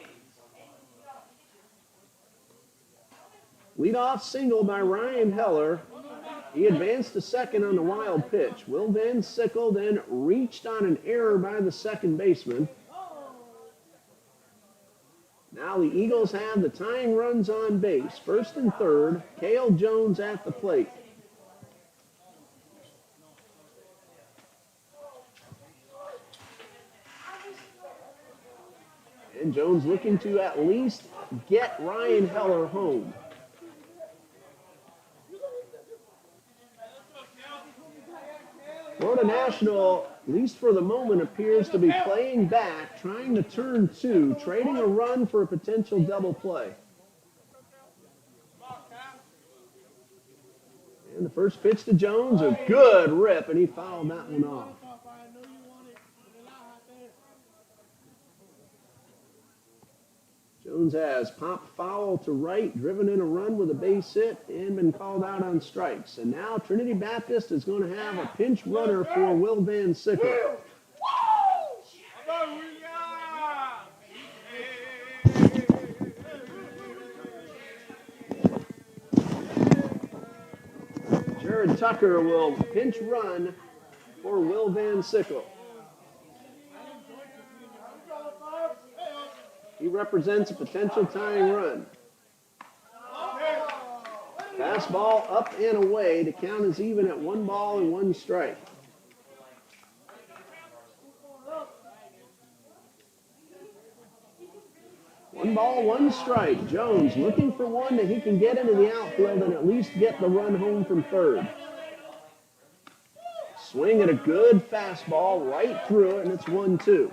Leadoff single by Ryan Heller. He advanced to second on the wild pitch. Will Van Sickle then reached on an error by the second baseman. Now the Eagles have the tying runs on base. First and third, Cale Jones at the plate. And Jones looking to at least get Ryan Heller home. Florida National, at least for the moment, appears to be playing back, trying to turn two, trading a run for a potential double play. And the first pitch to Jones, a good rip, and he fouled that one off. Jones has popped foul to right, driven in a run with a base hit, and been called out on strikes. And now Trinity Baptist is going to have a pinch runner for Will Van Sickle. Jared Tucker will pinch run for Will Van Sickle. He represents a potential tying run. Fastball up and away to count as even at 1 ball and 1 strike. One ball, 1 strike. Jones looking for one that he can get into the outfield and at least get the run home from third. Swing at a good fastball right through it, and it's 1-2.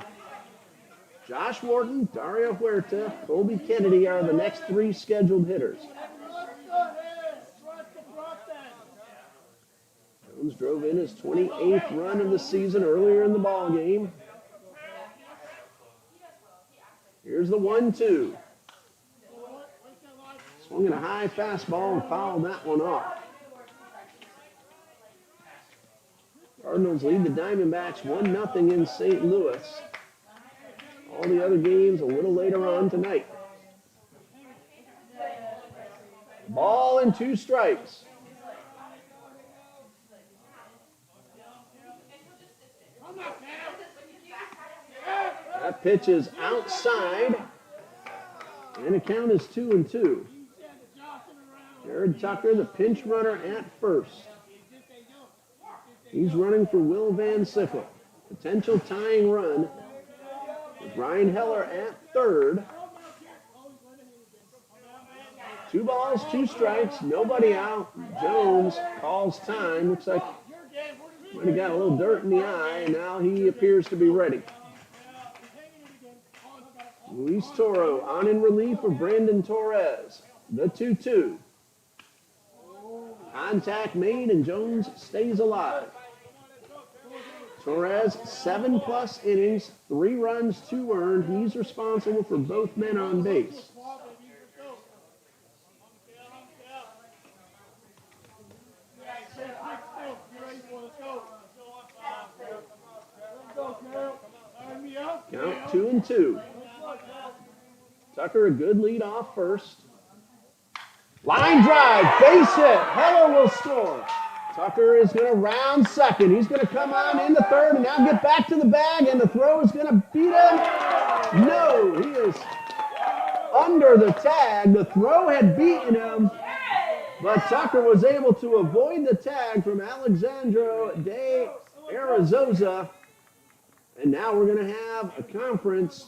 Josh Wharton, Dario Huerta, Colby Kennedy are the next 3 scheduled hitters. Jones drove in his 28th run of the season earlier in the ball game. Here's the 1-2. Swung at a high fastball and fouled that one off. Cardinals lead the Diamondbacks 1-0 in St. Louis. All the other games a little later on tonight. Ball and 2 strikes. That pitch is outside, and the count is 2-2. Jared Tucker, the pinch runner at first. He's running for Will Van Sickle. Potential tying run with Ryan Heller at third. 2 balls, 2 strikes, nobody out. Jones calls time. Looks like might have got a little dirt in the eye, and now he appears to be ready. Luis Toro on in relief of Brandon Torres. The 2-2. Contact made, and Jones stays alive. Torres, 7+ innings, 3 runs, 2 earned. He's responsible for both men on base. Count 2-2. Tucker, a good lead off first. Line drive, base hit. Heller will score. Tucker is going to round second. He's going to come on into third and now get back to the bag, and the throw is going to beat him. No, he is under the tag. The throw had beaten him, but Tucker was able to avoid the tag from Alejandro de Arizosa. And now we're going to have a conference.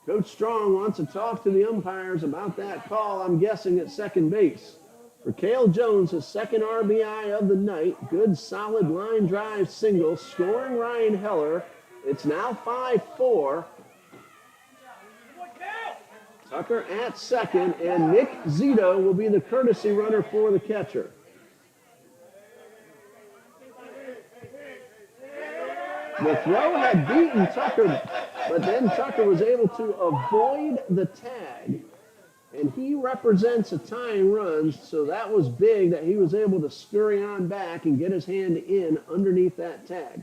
Coach Strong wants to talk to the umpires about that call, I'm guessing, at second base. For Cale Jones, his second RBI of the night. Good, solid line drive single, scoring Ryan Heller. It's now 5-4. Tucker at second, and Nick Zito will be the courtesy runner for the catcher. The throw had beaten Tucker, but then Tucker was able to avoid the tag. And he represents a tying run, so that was big that he was able to scurry on back and get his hand in underneath that tag.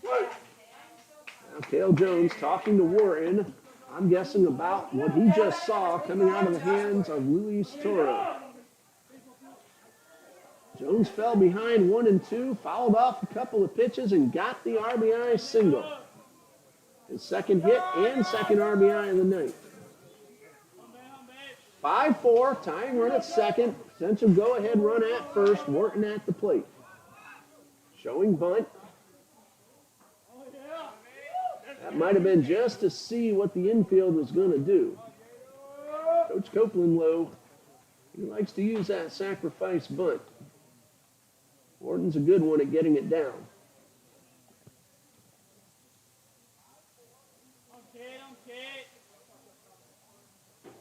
Now Cale Jones talking to Warren, I'm guessing about what he just saw coming out of the hands of Luis Toro. Jones fell behind 1-2, fouled off a couple of pitches, and got the RBI single. His second hit and second RBI of the night. 5-4, tying run at second. Potential go-ahead run at first. Wharton at the plate. Showing bunt. That might have been just to see what the infield was going to do. Coach Copeland, low, he likes to use that sacrifice bunt. Wharton's a good one at getting it down.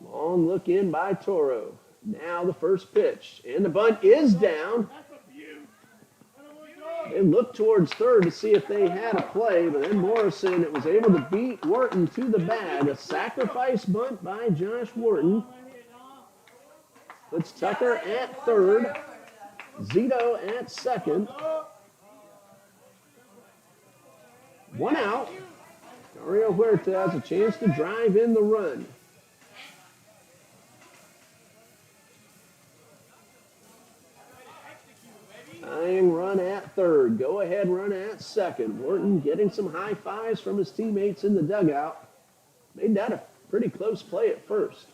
Long look in by Toro. Now the first pitch. And the bunt is down. They looked towards third to see if they had a play, but then Morrison was able to beat Wharton to the bag. A sacrifice bunt by Josh Wharton. Puts Tucker at third. Zito at second. 1 out. Dario Huerta has a chance to drive in the run. Tying run at third. Go ahead run at second. Wharton getting some high fives from his teammates in the dugout. Made that a pretty close play at first.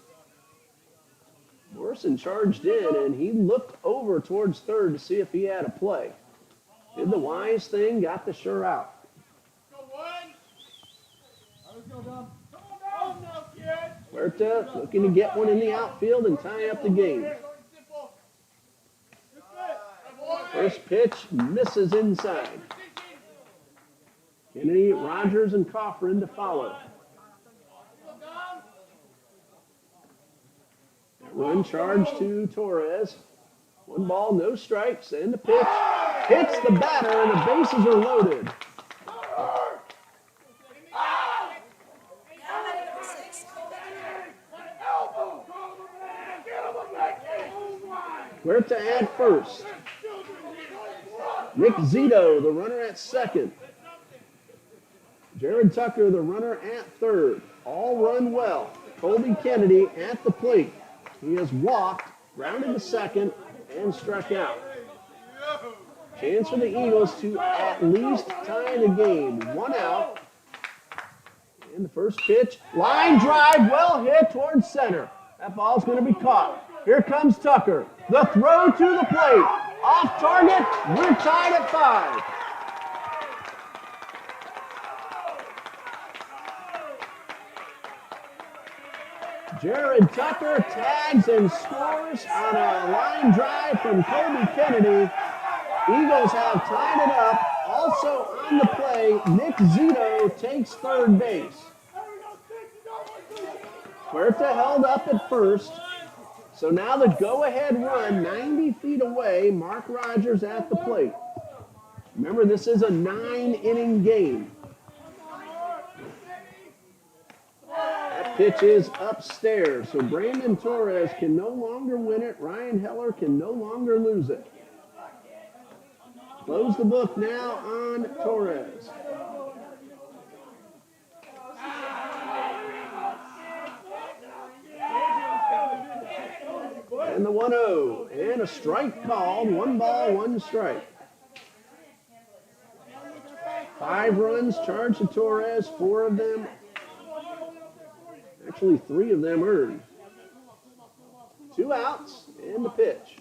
Morrison charged in, and he looked over towards third to see if he had a play. Did the wise thing, got the sure out. Huerta looking to get one in the outfield and tie up the game. First pitch misses inside. Kennedy, Rogers, and Coffrin to follow. Run charge to Torres. 1 ball, no strikes, and the pitch hits the batter, and the bases are loaded. Huerta at first. Nick Zito, the runner at second. Jared Tucker, the runner at third. All run well. Colby Kennedy at the plate. He has walked, grounded to second, and struck out. Chance for the Eagles to at least tie the game. 1 out. And the first pitch, line drive, well hit towards center. That ball's going to be caught. Here comes Tucker. The throw to the plate. Off target. We're tied at 5. Jared Tucker tags and scores on a line drive from Kobe Kennedy. Eagles have tied it up. Also on the play, Nick Zito takes third base. Huerta held up at first. So now the go-ahead run, 90 feet away, Mark Rogers at the plate. Remember, this is a 9-inning game. That pitch is upstairs, so Brandon Torres can no longer win it. Ryan Heller can no longer lose it. Close the book now on Torres. And the 1-0, and a strike called. 1 ball, 1 strike. 5 runs charged to Torres, 4 of them, actually 3 of them earned. 2 outs, and the pitch.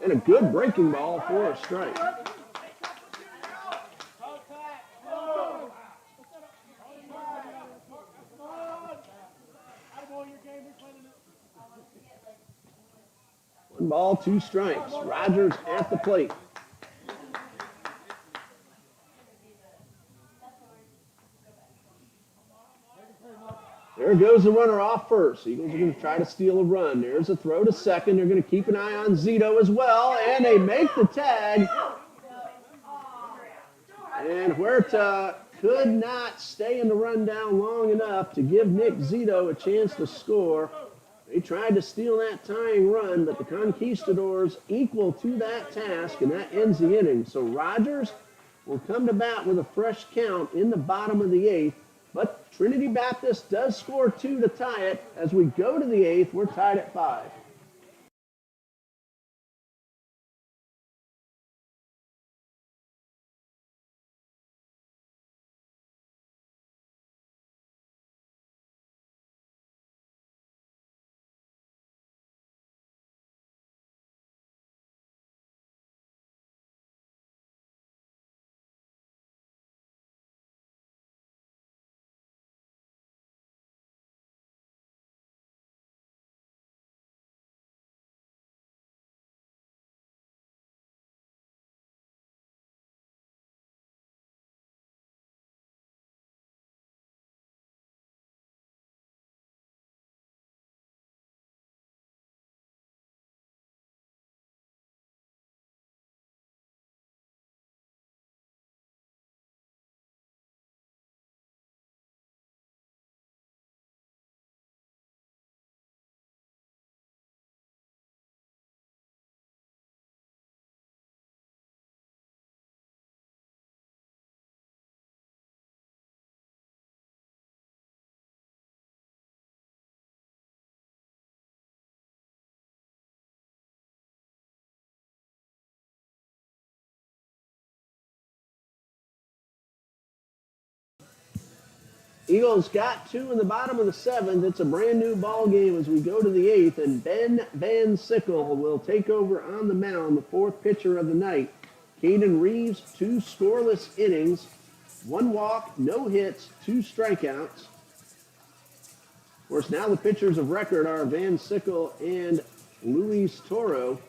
And a good breaking ball for a strike. One ball, 2 strikes. Rogers at the plate. There goes the runner off first. Eagles are going to try to steal a run. There's a throw to second. They're going to keep an eye on Zito as well, and they make the tag. And Huerta could not stay in the rundown long enough to give Nick Zito a chance to score. They tried to steal that tying run, but the Conquistadors equal to that task, and that ends the inning. So Rogers will come to bat with a fresh count in the bottom of the 8th, but Trinity Baptist does score 2 to tie it. As we go to the 8th, we're tied at 5. Eagles got 2 in the bottom of the 7th. It's a brand new ball game as we go to the 8th, and Ben Van Sickle will take over on the mound, the 4th pitcher of the night. Caden Reeves, 2 scoreless innings, 1 walk, no hits, 2 strikeouts. Of course, now the pitchers of record are Van Sickle and Luis Toro.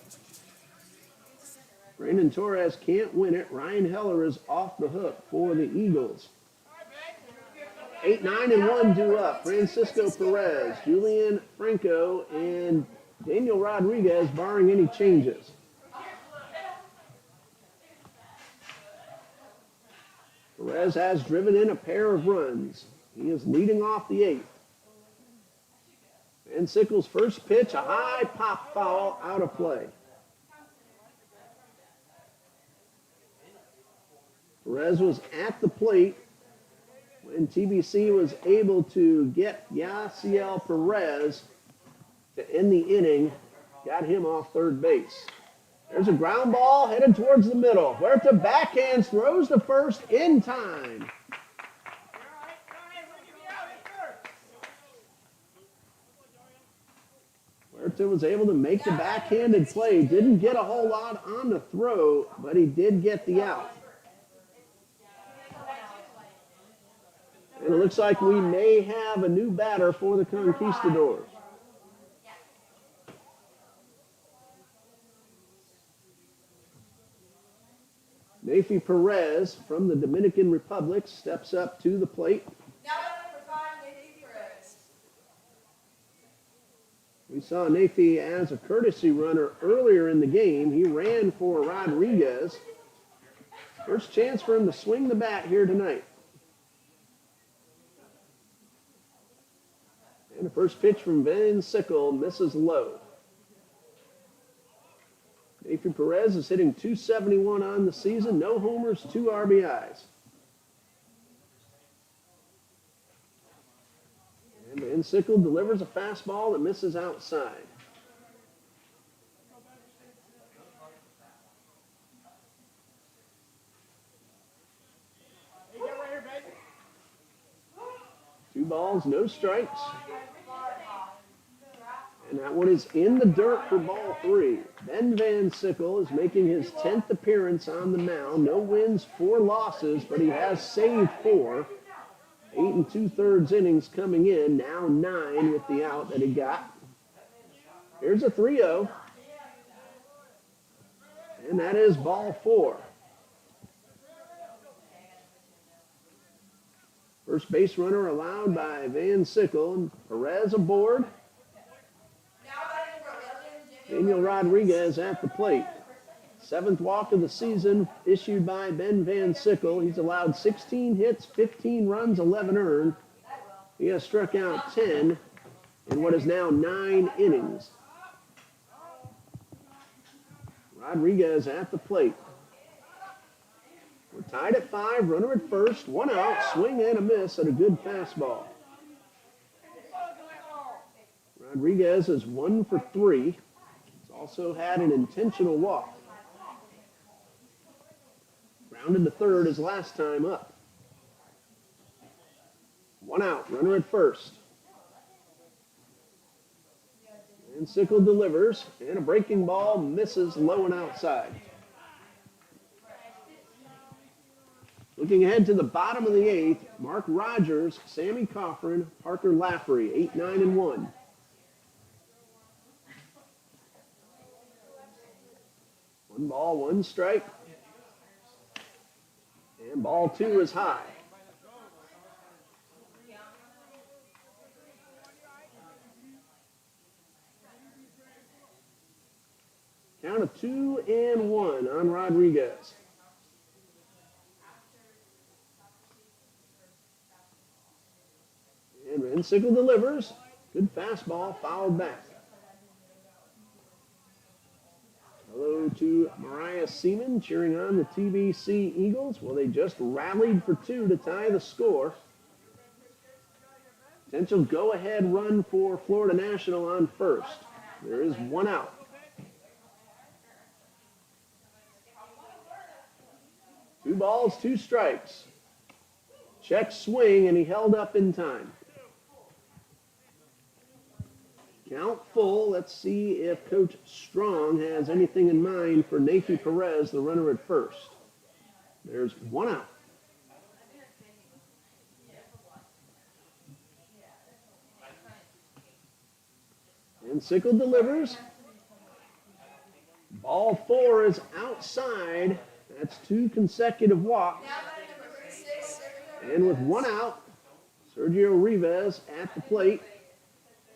Brandon Torres can't win it. Ryan Heller is off the hook for the Eagles. 8, 9, and 1 due up. Francisco Perez, Julian Franco, and Daniel Rodriguez, barring any changes. Perez has driven in a pair of runs. He is leading off the 8th. Van Sickle's first pitch, a high pop foul out of play. Perez was at the plate when TBC was able to get Yasiel Perez to end the inning, got him off third base. There's a ground ball headed towards the middle. Huerta backhands, throws to first in time. Huerta was able to make the backhanded play. Didn't get a whole lot on the throw, but he did get the out. And it looks like we may have a new batter for the Conquistadors. Nafi Perez from the Dominican Republic steps up to the plate. Now batting number 5, Nathan Perez. We saw Nafi as a courtesy runner earlier in the game. He ran for Rodriguez. First chance for him to swing the bat here tonight. And the first pitch from Van Sickle misses low. Nafi Perez is hitting .271 on the season. No homers, 2 RBIs. And Van Sickle delivers a fastball that misses outside. Hey, get right here, baby. 2 balls, no strikes. And that one is in the dirt for ball 3. Ben Van Sickle is making his 10th appearance on the mound. No wins, 4 losses, but he has saved 4. 8 2/3 innings coming in, now 9 with the out that he got. Here's a 3-0. And that is ball 4. First base runner allowed by Van Sickle, and Perez aboard. Now batting number 11, Daniel Rodriguez at the plate. 7th walk of the season issued by Ben Van Sickle. He's allowed 16 hits, 15 runs, 11 earned. He has struck out 10 in what is now 9 innings. Rodriguez at the plate. We're tied at 5, runner at first, 1 out, swing and a miss at a good fastball. Rodriguez is 1 for 3. He's also had an intentional walk. Grounded to third his last time up. 1 out, runner at first. And Sickle delivers, and a breaking ball misses low and outside. Looking ahead to the bottom of the 8th, Mark Rogers, Sammy Coffrin, Parker Laffery, 8, 9, and 1. One ball, 1 strike. And ball 2 is high. Count of 2 and 1 on Rodriguez. And Van Sickle delivers. Good fastball, fouled back. Hello to Mariah Seaman cheering on the TBC Eagles. Well, they just rallied for 2 to tie the score. Potential go-ahead run for Florida National on first. There is 1 out. Two balls, 2 strikes. Check swing, and he held up in time. Count full. Let's see if Coach Strong has anything in mind for Nafi Perez, the runner at first. There's 1 out. And Sickle delivers. Ball 4 is outside. That's 2 consecutive walks. now batting number 36, Sergio And with Rivas. 1 out, Sergio Rivas at the plate.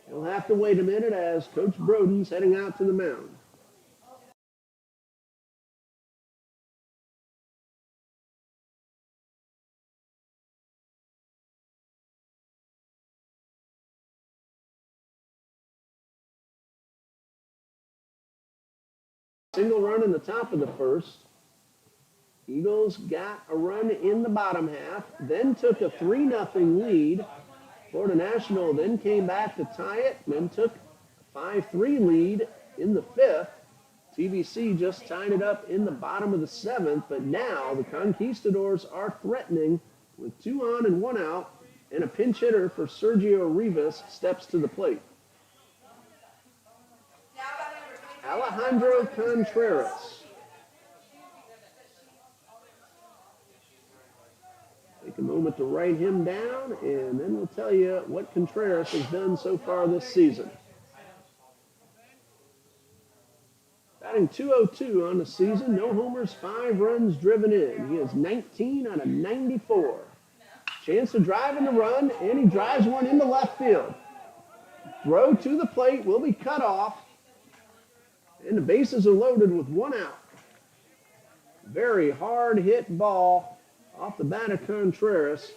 He'll have to wait a minute as Coach Broden's heading out to the mound. Single run in the top of the first. Eagles got a run in the bottom half, then took a 3-0 lead. Florida National then came back to tie it, then took a 5-3 lead in the 5th. TBC just tied it up in the bottom of the 7th, but now the Conquistadors are threatening with 2 on and 1 out, and a pinch hitter for Sergio Rivas steps to the plate. Now batting number 23, Alejandro Contreras. Take a moment to write him down, and then we'll tell you what Contreras has done so far this season. Batting .202 on the season. No homers, 5 runs driven in. He is 19 out of 94. Chance to drive in the run, and he drives one into left field. Throw to the plate will be cut off, and the bases are loaded with 1 out. Very hard hit ball off the bat of Contreras.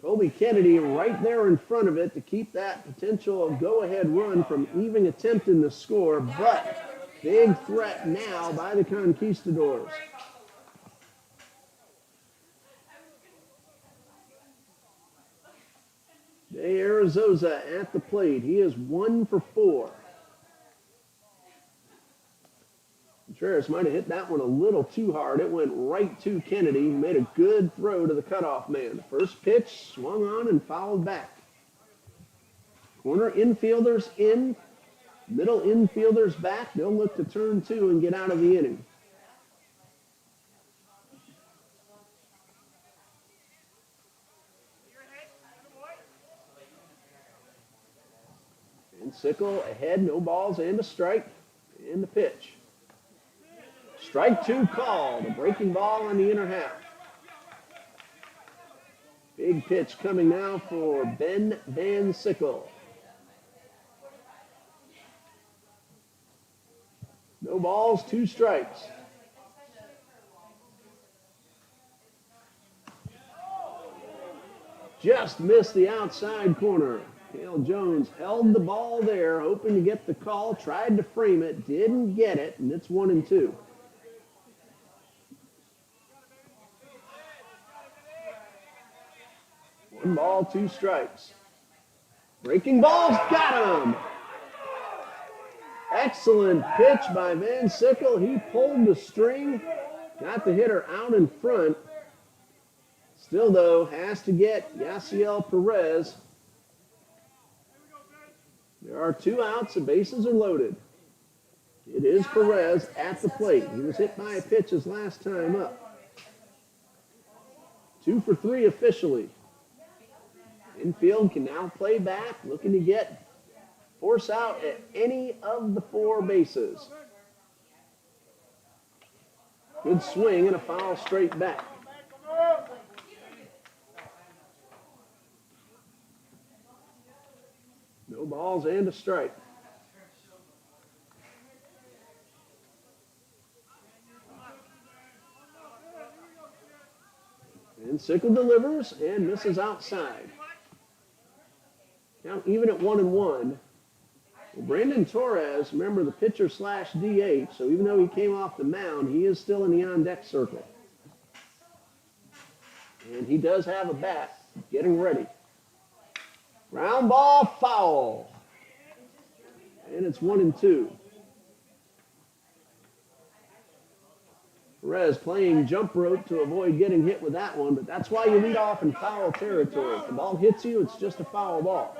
Colby Kennedy right there in front of it to keep that potential go-ahead run from even attempting to score, but big threat now by the Conquistadors. Jay Arizosa at the plate. He is 1 for 4. Contreras might have hit that one a little too hard. It went right to Kennedy. He made a good throw to the cutoff man. The first pitch swung on and fouled back. Corner infielders in. Middle infielders back. They'll look to turn 2 and get out of the inning. And Sickle ahead, no balls and a strike. And the pitch. Strike 2 called. A breaking ball on the inner half. Big pitch coming now for Ben Van Sickle. No balls, 2 strikes. Just missed the outside corner. Cale Jones held the ball there, hoping to get the call, tried to frame it, didn't get it, and it's 1-2. 1 ball, 2 strikes. Breaking balls, got him! Excellent pitch by Van Sickle. He pulled the string, got the hitter out in front. Still, though, has to get Yasiel Perez. There are 2 outs. The bases are loaded. It is Perez at the plate. He was hit by a pitch his last time up. 2 for 3 officially. Infield can now play back, looking to force out at any of the 4 bases. Good swing and a foul straight back. No balls and a strike. And Sickle delivers and misses outside. Now even at 1-1. Well, Brandon Torres, remember the pitcher / DH, so even though he came off the mound, he is still in the on-deck circle. And he does have a bat getting ready. Ground ball, foul. And it's 1-2. Perez playing jump rope to avoid getting hit with that one, but that's why you lead off in foul territory. If the ball hits you, it's just a foul ball.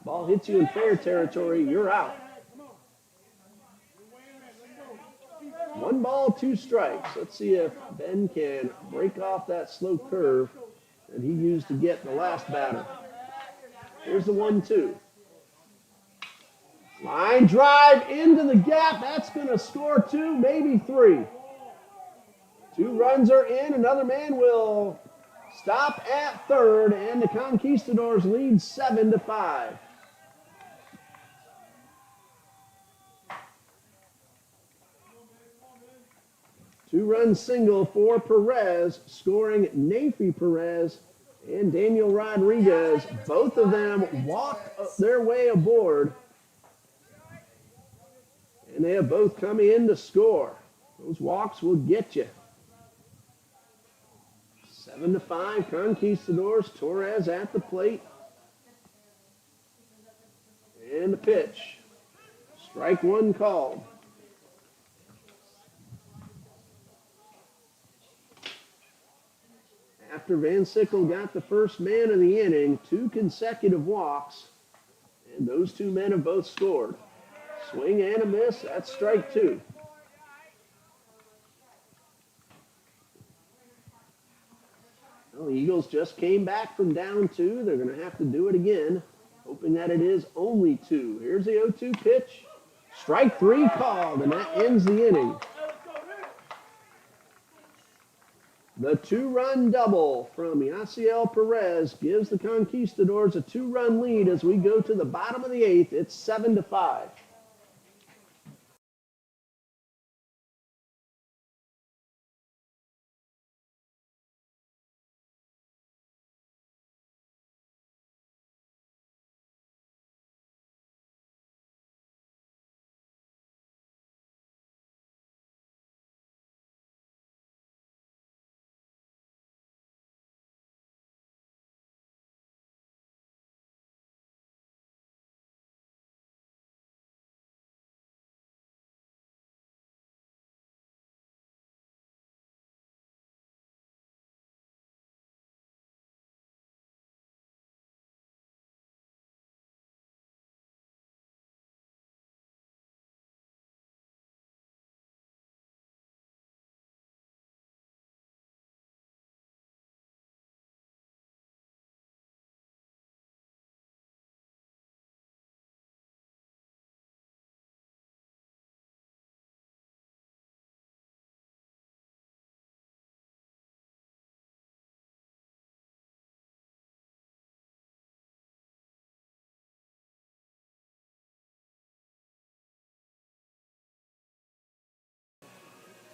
Ball hits you in fair territory, you're out. 1 ball, 2 strikes. Let's see if Ben can break off that slow curve that he used to get the last batter. Here's the 1-2. Line drive into the gap. That's going to score 2, maybe 3. 2 runs are in. Another man will stop at third, and the Conquistadors lead 7-5. Two-run single for Perez, scoring Nafi Perez and Daniel Rodriguez. Both of them walk their way aboard, and they have both come in to score. Those walks will get you. 7-5, Conquistadors. Torres at the plate. And the pitch. Strike 1 called. After Van Sickle got the first man of the inning, 2 consecutive walks, and those 2 men have both scored. Swing and a miss, that's strike 2. Well, the Eagles just came back from down 2. They're going to have to do it again, hoping that it is only 2. Here's the 0-2 pitch. Strike three called, and that ends the inning. The two-run double from Yasiel Perez gives the Conquistadors a two-run lead as we go to the bottom of the eighth. It's 7-5.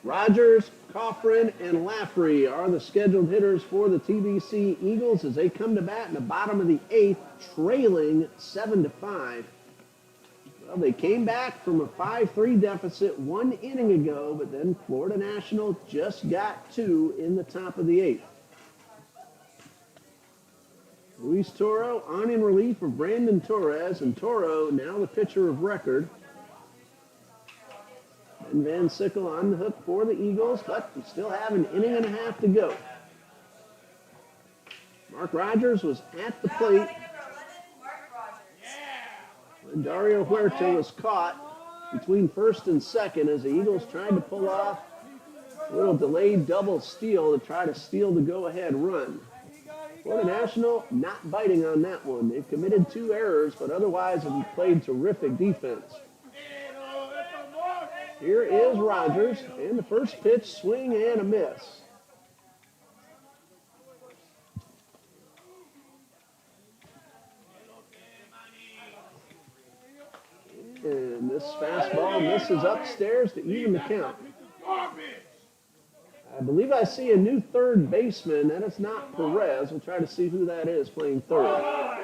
Rogers, Coffrin, and Laffrey are the scheduled hitters for the TBC Eagles as they come to bat in the bottom of the eighth, trailing 7-5. Well, they came back from a 5-3 deficit one inning ago, but then Florida National just got two in the top of the eighth. Luis Toro on in relief of Brandon Torres, and Toro now the pitcher of record. And Van Sickle on the hook for the Eagles, but we still have an inning and a half to go. Mark Rogers was at the plate. Number 11, Mark Rogers. When Dario Huerta was caught between first and second as the Eagles tried to pull off a little delayed double steal to try to steal the go-ahead run. Florida National not biting on that one. They've committed two errors, but otherwise have played terrific defense. Here is Rogers, and the first pitch, swing and a miss. And this fastball misses upstairs to even the count. I believe I see a new third baseman. That is not Perez. We'll try to see who that is playing third.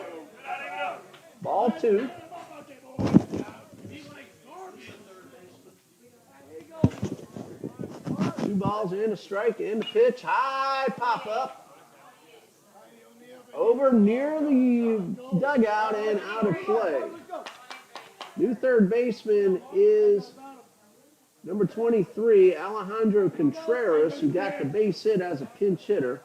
Ball two. Two balls and a strike and a pitch. High pop up. Over near the dugout and out of play. New third baseman is number 23, Alejandro Contreras, who got the base hit as a pinch hitter.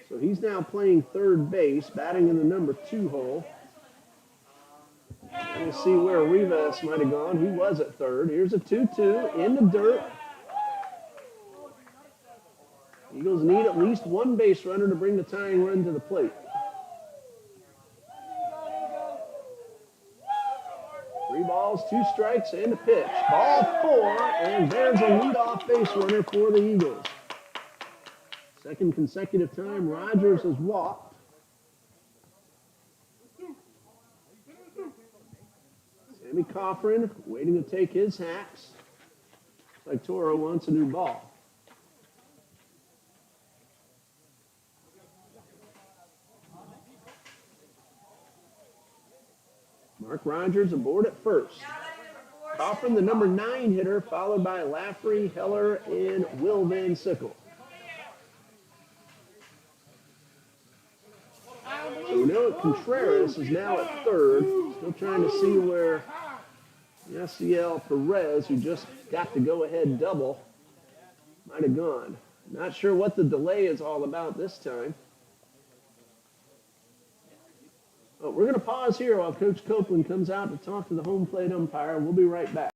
So he's now playing third base, batting in the number 2 hole. We'll see where Rivas might have gone. He was at third. Here's a 2-2 in the dirt. Eagles need at least one base runner to bring the tying run to the plate. Three balls, two strikes, and a pitch. Ball four, and there's a leadoff base runner for the Eagles. Second consecutive time Rogers has walked. Sammy Coffrin waiting to take his hacks. Looks like Toro wants a new ball. Mark Rogers aboard at first. Coffrin, the number 9 hitter, followed by Laffrey, Heller, and Will Van Sickle. So we know Contreras is now at third. Still trying to see where Yasiel Perez, who just got the go-ahead double, might have gone. Not sure what the delay is all about this time. But we're going to pause here while Coach Copeland comes out to talk to the home plate umpire. We'll be right back.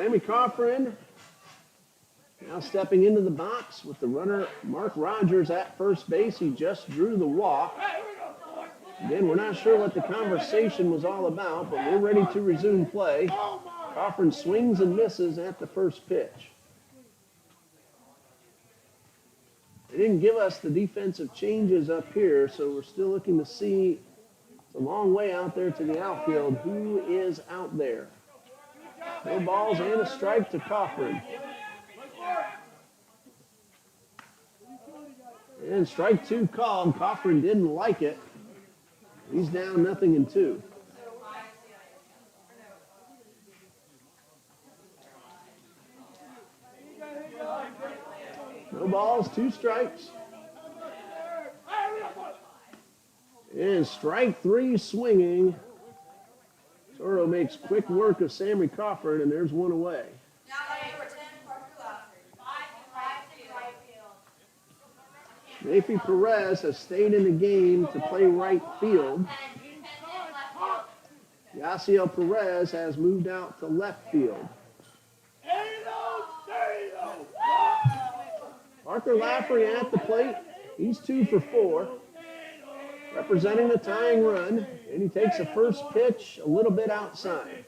Sammy Coffrin now stepping into the box with the runner Mark Rogers at first base. He just drew the walk. Again, we're not sure what the conversation was all about, but we're ready to resume play. Coffrin swings and misses at the first pitch. They didn't give us the defensive changes up here, so we're still looking to see. It's a long way out there to the outfield. Who is out there? No balls and a strike to Coffrin. And strike two called. Coffrin didn't like it. He's down 0-2. No balls, 2 strikes. And strike 3 swinging. Toro makes quick work of Sammy Coffrin, and there's one away. Now number 10, Parker Lafferty. Mayfi Perez has stayed in the game to play right field. Yasiel Perez has moved out to left field. Parker Lafferty at the plate. He's 2 for 4. Representing the tying run. And he takes a first pitch a little bit outside.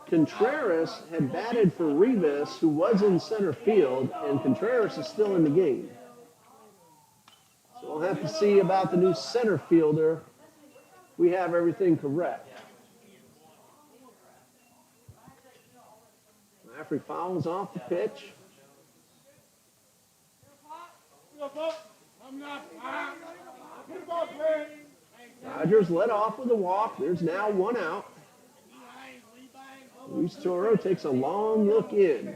Contreras had batted for Rivas, who was in center field, and Contreras is still in the game. So we'll have to see about the new center fielder. We have everything correct. Lafferty fouls off the pitch. Rogers led off with a walk. There's now 1 out. Luis Toro takes a long look in.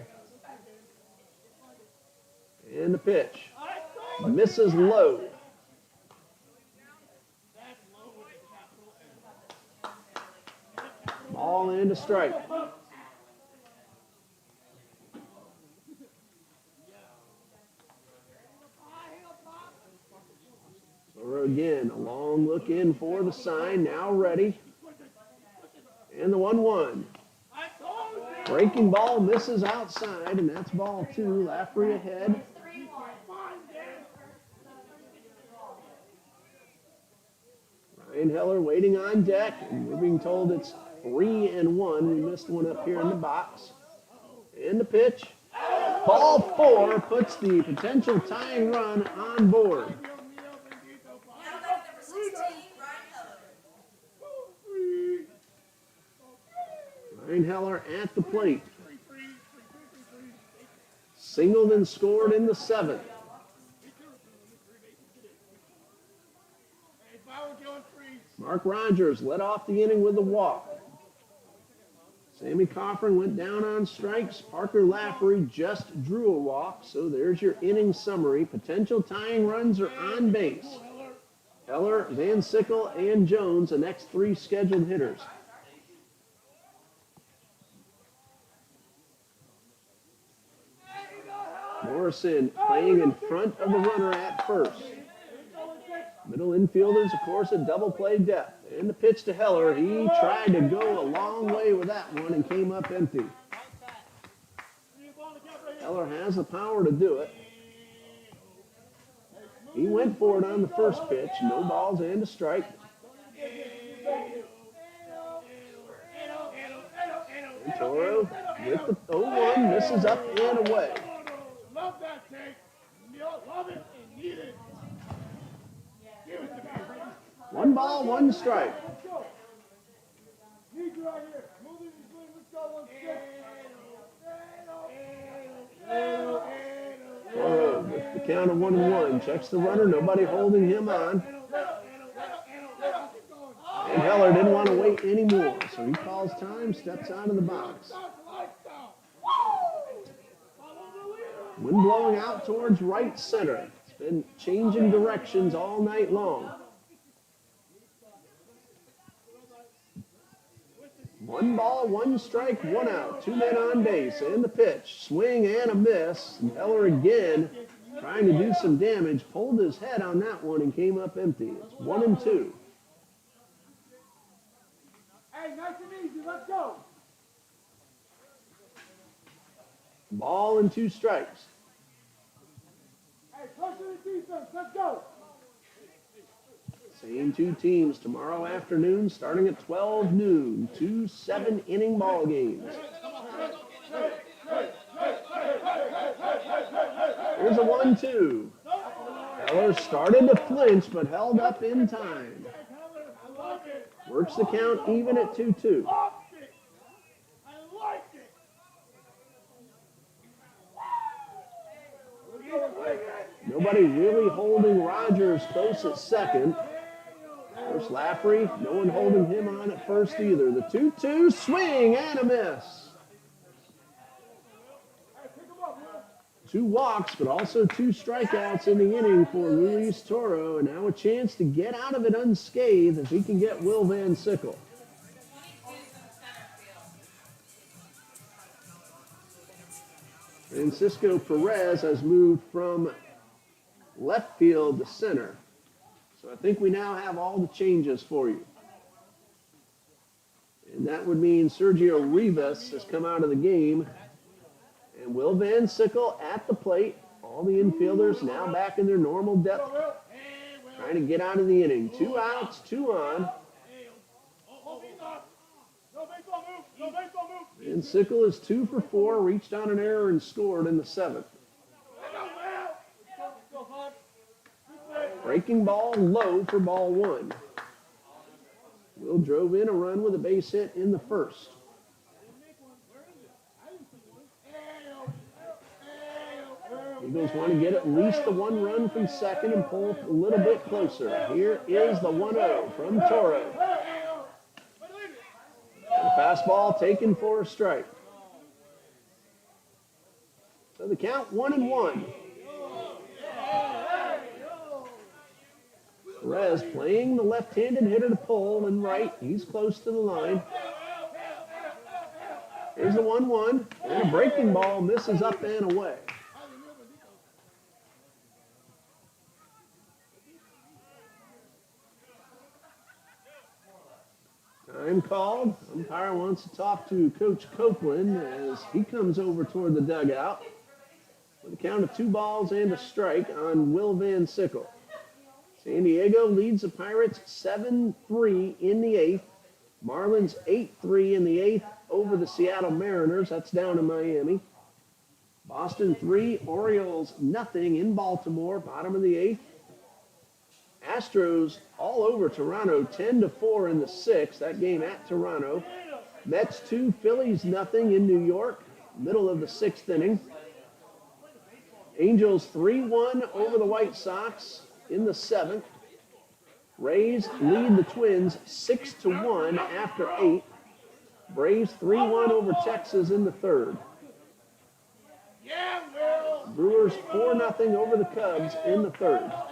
And the pitch. Misses low. Ball and a strike. Toro again, a long look in for the sign, now ready. And the 1-1. Breaking ball misses outside, and that's ball 2. Lafferty ahead. Ryan Heller waiting on deck, and we're being told it's 3-1. We missed one up here in the box. And the pitch. Ball 4 puts the potential tying run on board. Now number 16, Ryan Ryan Heller. Heller at the plate. Singled and scored in the 7th. Mark Rogers led off the inning with a walk. Sammy Coffrin went down on strikes. Parker Lafferty just drew a walk. So there's your inning summary. Potential tying runs are on base. Heller, Van Sickle, and Jones, the next 3 scheduled hitters. Morrison playing in front of the runner at first. Middle infielders, of course, a double play depth. And the pitch to Heller. He tried to go a long way with that one and came up empty. Heller has the power to do it. He went for it on the first pitch. No balls and a strike. And Toro with the 0-1, misses up and away. Love that take. Love it and need it. Give it to me. 1 ball, 1 strike. Let's go. Need you right here. Move it between. Let's go. 1-6. Toro with the count of 1-1. Checks the runner. Nobody holding him on. And Heller didn't want to wait anymore, so he calls time, steps out of the box. Wind blowing out towards right center. It's been changing directions all night long. 1 ball, 1 strike, 1 out. 2 men on base. And the pitch. Swing and a miss. And Heller again trying to do some damage, pulled his head on that one and came up empty. It's 1-2. Hey, nice and easy. Let's go. Ball and 2 strikes. Hey, close to the defense. Let's go. Same 2 teams tomorrow afternoon starting at 12 noon. 2 7-inning ball games. Here's a 1-2. Heller started to flinch but held up in time. Works the count even at 2-2. Nobody really holding Rogers close at second. First Lafferty, no one holding him on at first either. The 2-2 swing and a miss. 2 walks, but also 2 strikeouts in the inning for Luis Toro, and now a chance to get out of it unscathed if he can get Will Van Sickle. Francisco Perez has moved from left field to center. So I think we now have all the changes for you. And that would mean Sergio Rivas has come out of the game. And Will Van Sickle at the plate. All the infielders now back in their normal depth. Trying to get out of the inning. 2 outs, 2 on. Van Sickle is 2 for 4. Reached on an error and scored in the 7th. Breaking ball low for ball 1. Will drove in a run with a base hit in the 1st. Eagles want to get at least the 1 run from second and pull a little bit closer. Here is the 1-0 from Toro. And a fastball taken for a strike. So the count 1-1. Perez playing the left-handed hitter to pull and right. He's close to the line. Here's the 1-1. And a breaking ball misses up and away. Time called. Umpire wants to talk to Coach Copeland as he comes over toward the dugout with a count of 2 balls and a strike on Will Van Sickle. San Diego leads the Pirates 7-3 in the 8th. Marlins 8-3 in the 8th over the Seattle Mariners. That's down in Miami. Boston 3, Orioles nothing in Baltimore, bottom of the 8th. Astros all over Toronto, 10-4 in the 6th. That game at Toronto. Mets 2, Phillies nothing in New York, middle of the 6th inning. Angels 3-1 over the White Sox in the 7th. Rays lead the Twins 6-1 after 8. Braves 3-1 over Texas in the 3rd. Brewers 4-0 over the Cubs in the 3rd.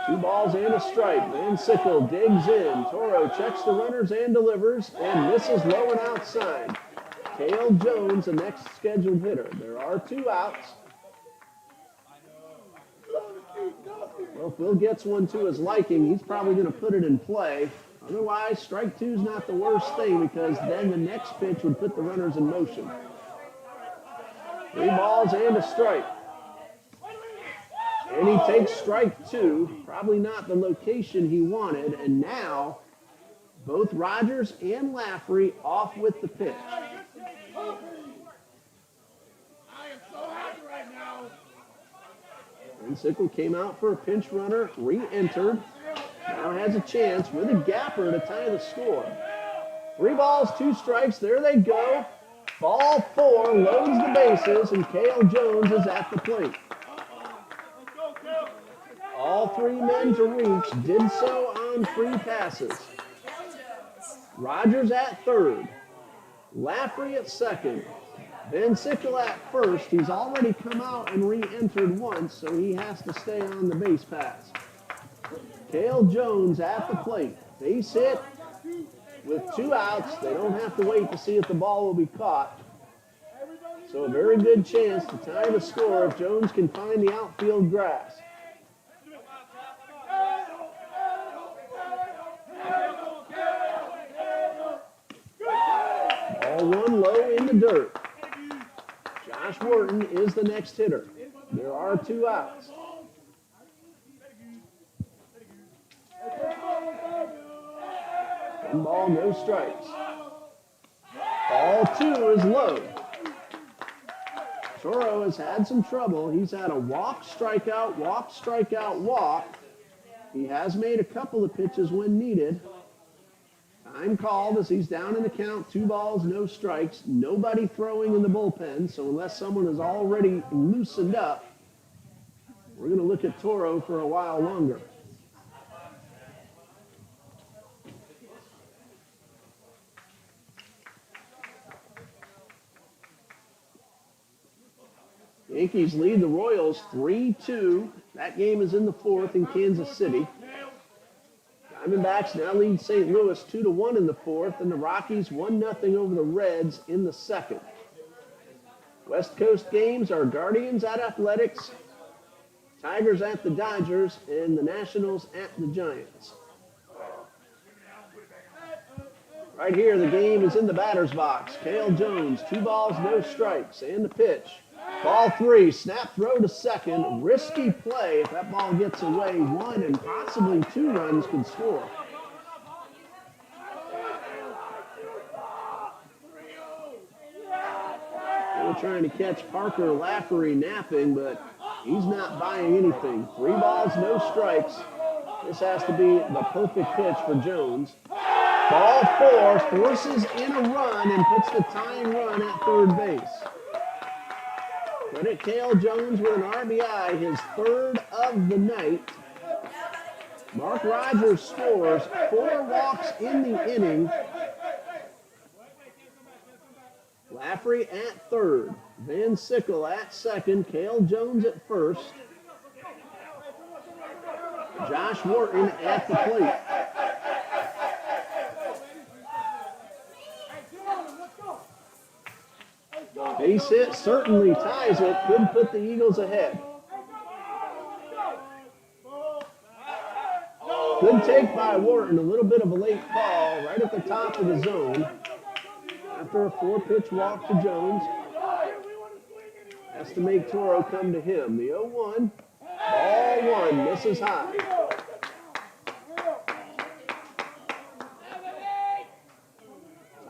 2 balls and a strike. Van Sickle digs in. Toro checks the runners and delivers and misses low and outside. Cale Jones, the next scheduled hitter. There are 2 outs. Well, if Will gets one to his liking, he's probably going to put it in play. Otherwise, strike 2 is not the worst thing because then the next pitch would put the runners in motion. 3 balls and a strike. And he takes strike 2, probably not the location he wanted. And now, both Rogers and Lafferty off with the pitch. Van Sickle came out for a pinch runner, re-entered. Now has a chance with a gapper to tie the score. 3 balls, 2 strikes. There they go. Ball 4 loads the bases, and Cale Jones is at the plate. All 3 men to reach did so on free passes. Rogers at 3rd. Lafferty at 2nd. Van Sickle at 1st. He's already come out and re-entered once, so he has to stay on the base pass. Cale Jones at the plate. Base hit with 2 outs. They don't have to wait to see if the ball will be caught. So a very good chance to tie the score if Jones can find the outfield grass. Ball one low in the dirt. Josh Wharton is the next hitter. There are 2 outs. One ball, no strikes. Ball 2 is low. Toro has had some trouble. He's had a walk, strikeout, walk, strikeout, walk. He has made a couple of pitches when needed. Time called as he's down in the count, 2 balls, no strikes. Nobody throwing in the bullpen, so unless someone is already loosened up, we're going to look at Toro for a while longer. Yankees lead the Royals 3-2. That game is in the 4th in Kansas City. Diamondbacks now lead St. Louis 2-1 in the 4th, and the Rockies 1-0 over the Reds in the 2nd. West Coast games are Guardians at Athletics, Tigers at the Dodgers, and the Nationals at the Giants. Right here, the game is in the batter's box. Cale Jones, 2 balls, no strikes, and the pitch. Ball 3, snap throw to second. Risky play. If that ball gets away, 1 and possibly 2 runs could score. They were trying to catch Parker Lafferty napping, but he's not buying anything. 3 balls, no strikes. This has to be the perfect pitch for Jones. Ball 4, forces in a run and puts the tying run at third base. Credit Cale Jones with an RBI, his 3rd of the night. Mark Rogers scores, 4 walks in the inning. Lafferty at 3rd, Van Sickle at 2nd, Cale Jones at 1st. Josh Wharton at the plate. Base hit certainly ties it. Could put the Eagles ahead. Good take by Wharton. A little bit of a late call right at the top of the zone. After a 4-pitch walk to Jones. Has to make Toro come to him. The 0-1. Ball 1. Misses high.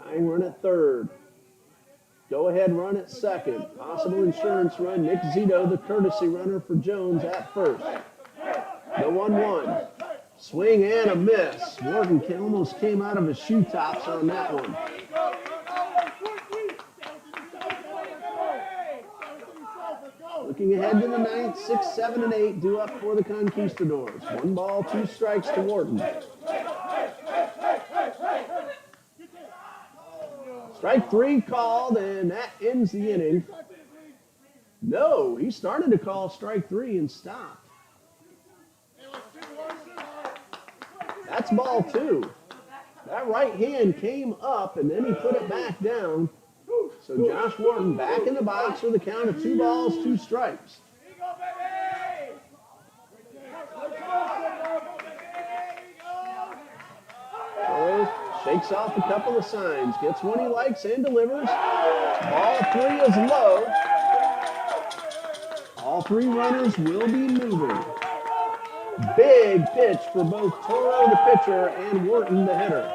Tying run at 3rd. Go-ahead run at 2nd. Possible insurance run. Nick Zito, the courtesy runner for Jones at 1st. The 1-1. Swing and a miss. Morgan almost came out of his shoe tops on that one. Looking ahead to the 9th, 6, 7, and 8 due up for the Conquistadors. 1 ball, 2 strikes to Wharton. Strike 3 called, and that ends the inning. No, he started to call strike 3 and stopped. That's ball 2. That right hand came up, and then he put it back down. So Josh Wharton back in the box with a count of 2 balls, 2 strikes. Toro shakes off a couple of signs, gets one he likes and delivers. Ball 3 is low. All 3 runners will be moving. Big pitch for both Toro, the pitcher, and Wharton, the hitter.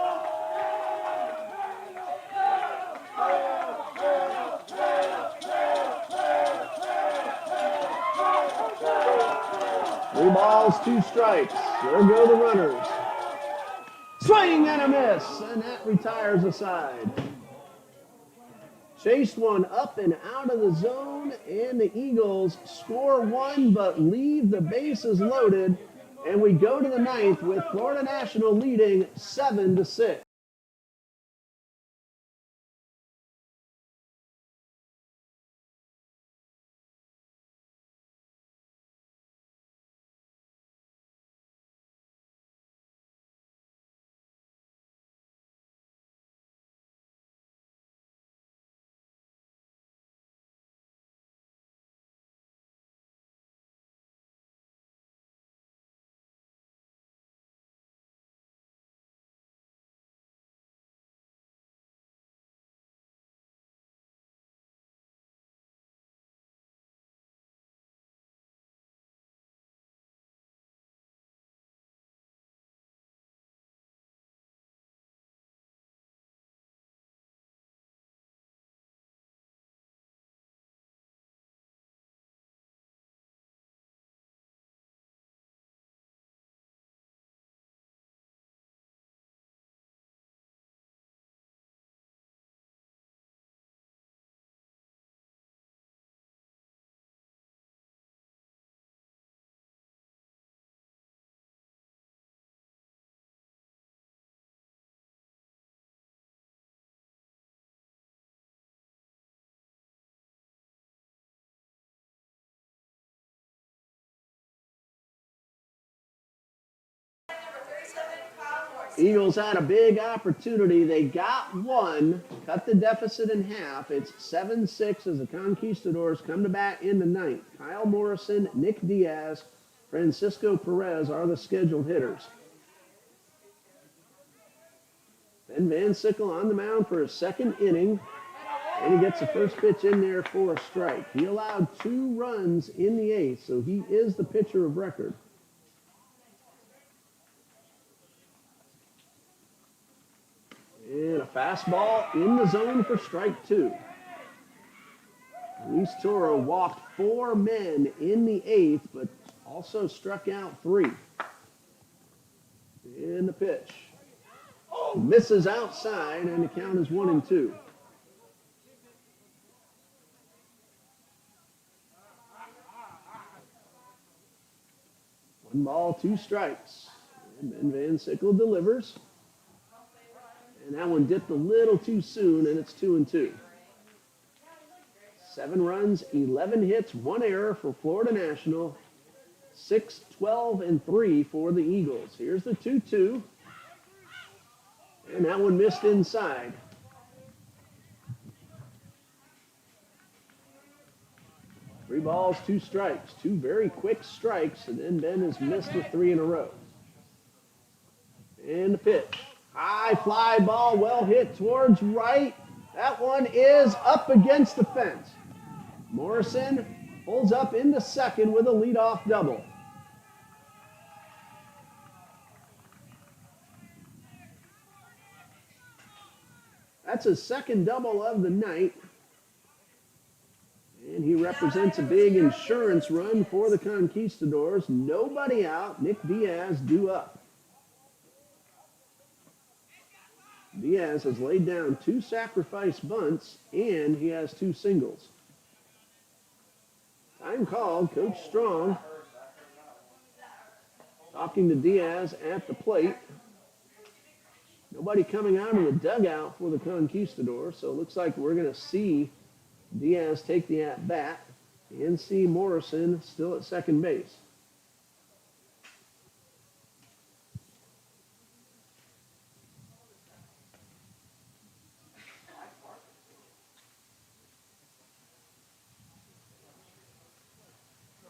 Three balls, 2 strikes. There go the runners. Swing and a miss, and that retires a side. Chased one up and out of the zone, and the Eagles score 1 but leave the bases loaded, and we go to the 9th with Florida National leading 7-6. Eagles had a big opportunity. They got one, cut the deficit in half. It's 7-6 as the Conquistadors come to bat in the ninth. Kyle Morrison, Nick Diaz, Francisco Perez are the scheduled hitters. Ben Van Sickle on the mound for his second inning, and he gets the first pitch in there for a strike. He allowed 2 runs in the eighth, so he is the pitcher of record. And a fastball in the zone for strike 2. Luis Toro walked 4 men in the eighth, but also struck out 3. And the pitch. Misses outside, and the count is 1-2. One ball, 2 strikes. And Ben Van Sickle delivers. And that one dipped a little too soon, and it's 2-2. 7 runs, 11 hits, 1 error for Florida National. 6, 12, and 3 for the Eagles. Here's the 2-2. And that one missed inside. Three balls, 2 strikes. 2 very quick strikes, and then Ben has missed with 3 in a row. And the pitch. High fly ball, well hit towards right. That one is up against the fence. Morrison pulls up into second with a leadoff double. That's his second double of the night. And he represents a big insurance run for the Conquistadors. Nobody out. Nick Diaz due up. Diaz has laid down 2 sacrifice bunts, and he has 2 singles. Time called. Coach Strong talking to Diaz at the plate. Nobody coming out of the dugout for the Conquistadors, so it looks like we're going to see Diaz take the at-bat and see Morrison still at second base.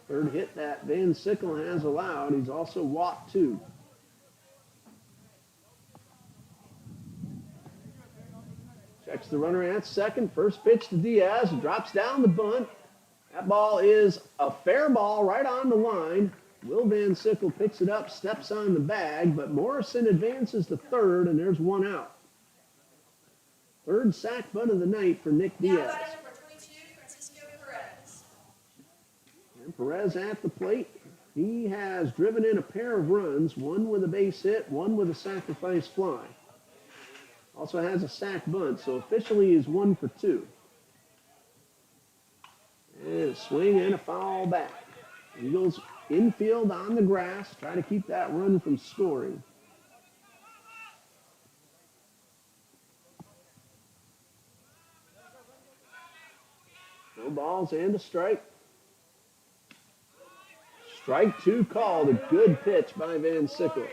Third hit that Van Sickle has allowed. He's also walked 2. Checks the runner at second. First pitch to Diaz. Drops down the bunt. That ball is a fair ball right on the line. Will Van Sickle picks it up, steps on the bag, but Morrison advances to third, and there's 1 out. Third sack bunt of the night for Nick Diaz. Now batting number 22, Francisco Perez. And Perez at the plate. He has driven in a pair of runs, 1 with a base hit, 1 with a sacrifice fly. Also has a sack bunt, so officially he's 1 for 2. And a swing and a foul back. Eagles infield on the grass, try to keep that run from scoring. No balls and a strike. Strike 2 called. A good pitch by Van Sickle.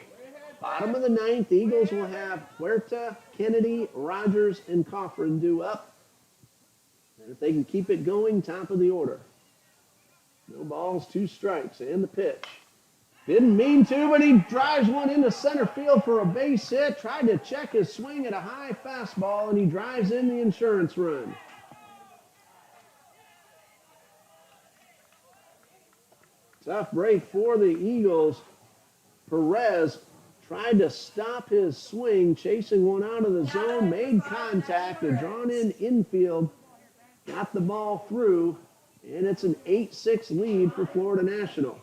Bottom of the ninth, the Eagles will have Huerta, Kennedy, Rogers, and Coffrin due up. And if they can keep it going, top of the order. No balls, 2 strikes, and the pitch. Didn't mean to, but he drives one into center field for a base hit. Tried to check his swing at a high fastball, and he drives in the insurance run. Tough break for the Eagles. Perez tried to stop his swing, chasing one out of the zone, made contact, a drawn-in infield, got the ball through, and it's an 8-6 lead for Florida National.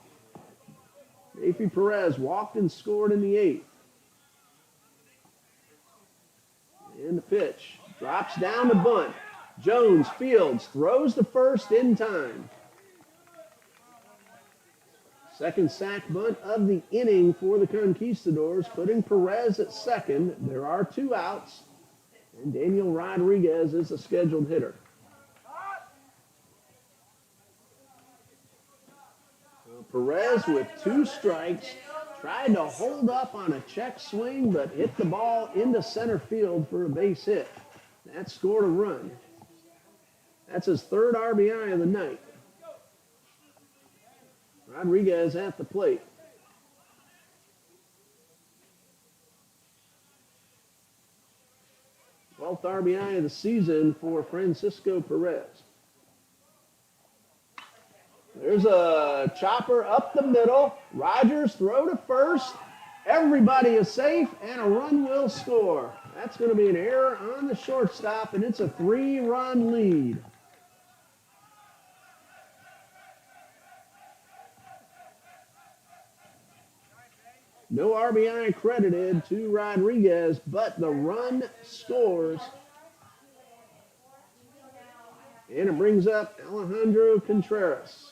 Rafi Perez walked and scored in the 8th. And the pitch drops down to bunt. Jones fields, throws to first in time. Second sack bunt of the inning for the Conquistadors, putting Perez at second. There are 2 outs, and Daniel Rodriguez is the scheduled hitter. Perez with 2 strikes, tried to hold up on a check swing, but hit the ball into center field for a base hit. That scored a run. That's his third RBI of the night. Rodriguez at the plate. Twelfth RBI of the season for Francisco Perez. There's a chopper up the middle. Rogers throw to first. Everybody is safe, and a run will score. That's going to be an error on the shortstop, and it's a 3-run lead. No RBI credited to Rodriguez, but the run scores. And it brings up Alejandro Contreras.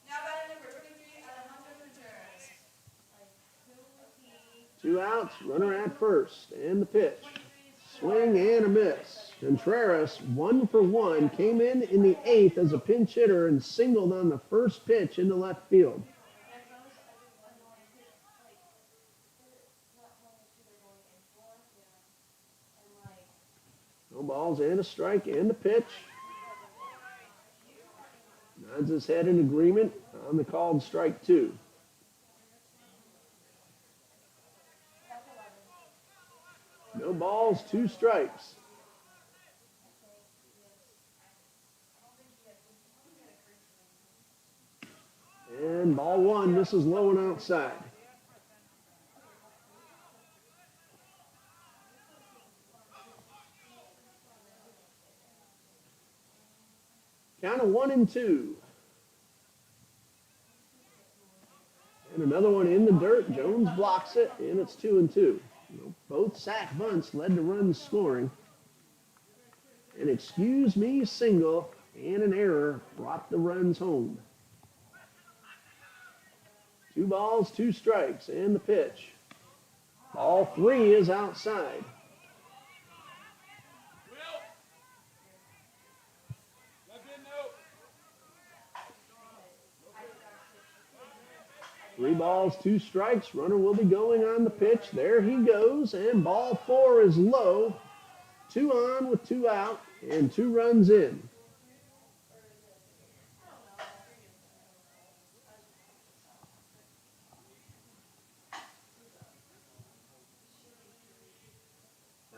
Now batting number 23, Alejandro Contreras. 2 outs, runner at first, and the pitch. Swing and a miss. Contreras, 1 for 1, came in the 8th as a pinch hitter and singled on the first pitch into left field. No balls and a strike and a pitch. Nods his head in agreement on the called strike 2. No balls, 2 strikes. And ball 1, misses low and outside. Count of 1-2. And another one in the dirt. Jones blocks it, and it's 2-2. Both sack bunts led to runs scoring. An excuse me single and an error brought the runs home. 2 balls, 2 strikes, and the pitch. Ball 3 is outside. Three balls, 2 strikes. Runner will be going on the pitch. There he goes, and ball 4 is low. 2 on with 2 out, and 2 runs in.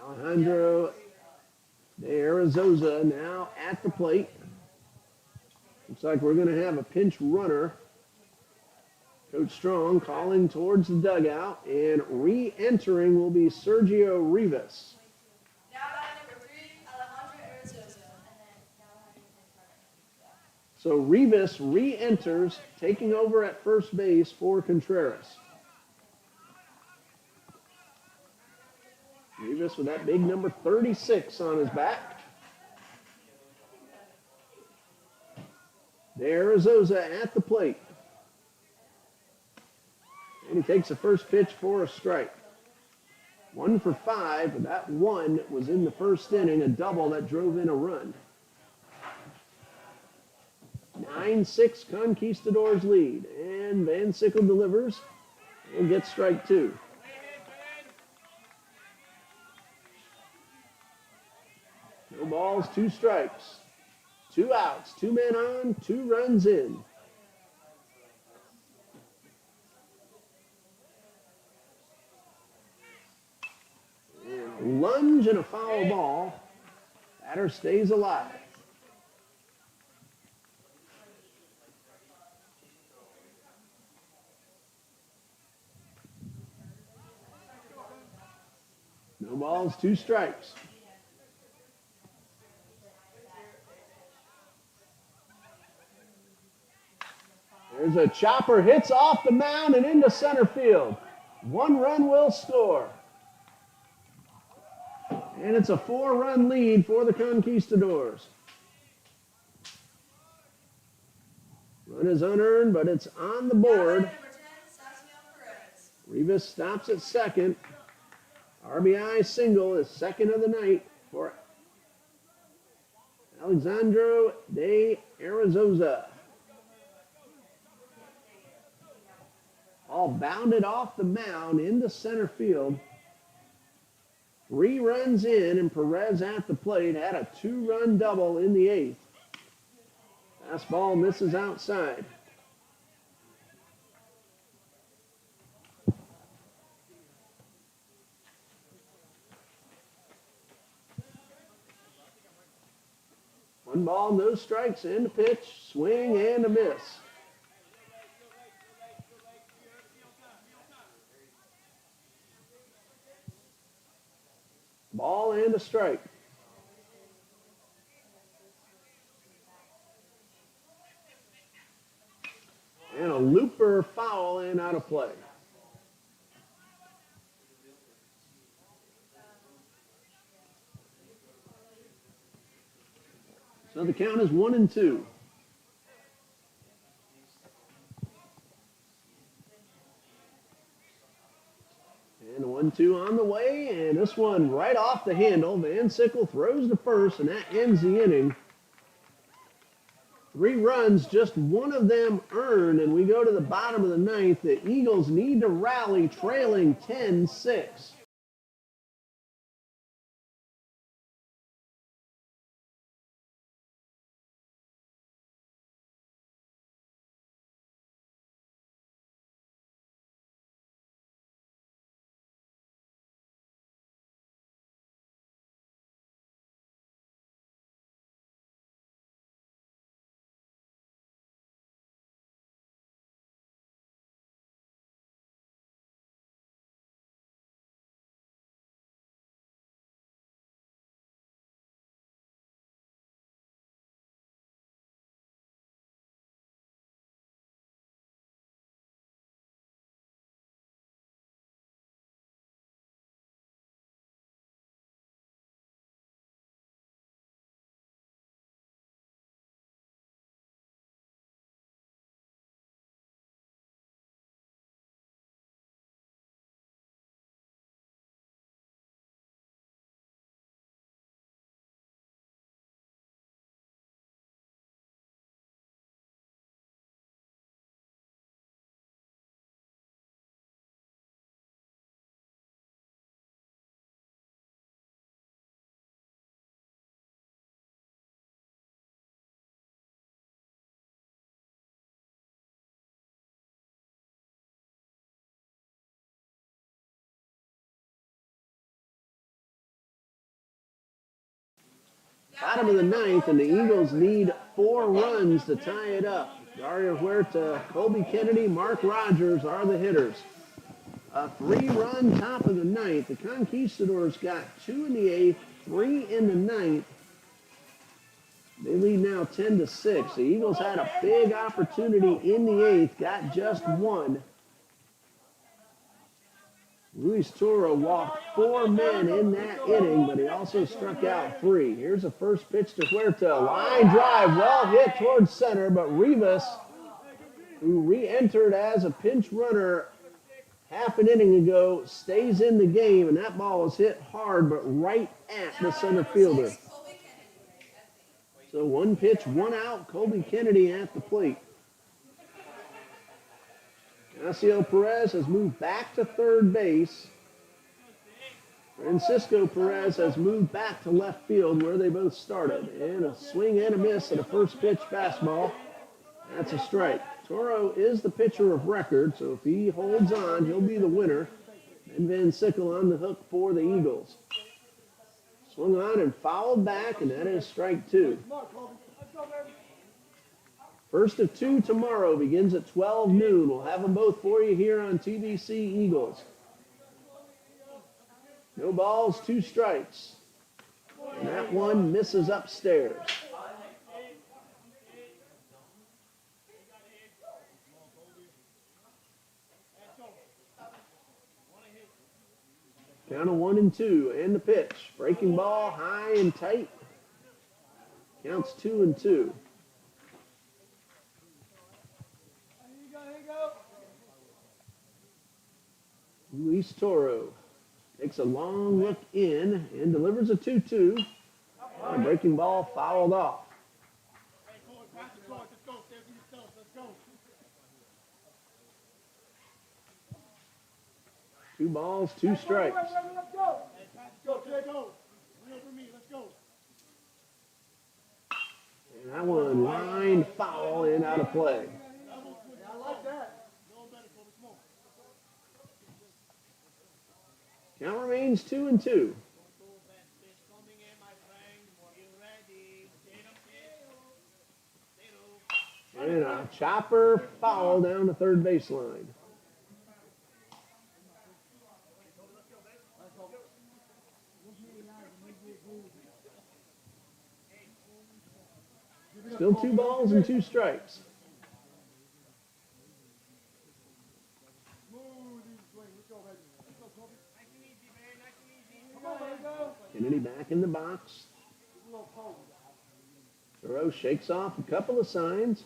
Alejandro Contreras now at the plate. Looks like we're going to have a pinch runner. Coach Strong calling towards the dugout, and re-entering will be Sergio Rivas. Now batting number 3, Alejandro Contreras. So Rivas re-enters, taking over at first base for Contreras. Rivas with that big number 36 on his back. There's Oza at the plate. And he takes the first pitch for a strike. 1 for 5, but that one was in the first inning, a double that drove in a run. 9-6 Conquistadors lead, and Van Sickle delivers and gets strike 2. No balls, 2 strikes. 2 outs, 2 men on, 2 runs in. Lunge and a foul ball. Batter stays alive. No balls, 2 strikes. There's a chopper, hits off the mound and into center field. 1 run will score. And it's a 4-run lead for the Conquistadors. Run is unearned, but it's on the board. Number 10, Perez. Rivas stops at second. RBI single is second of the night for Alejandro de Arizosa. All bounded off the mound into center field. 3 runs in, and Perez at the plate had a 2-run double in the 8th. Fastball misses outside. One ball, no strikes, and a pitch, swing and a miss. Ball and a strike. And a looper foul and out of play. So the count is 1-2. And 1-2 on the way, and this one right off the handle. Van Sickle throws to first, and that ends the inning. 3 runs, just one of them earned, and we go to the bottom of the 9th. The Eagles need to rally, trailing 10-6. Bottom of the 9th, and the Eagles need 4 runs to tie it up. Dario Huerta, Colby Kennedy, Mark Rogers are the hitters. A 3-run top of the 9th. The Conquistadors got 2 in the 8th, 3 in the 9th. They lead now 10-6. The Eagles had a big opportunity in the 8th, got just 1. Luis Toro walked 4 men in that inning, but he also struck out 3. Here's a first pitch to Huerta. Line drive, well hit towards center, but Rivas, who re-entered as a pinch runner half an inning ago, stays in the game, and that ball was hit hard, but right at the center fielder. So 1 pitch, 1 out, Colby Kennedy at the plate. Ignacio Perez has moved back to third base. Francisco Perez has moved back to left field where they both started. And a swing and a miss at a first pitch fastball. That's a strike. Toro is the pitcher of record, so if he holds on, he'll be the winner. And Van Sickle on the hook for the Eagles. Swung on and fouled back, and that is strike 2. First of 2 tomorrow begins at 12 noon. We'll have them both for you here on TBC Eagles. No balls, 2 strikes. And that one misses upstairs. Count of 1-2, and the pitch. Breaking ball, high and tight. Counts 2-2. Luis Toro takes a long look in and delivers a 2-2. A breaking ball fouled off. 2 balls, 2 strikes. Let's go. Let's go. Win over me. Let's go. And that one line foul and out of play. I like that. No better for the smoke. Count remains 2-2. And a chopper foul down the third baseline. Still 2 balls and 2 strikes. Kennedy back in the box. Toro shakes off a couple of signs.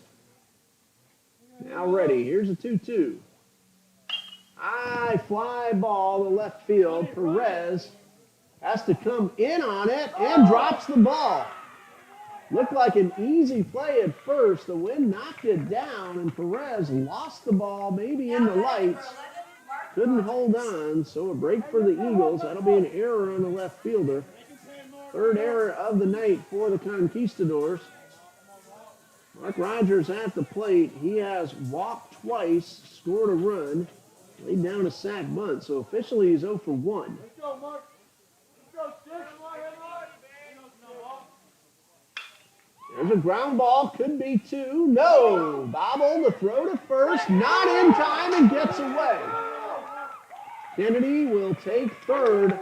Now ready. Here's a 2-2. High fly ball to left field. Perez has to come in on it and drops the ball. Looked like an easy play at first. The wind knocked it down, and Perez lost the ball maybe in the lights. Couldn't hold on, so a break for the Eagles. That'll be an error on the left fielder. Third error of the night for the Conquistadors. Mark Rogers at the plate. He has walked twice, scored a run, laid down a sac bunt. So officially he's 0 for 1. Let's go, Mark. Let's go, Stick. There's a ground ball, could be 2. No! Bobble the throw to first, not in time, and gets away. Kennedy will take third.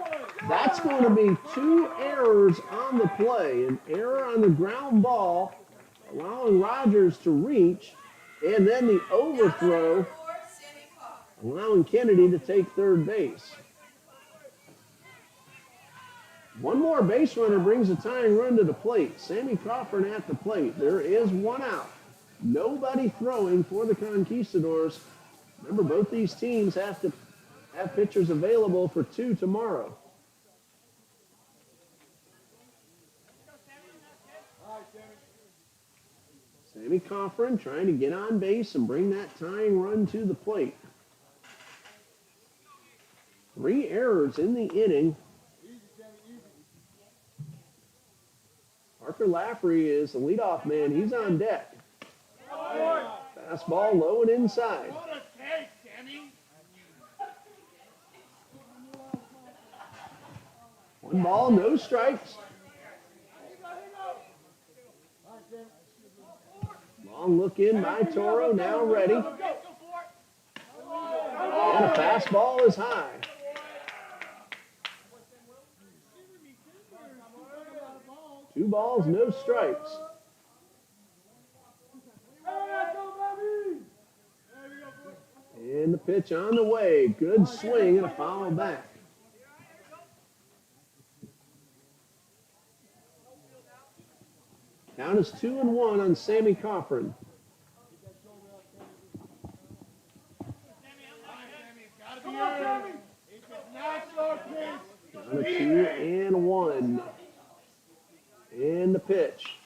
That's going to be 2 errors on the play. An error on the ground ball, allowing Rogers to reach, and then the overthrow, allowing Kennedy to take third base. One more base runner brings a tying run to the plate. Sammy Crawford at the plate. There is 1 out. Nobody throwing for the Conquistadors. Remember, both these teams have to have pitchers available for 2 tomorrow. Sammy Crawford trying to get on base and bring that tying run to the plate. 3 errors in the inning. Parker Laffrey is the leadoff man. He's on deck. Fastball low and inside. What a take, Sammy. 1 ball, no strikes. Long look in by Toro, now ready. And a fastball is high. 2 balls, no strikes. And the pitch on the way. Good swing and a foul back. Count is 2-1 on Sammy Crawford. Count of 2-1. And the pitch.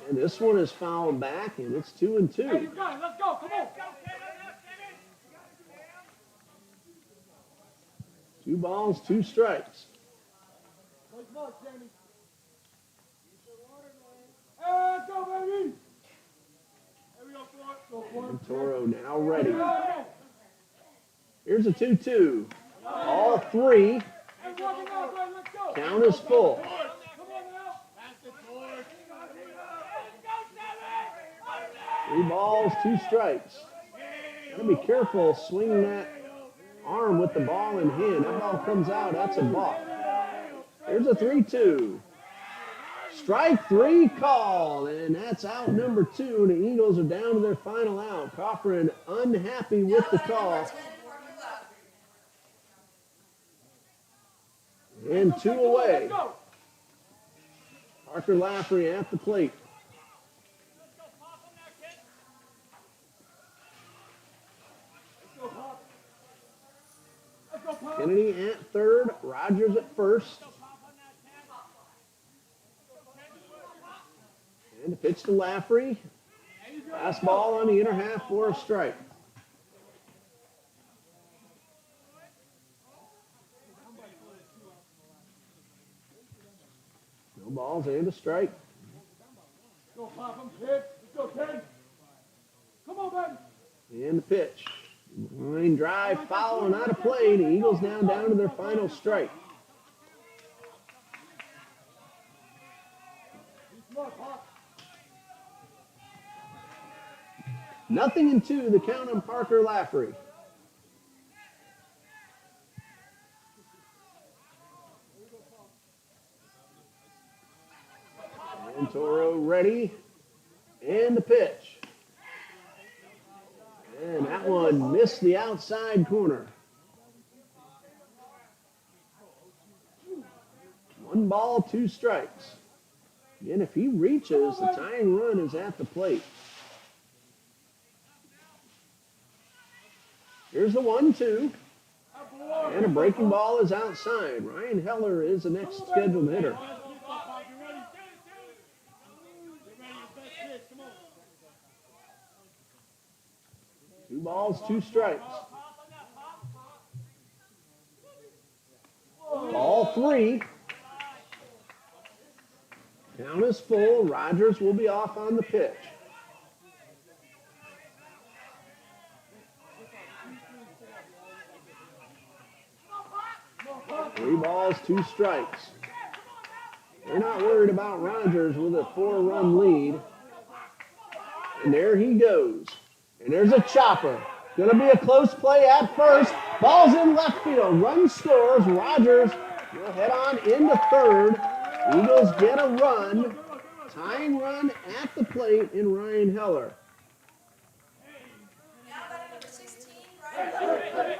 And this one is fouled back, and it's 2-2. Let's go. Come on. 2 balls, 2 strikes. Let's go, baby. There we go, And Toro now ready. Here's a 2-2. All 3. Count is full. 3 balls, 2 strikes. Gotta be careful swinging that arm with the ball in hand. That ball comes out, that's a balk. Here's a 3-2. Strike 3 call, and that's out number 2. The Eagles are down to their final out. Crawford unhappy with the call. And 2 away. Parker Laffrey at the plate. Kennedy at third, Rogers at first. And the pitch to Laffrey. Fastball on the inner half for a strike. balls and a strike. Go, Pop, I'm hit. Let's go, 10. Come on, baby. And the pitch. Line drive, foul, and out of play. The Eagles now down to their final strike. Nothing in two, the count on Parker Lafferty. And Toro ready. And the pitch. And that one missed the outside corner. 1 ball, 2 strikes. Again, if he reaches, the tying run is at the plate. Here's the 1-2. And a breaking ball is outside. Ryan Heller is the next scheduled hitter. 2 balls, 2 strikes. Ball 3. Count is full. Rogers will be off on the pitch. Three balls, 2 strikes. They're not worried about Rogers with a 4-run lead. And there he goes. And there's a chopper. Going to be a close play at first. Ball's in left field. Run scores. Rogers will head on into third. Eagles get a run. Tying run at the plate in Ryan Heller. Now batting number 16, Ryan.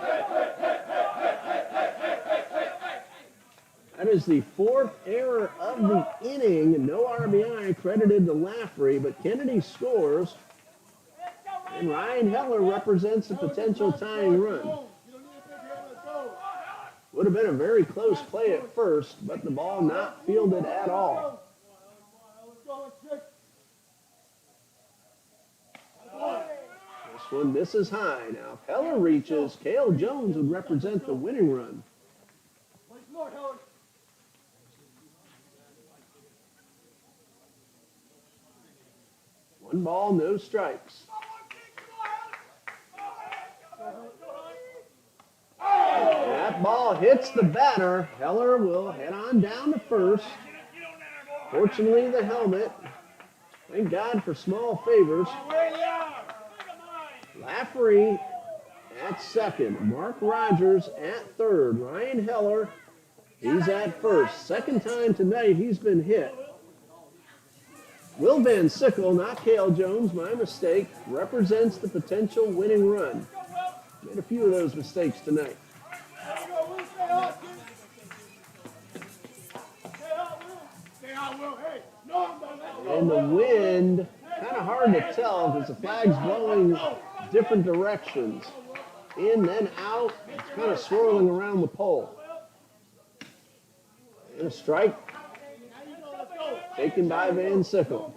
That is the 4th error of the inning. No RBI credited to Lafferty, but Kennedy scores. And Ryan Heller represents a potential tying run. Would have been a very close play at first, but the ball not fielded at all. This one misses high. Now, if Heller reaches, Cale Jones would represent the winning run. 1 ball, no strikes. That ball hits the batter. Heller will head on down to first. Fortunately, the helmet. Thank God for small favors. Lafferty at second. Mark Rogers at third. Ryan Heller, he's at first. Second time tonight he's been hit. Will Van Sickle, not Cale Jones, my mistake, represents the potential winning run. Made a few of those mistakes tonight. And the wind, kind of hard to tell because the flag's blowing different directions. In, then out, it's kind of swirling around the pole. And a strike taken by Van Sickle.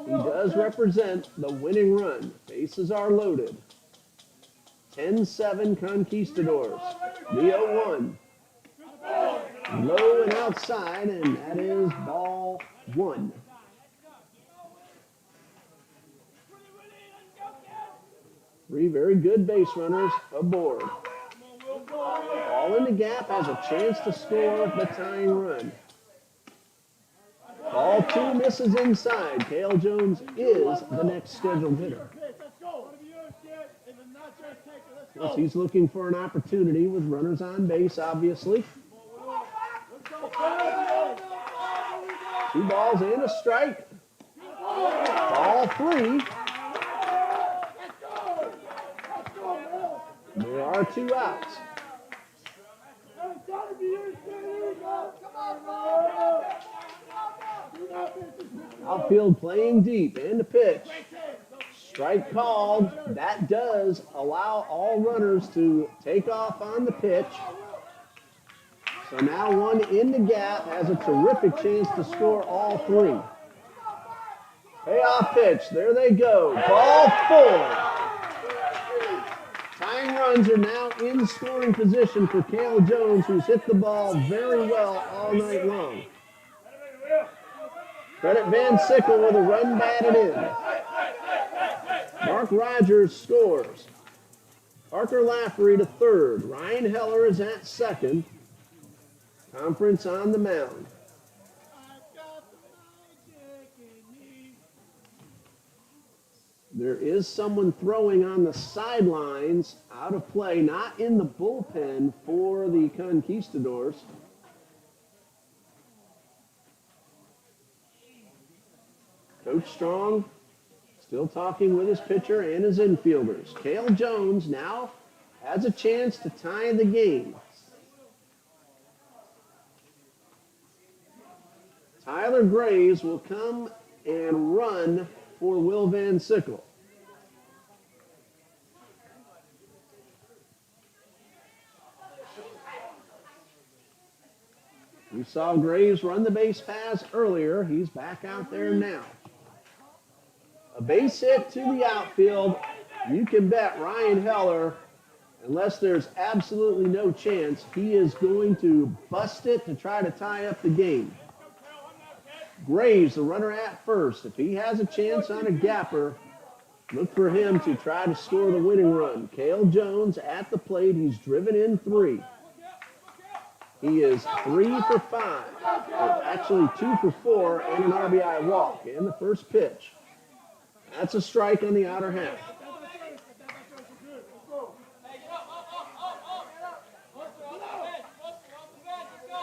He does represent the winning run. Bases are loaded. 10-7 Conquistadors. The 0-1. Low and outside, and that is ball 1. Three very good base runners aboard. Ball in the gap has a chance to score the tying run. Ball 2 misses inside. Cale Jones is the next scheduled hitter. Yes, he's looking for an opportunity with runners on base, obviously. 2 balls and a strike. Ball 3. There are 2 outs. Outfield playing deep and the pitch. Strike called. That does allow all runners to take off on the pitch. So now one in the gap has a terrific chance to score all 3. Payoff pitch. There they go. Ball 4. 9 runs are now in scoring position for Cale Jones, who's hit the ball very well all night long. Credit Van Sickle with a run batted in. Mark Rogers scores. Parker Lafferty to third. Ryan Heller is at second. Conference on the mound. There is someone throwing on the sidelines, out of play, not in the bullpen for the Conquistadors. Coach Strong still talking with his pitcher and his infielders. Cale Jones now has a chance to tie the game. Tyler Graves will come and run for Will Van Sickle. We saw Graves run the base pass earlier. He's back out there now. A base hit to the outfield. You can bet Ryan Heller, unless there's absolutely no chance, he is going to bust it to try to tie up the game. Graves, the runner at first. If he has a chance on a gapper, look for him to try to score the winning run. Cale Jones at the plate. He's driven in 3. He is 3 for 5. Actually 2 for 4 and an RBI walk. And the first pitch. That's a strike on the outer half.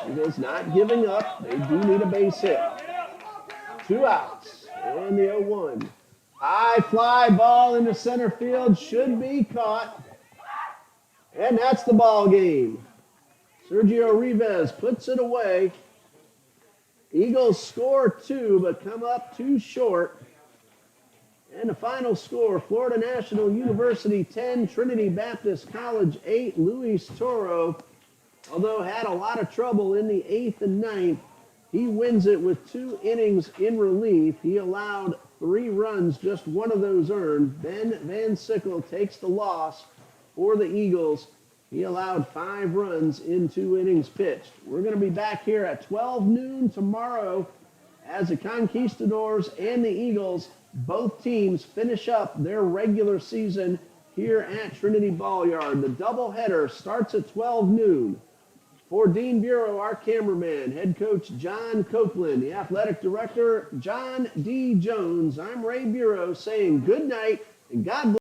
Eagles not giving up. They do need a base hit. 2 outs. And the 0-1. High fly ball into center field. Should be caught. And that's the ball game. Sergio Rivas puts it away. Eagles score 2, but come up 2 short. And the final score, Florida National University 10, Trinity Baptist College 8. Luis Toro, although had a lot of trouble in the 8th and 9th, he wins it with 2 innings in relief. He allowed 3 runs, just 1 of those earned. Ben Van Sickle takes the loss for the Eagles. He allowed 5 runs in 2 innings pitched. We're going to be back here at 12 noon tomorrow as the Conquistadors and the Eagles, both teams, finish up their regular season here at Trinity Ball-Yard. The doubleheader starts at 12 noon. For Dean Bureau, our cameraman, head coach John Copeland, the athletic director John D. Jones, I'm Ray Bureau saying good night and God bless.